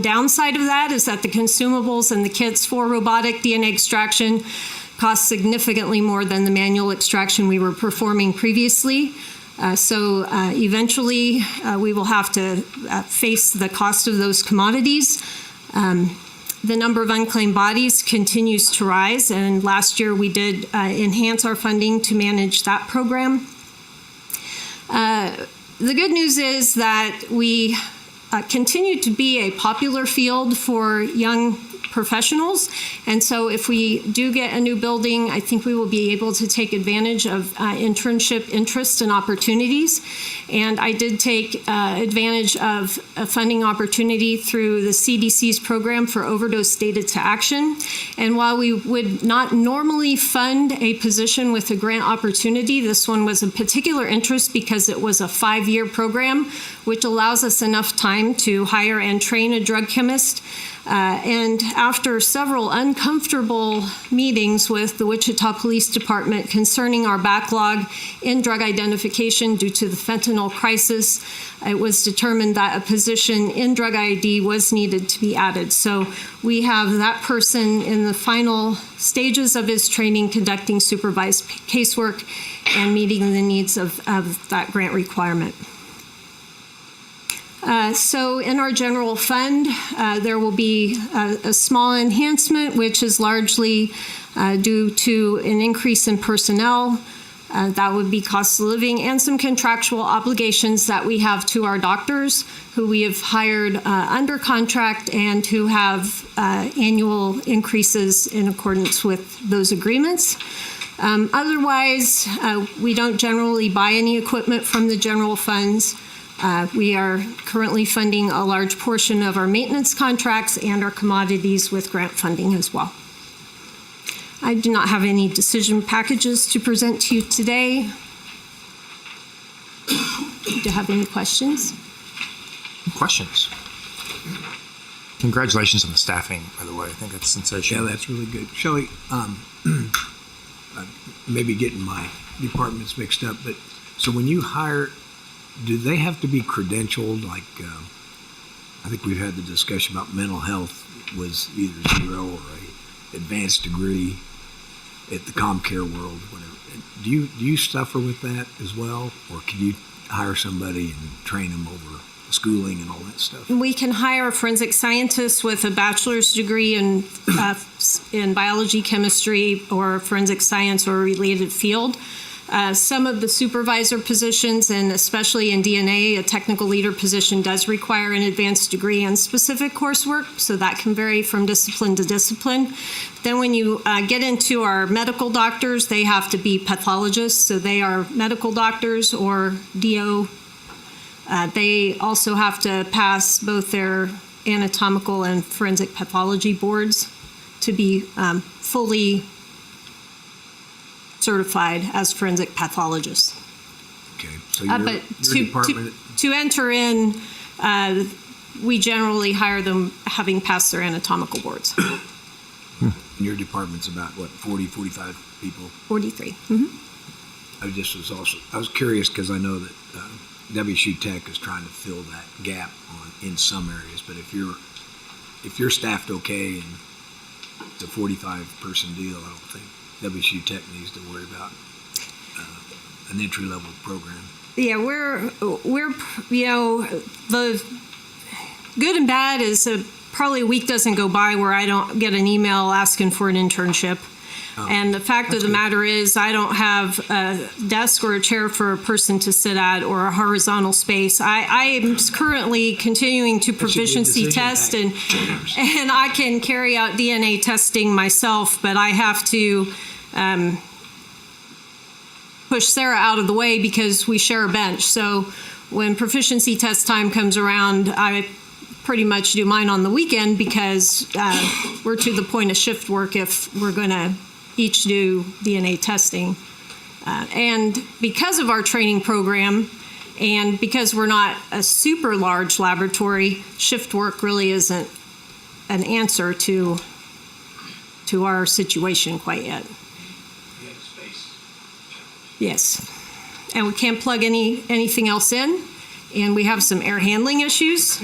downside of that is that the consumables and the kits for robotic DNA extraction cost significantly more than the manual extraction we were performing previously. So eventually we will have to face the cost of those commodities. The number of unclaimed bodies continues to rise, and last year we did enhance our funding to manage that program. The good news is that we continue to be a popular field for young professionals. And so if we do get a new building, I think we will be able to take advantage of internship interest and opportunities. And I did take advantage of a funding opportunity through the CDC's program for overdose data to action. And while we would not normally fund a position with a grant opportunity, this one was a particular interest because it was a 5-year program, which allows us enough time to hire and train a drug chemist. And after several uncomfortable meetings with the Wichita Police Department concerning our backlog in drug identification due to the fentanyl crisis, it was determined that a position in drug ID was needed to be added. So we have that person in the final stages of his training conducting supervised casework and meeting the needs of that grant requirement. So in our general fund, there will be a small enhancement, which is largely due to an increase in personnel. That would be cost of living and some contractual obligations that we have to our doctors who we have hired under contract and who have annual increases in accordance with those agreements. Otherwise, we don't generally buy any equipment from the general funds. We are currently funding a large portion of our maintenance contracts and our commodities with grant funding as well. I do not have any decision packages to present to you today. Do you have any questions? Questions? Congratulations on the staffing, by the way. I think that's sensational. Yeah, that's really good. Shelley, maybe getting my departments mixed up, but so when you hire, do they have to be credentialed? Like, I think we've had the discussion about mental health was either 0 or a advanced degree at the ComCare world, whatever. Do you suffer with that as well, or can you hire somebody and train them over schooling and all that stuff? We can hire forensic scientists with a bachelor's degree in biology, chemistry, or forensic science or a related field. Some of the supervisor positions, and especially in DNA, a technical leader position does require an advanced degree and specific coursework, so that can vary from discipline to discipline. Then when you get into our medical doctors, they have to be pathologists, so they are medical doctors or DO. They also have to pass both their anatomical and forensic pathology boards to be fully certified as forensic pathologists. Okay, so your department... to enter in, we generally hire them having passed their anatomical boards. And your department's about, what, 40, 45 people? 43. Mm-hmm. I was curious because I know that WSU Tech is trying to fill that gap in some areas, but if you're staffed okay and it's a 45-person deal, I don't think WSU Tech needs to worry about an entry-level program. Yeah, we're the good and bad is probably a week doesn't go by where I don't get an email asking for an internship. And the fact of the matter is I don't have a desk or a chair for a person to sit at or a horizontal space. I am currently continuing to proficiency test and I can carry out DNA testing myself, but I have to push Sarah out of the way because we share a bench. So when proficiency test time comes around, I pretty much do mine on the weekend because we're to the point of shift work if we're going to each do DNA testing. And because of our training program and because we're not a super large laboratory, shift work really isn't an answer to our situation quite yet. Yes. And we can't plug anything else in. And we have some air handling issues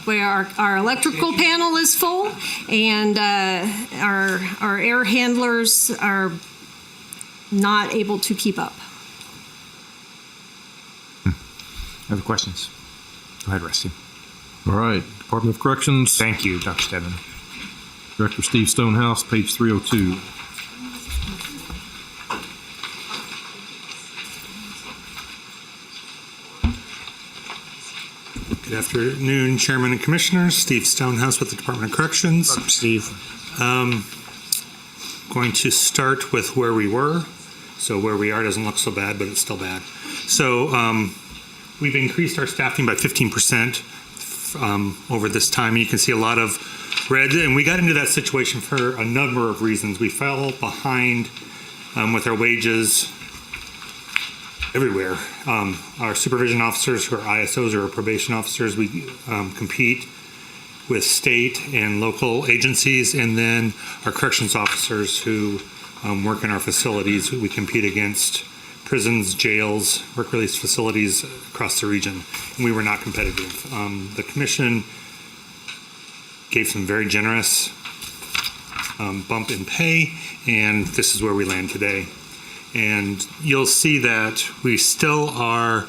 where our electrical panel is full and our air handlers are not able to keep up. Other questions? Go ahead, Rusty. All right. Department of Corrections. Thank you, Dr. Stebbin. Director Steve Stonehouse, page 302. Good Good afternoon, Chairman and Commissioners. Steve Stonehouse with the Department of Corrections. Steve. Going to start with where we were. So where we are doesn't look so bad, but it's still bad. So we've increased our staffing by 15% over this time. You can see a lot of red, and we got into that situation for a number of reasons. We fell behind with our wages everywhere. Our supervision officers who are ISOs or probation officers, we compete with state and local agencies, and then our corrections officers who work in our facilities. We compete against prisons, jails, work release facilities across the region, and we were not competitive. The commission gave some very generous bump in pay, and this is where we land today. And you'll see that we still are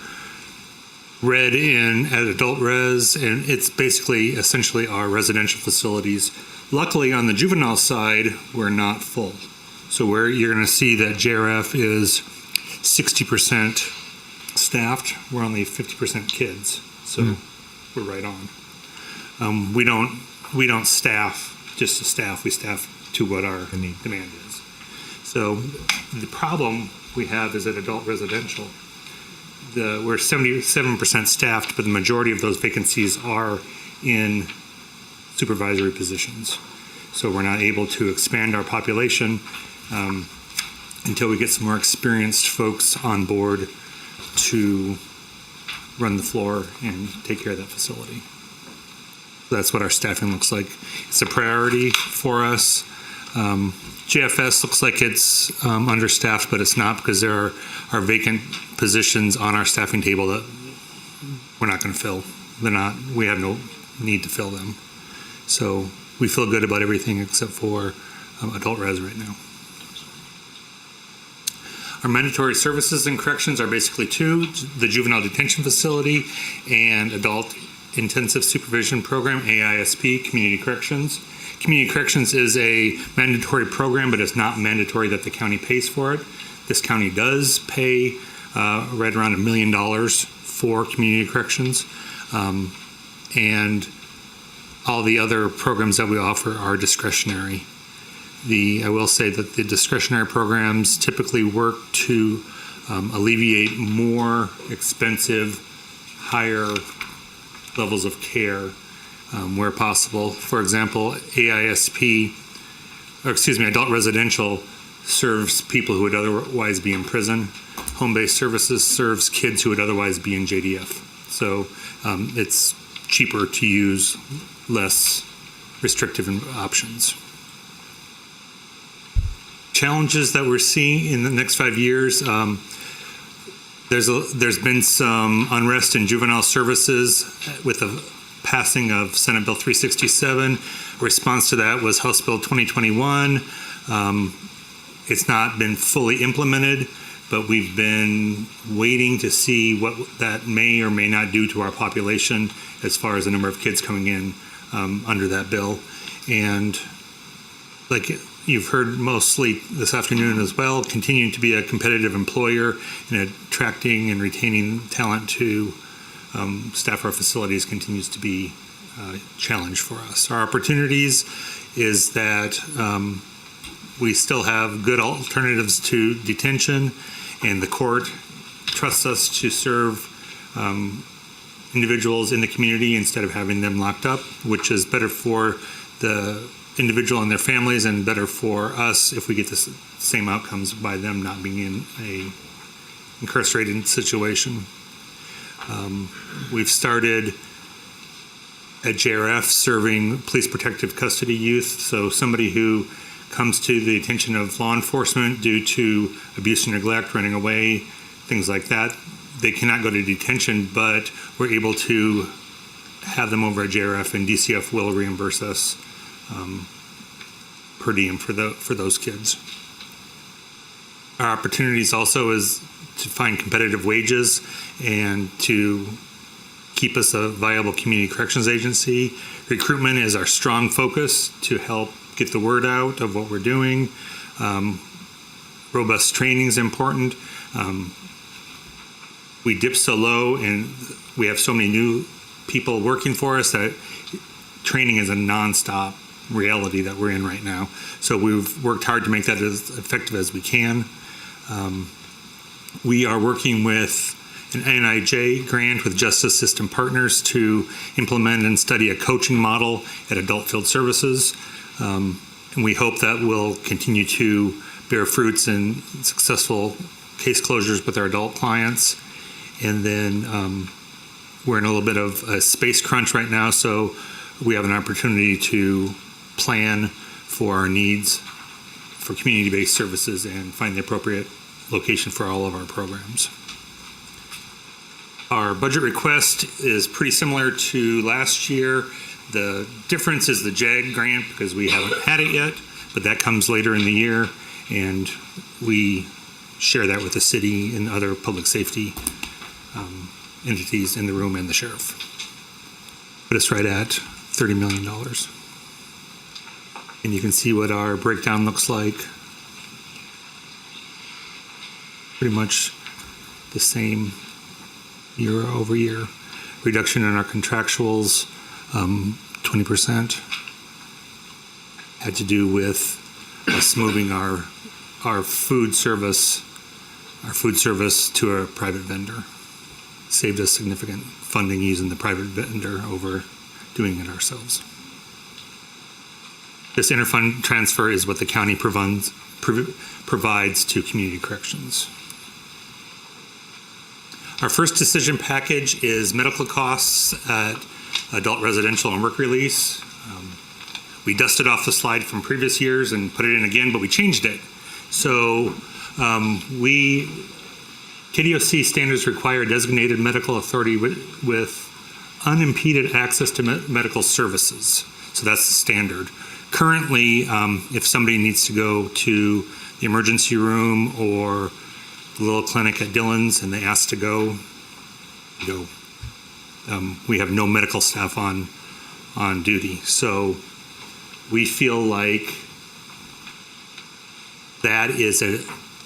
red at adult res, and it's basically essentially our residential facilities. Luckily, on the juvenile side, we're not full. So where you're going to see that JRF is 60% staffed, we're only 50% kids. So we're right on. We don't staff just to staff. We staff to what our demand is. So the problem we have is at adult residential. We're 77% staffed, but the majority of those vacancies are in supervisory positions. So we're not able to expand our population until we get some more experienced folks on board to run the floor and take care of that facility. That's what our staffing looks like. It's a priority for us. JFS looks like it's understaffed, but it's not, because there are vacant positions on our staffing table that we're not going to fill. We have no need to fill them. So we feel good about everything except for adult res right now. Our mandatory services and corrections are basically two: the juvenile detention facility and adult intensive supervision program, AISP, community corrections. Community corrections is a mandatory program, but it's not mandatory that the county pays for it. This county does pay right around $1 million for community corrections. And all the other programs that we offer are discretionary. I will say that the discretionary programs typically work to alleviate more expensive, higher levels of care where possible. For example, adult residential serves people who would otherwise be in prison. Home-based services serves kids who would otherwise be in JDF. So it's cheaper to use less restrictive options. Challenges that we're seeing in the next 5 years, there's been some unrest in juvenile services with the passing of Senate Bill 367. A response to that was House Bill 2021. It's not been fully implemented, but we've been waiting to see what that may or may not do to our population as far as the number of kids coming in under that bill. And like you've heard mostly this afternoon as well, continuing to be a competitive employer and attracting and retaining talent to staff our facilities continues to be a challenge for us. Our opportunities is that we still have good alternatives to detention, and the court trusts us to serve individuals in the community instead of having them locked up, which is better for the individual and their families and better for us if we get the same outcomes by them not being in a incarcerated situation. We've started at JRF serving police protective custody youth. So somebody who comes to the attention of law enforcement due to abuse and neglect, running away, things like that, they cannot go to detention, but we're able to have them over at JRF, and DCF will reimburse us per diem for those kids. Our opportunities also is to find competitive wages and to keep us a viable community corrections agency. Recruitment is our strong focus to help get the word out of what we're doing. Robust training is important. We dip so low and we have so many new people working for us that training is a nonstop reality that we're in right now. So we've worked hard to make that as effective as we can. We are working with an NIJ grant with Justice System Partners to implement and study a coaching model at Adult Field Services. And we hope that will continue to bear fruits in successful case closures with our adult clients. And then we're in a little bit of a space crunch right now, so we have an opportunity to plan for our needs for community-based services and find the appropriate location for all of our programs. Our budget request is pretty similar to last year. The difference is the JAG grant because we haven't had it yet, but that comes later in the year, and we share that with the city and other public safety entities in the room and the sheriff. Put us right at $30 million. And you can see what our breakdown looks like. Pretty much the same year over year. Reduction in our contractuals, 20%. Had to do with us moving our food service to a private vendor. Saved us significant funding using the private vendor over doing it ourselves. This interfund transfer is what the county provides to community corrections. Our first decision package is medical costs at adult residential and work release. We dusted off the slide from previous years and put it in again, but we changed it. So KDOC standards require a designated medical authority with unimpeded access to medical services. So that's the standard. Currently, if somebody needs to go to the emergency room or the little clinic at Dillon's and they ask to go. We have no medical staff on duty. So we feel like that is a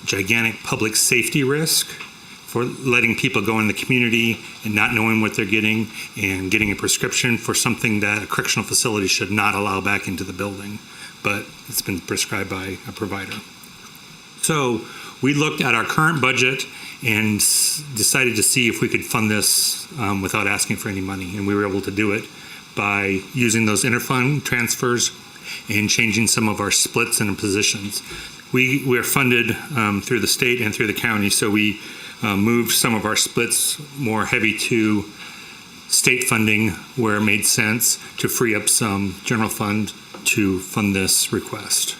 gigantic public safety risk for letting people go in the community and not knowing what they're getting and getting a prescription for something that a correctional facility should not allow back into the building, but it's been prescribed by a provider. So we looked at our current budget and decided to see if we could fund this without asking for any money, and we were able to do it by using those interfund transfers and changing some of our splits and positions. We are funded through the state and through the county, so we moved some of our splits more heavy to state funding where it made sense to free up some general fund to fund this request.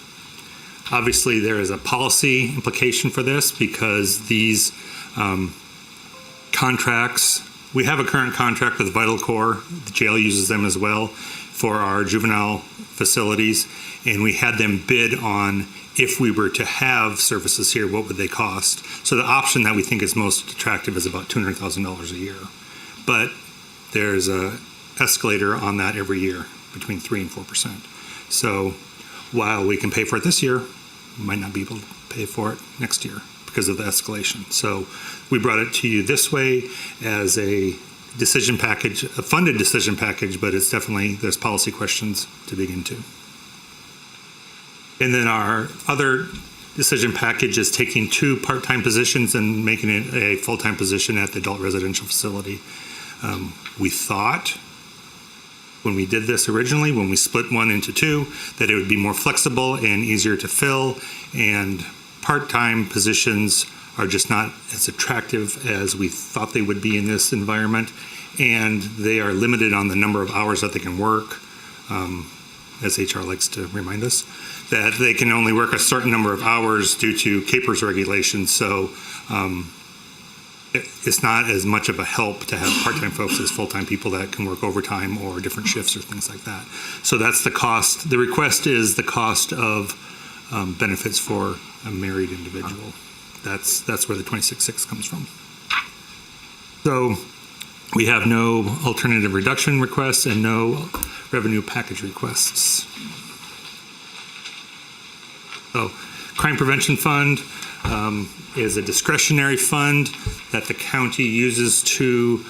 Obviously, there is a policy implication for this because these contracts, we have a current contract with Vital Corps, the jail uses them as well for our juvenile facilities, and we had them bid on if we were to have services here, what would they cost? So the option that we think is most attractive is about $200,000 a year. But there's a escalator on that every year between 3% and 4%. So while we can pay for it this year, we might not be able to pay for it next year because of the escalation. So we brought it to you this way as a decision package, a funded decision package, but it's definitely, there's policy questions to dig into. And then our other decision package is taking 2 part-time positions and making it a full-time position at the adult residential facility. We thought when we did this originally, when we split one into 2, that it would be more flexible and easier to fill, and part-time positions are just not as attractive as we thought they would be in this environment, and they are limited on the number of hours that they can work, as HR likes to remind us, that they can only work a certain number of hours due to CAPERS regulations. So it's not as much of a help to have part-time folks as full-time people that can work overtime or different shifts or things like that. So that's the cost. The request is the cost of benefits for a married individual. That's where the 26.6 comes from. So we have no alternative reduction requests and no revenue package requests. So Crime Prevention Fund is a discretionary fund that the county uses to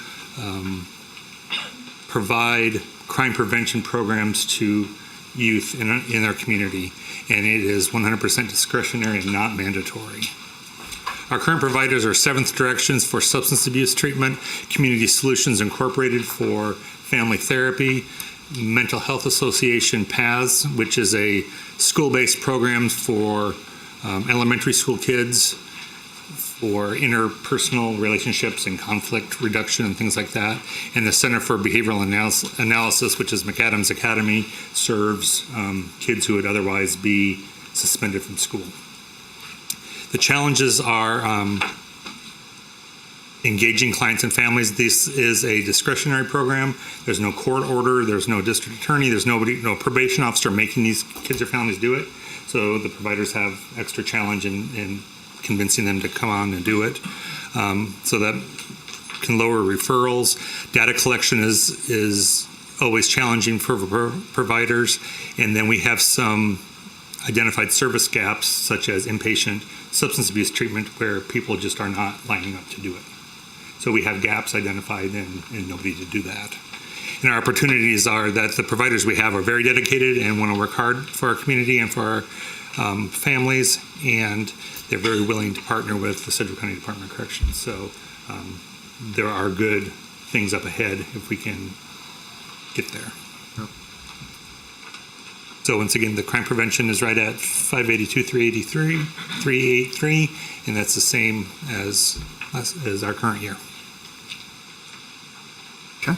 provide crime prevention programs to youth in our community, and it is 100% discretionary and not mandatory. Our current providers are Seventh Directions for substance abuse treatment, Community Solutions Incorporated for family therapy, Mental Health Association PATHS, which is a school-based program for elementary school kids for interpersonal relationships and conflict reduction and things like that. And the Center for Behavioral Analysis, which is McAdams Academy, serves kids who would otherwise be suspended from school. The challenges are engaging clients and families. This is a discretionary program. There's no court order. There's no district attorney. There's no probation officer making these kids or families do it. So the providers have extra challenge in convincing them to come on and do it. So that can lower referrals. Data collection is always challenging for providers. And then we have some identified service gaps, such as inpatient substance abuse treatment, where people just are not lining up to do it. So we have gaps identified and nobody to do that. And our opportunities are that the providers we have are very dedicated and want to work hard for our community and for our families, and they're very willing to partner with the Sedgwick County Department of Corrections. So there are good things up ahead if we can get there. So once again, the crime prevention is right at 582,383, and that's the same as our current year. Okay.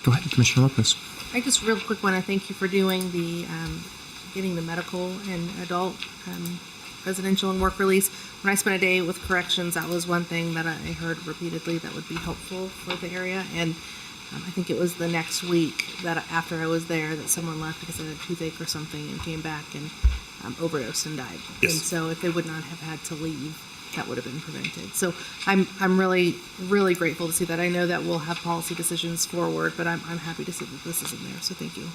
Go ahead, Commissioner Lopez. I just real quick want to thank you for doing the getting the medical and adult residential and work release. When I spent a day with corrections, that was one thing that I heard repeatedly that would be helpful for the area. And I think it was the next week that after I was there that someone left because they had a toothache or something and came back and overdosed and died. Yes. And so if they would not have had to leave, that would have been prevented. So I'm really, really grateful to see that. I know that we'll have policy decisions forward, but I'm happy to see that this is in there. So thank you.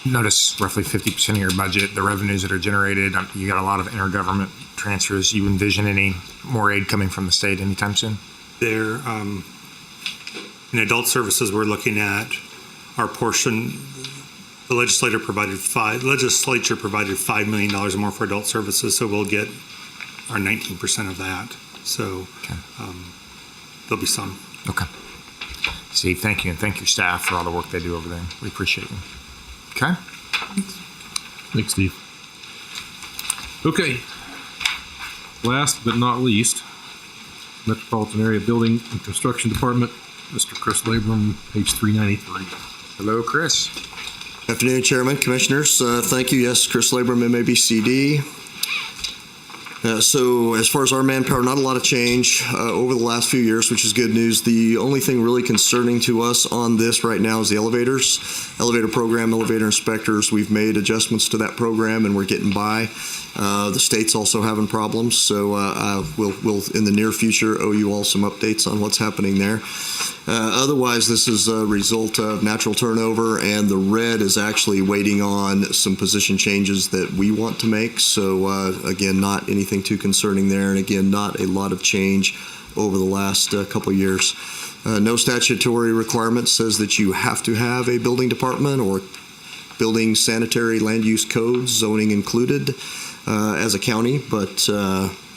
Notice roughly 50% of your budget, the revenues that are generated, you got a lot of intergovernment transfers. You envision any more aid coming from the state anytime soon? There, in adult services, we're looking at our portion. The legislature provided $5 million more for adult services, so we'll get our 19% of that. So there'll be some. Okay. Steve, thank you, and thank your staff for all the work they do over there. We appreciate you. Okay. Thanks, Steve. Okay. Last but not least, Metropolitan Area Building and Construction Department, Mr. Chris Labram, page 393. Hello, Chris. Afternoon, Chairman, Commissioners. Thank you. Yes, Chris Labram, MABCD. So as far as our manpower, not a lot of change over the last few years, which is good news. The only thing really concerning to us on this right now is the elevators, elevator program, elevator inspectors. We've made adjustments to that program and we're getting by. The state's also having problems, so we'll in the near future owe you all some updates on what's happening there. Otherwise, this is a result of natural turnover, and the red is actually waiting on some position changes that we want to make. So again, not anything too concerning there, and again, not a lot of change over the last couple of years. No statutory requirement says that you have to have a building department or building sanitary land use codes, zoning included, as a county, but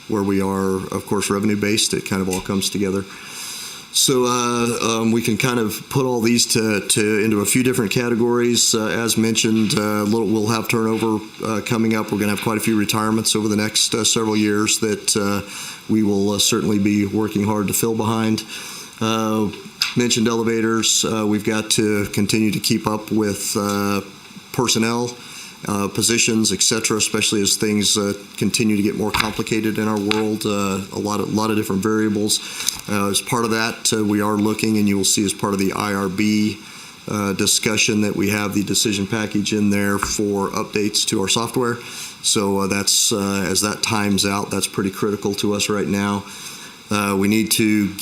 where we are, of course, revenue-based, it kind of all comes together. So we can kind of put all these into a few different categories. As mentioned, we'll have turnover coming up. We're going to have quite a few retirements over the next several years that we will certainly be working hard to fill behind. Mentioned elevators. We've got to continue to keep up with personnel, positions, etc., especially as things continue to get more complicated in our world. A lot of different variables. As part of that, we are looking, and you will see as part of the IRB discussion that we have the decision package in there for updates to our software. So that's as that times out, that's pretty critical to us right now. We need to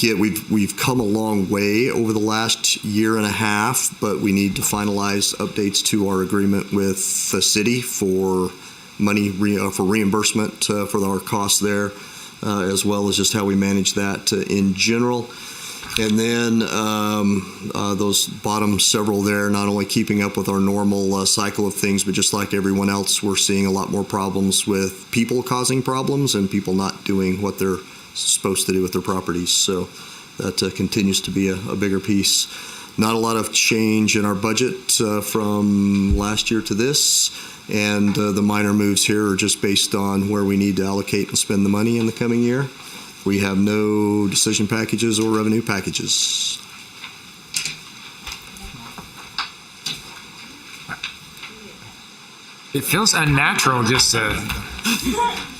we've come a long way over the last year and a half, but we need to finalize updates to our agreement with the city for money for reimbursement for our costs there, as well as just how we manage that in general. And then those bottom several there, not only keeping up with our normal cycle of things, but just like everyone else, we're seeing a lot more problems with people causing problems and people not doing what they're supposed to do with their properties. So that continues to be a bigger piece. Not a lot of change in our budget from last year to this. And the minor moves here are just based on where we need to allocate and spend the money in the coming year. We have no decision packages or revenue packages. It feels unnatural just to.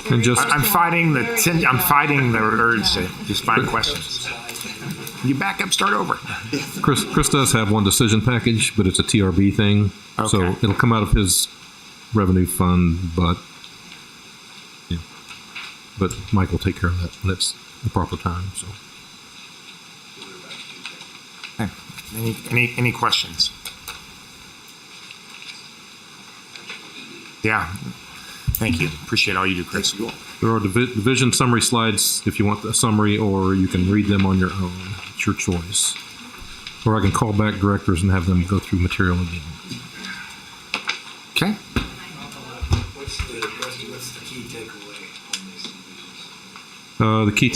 And just I'm fighting the urge to just find questions. You back up, start over. Chris does have one decision package, but it's a TRB thing. Okay. So it'll come out of his revenue fund, but Mike will take care of that when it's the proper time. So, Any questions? Yeah. Thank you. Appreciate all you do, Chris. there are division summary slides if you want a summary, or you can read them on your own. It's your choice. Or I can call back directors and have them go through material again. Okay. What's the key takeaway on this? The key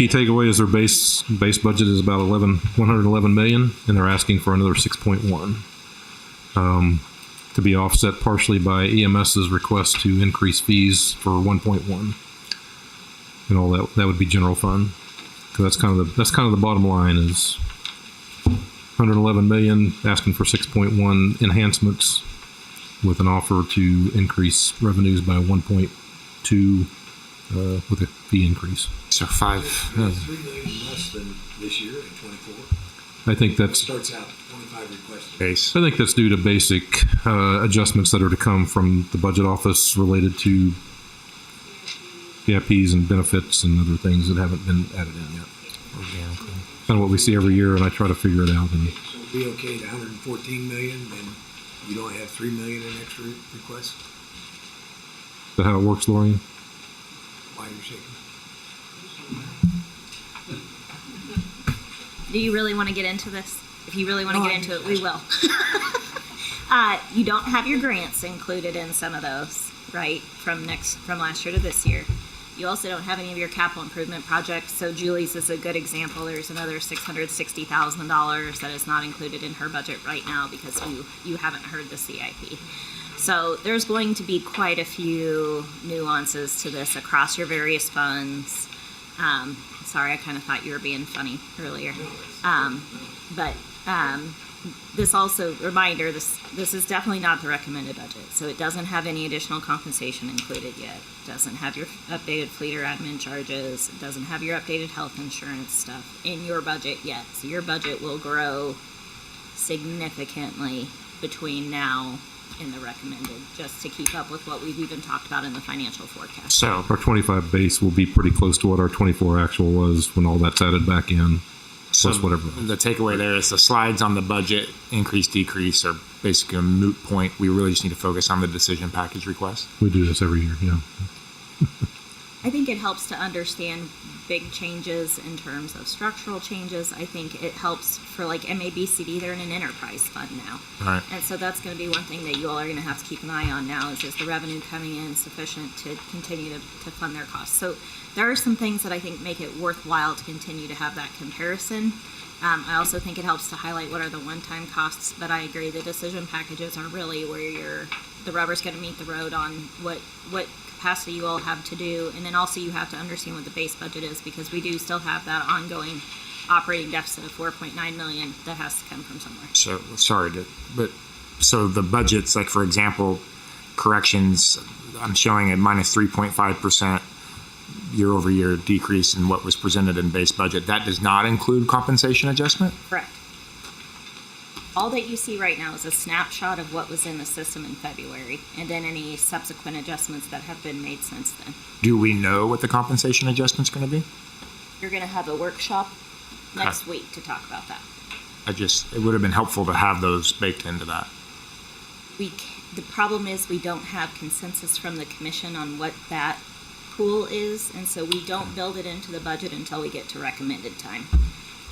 takeaway is their base budget is about 111 million, and they're asking for another 6.1 to be offset partially by EMS's request to increase fees for 1.1, and all that would be general fund. So that's kind of the bottom line is 111 million asking for 6.1 enhancements with an offer to increase revenues by 1.2 with a fee increase. So 5. $3 million less than this year in 24. I think that's Starts out 25 requested. Base. I think that's due to basic adjustments that are to come from the budget office related to VIPs and benefits and other things that haven't been added in yet. Organically. Kind of what we see every year, and I try to figure it out. And So it'll be okay at 114 million, then you don't have 3 million in extra requests? is that how it works, Lorian? Why you're shaking? Do you really want to get into this? If you really want to get into it, we will. You don't have your grants included in some of those, right? From last year to this year. You also don't have any of your capital improvement projects. So Julie's is a good example. There's another $660,000 that is not included in her budget right now because you haven't heard the CIP. So there's going to be quite a few nuances to this across your various funds. Sorry, I kind of thought you were being funny earlier. This also, reminder, this is definitely not the recommended budget. So it doesn't have any additional compensation included yet. It doesn't have your updated fleet or admin charges. It doesn't have your updated health insurance stuff in your budget yet. So your budget will grow significantly between now and the recommended, just to keep up with what we've even talked about in the financial forecast. So Our 25 base will be pretty close to what our 24 actual was when all that's added back in, plus whatever. The takeaway there is the slides on the budget increase, decrease are basically a moot point. We really just need to focus on the decision package request. We do this every year, yeah. I think it helps to understand big changes in terms of structural changes. I think it helps for like MABCD, they're in an enterprise fund now. Right. And so that's going to be one thing that you all are going to have to keep an eye on now is the revenue coming in sufficient to continue to fund their costs. So there are some things that I think make it worthwhile to continue to have that comparison. I also think it helps to highlight what are the one-time costs, but I agree the decision packages are really where the rubber's going to meet the road on what capacity you all have to do, and then also you have to understand what the base budget is because we do still have that ongoing operating deficit of 4.9 million that has to come from somewhere. So so the budgets, like for example, corrections, I'm showing a minus 3.5% year-over-year decrease in what was presented in base budget. That does not include compensation adjustment? Correct. All that you see right now is a snapshot of what was in the system in February, and then any subsequent adjustments that have been made since then. Do we know what the compensation adjustment's going to be? You're going to have a workshop next week to talk about that. It would have been helpful to have those baked into that. The problem is we don't have consensus from the commission on what that pool is, and so we don't build it into the budget until we get to recommended time.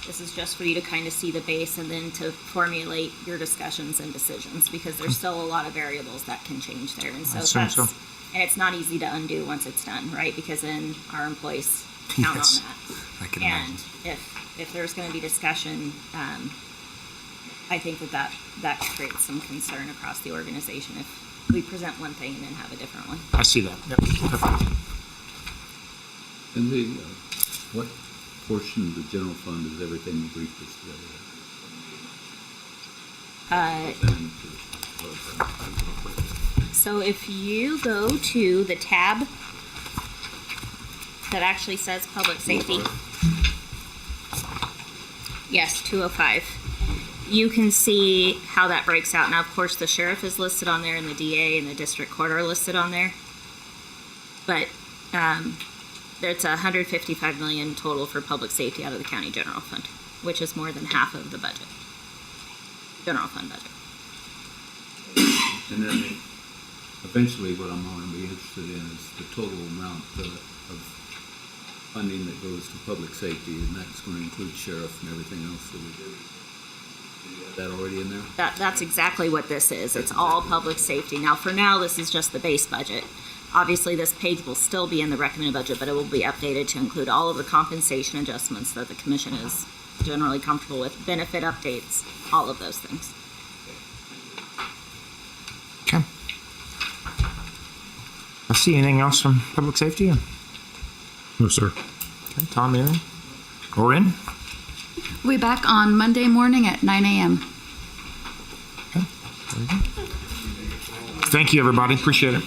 This is just for you to kind of see the base and then to formulate your discussions and decisions, because there's still a lot of variables that can change there. And so and it's not easy to undo once it's done, right? Because then our employees count on that. I can And imagine. if there's going to be discussion, I think that creates some concern across the organization if we present one thing and then have a different one. I see that. Yep. Perfect. And what portion of the general fund is everything you briefed us today? So if you go to the tab that actually says public safety, yes, 205, you can see how that breaks out. Now, of course, the sheriff is listed on there and the DA and the district court are listed on there. But there's $155 million total for public safety out of the county general fund, which is more than half of the budget, general fund budget. And then eventually what I'm going to be interested in is the total amount of funding that goes to public safety, and that's going to include sheriff and everything else that we do. Is that already in there? That's exactly what this is. It's all public safety. Now, for now, this is just the base budget. Obviously, this page will still be in the recommended budget, but it will be updated to include all of the compensation adjustments that the commission is generally comfortable with, benefit updates, all of those things. Okay. I see anything else from public safety? No, sir. Okay, Tom, anything? Orin? We'll be back on Monday morning at 9 a.m. Thank you, everybody. Appreciate it.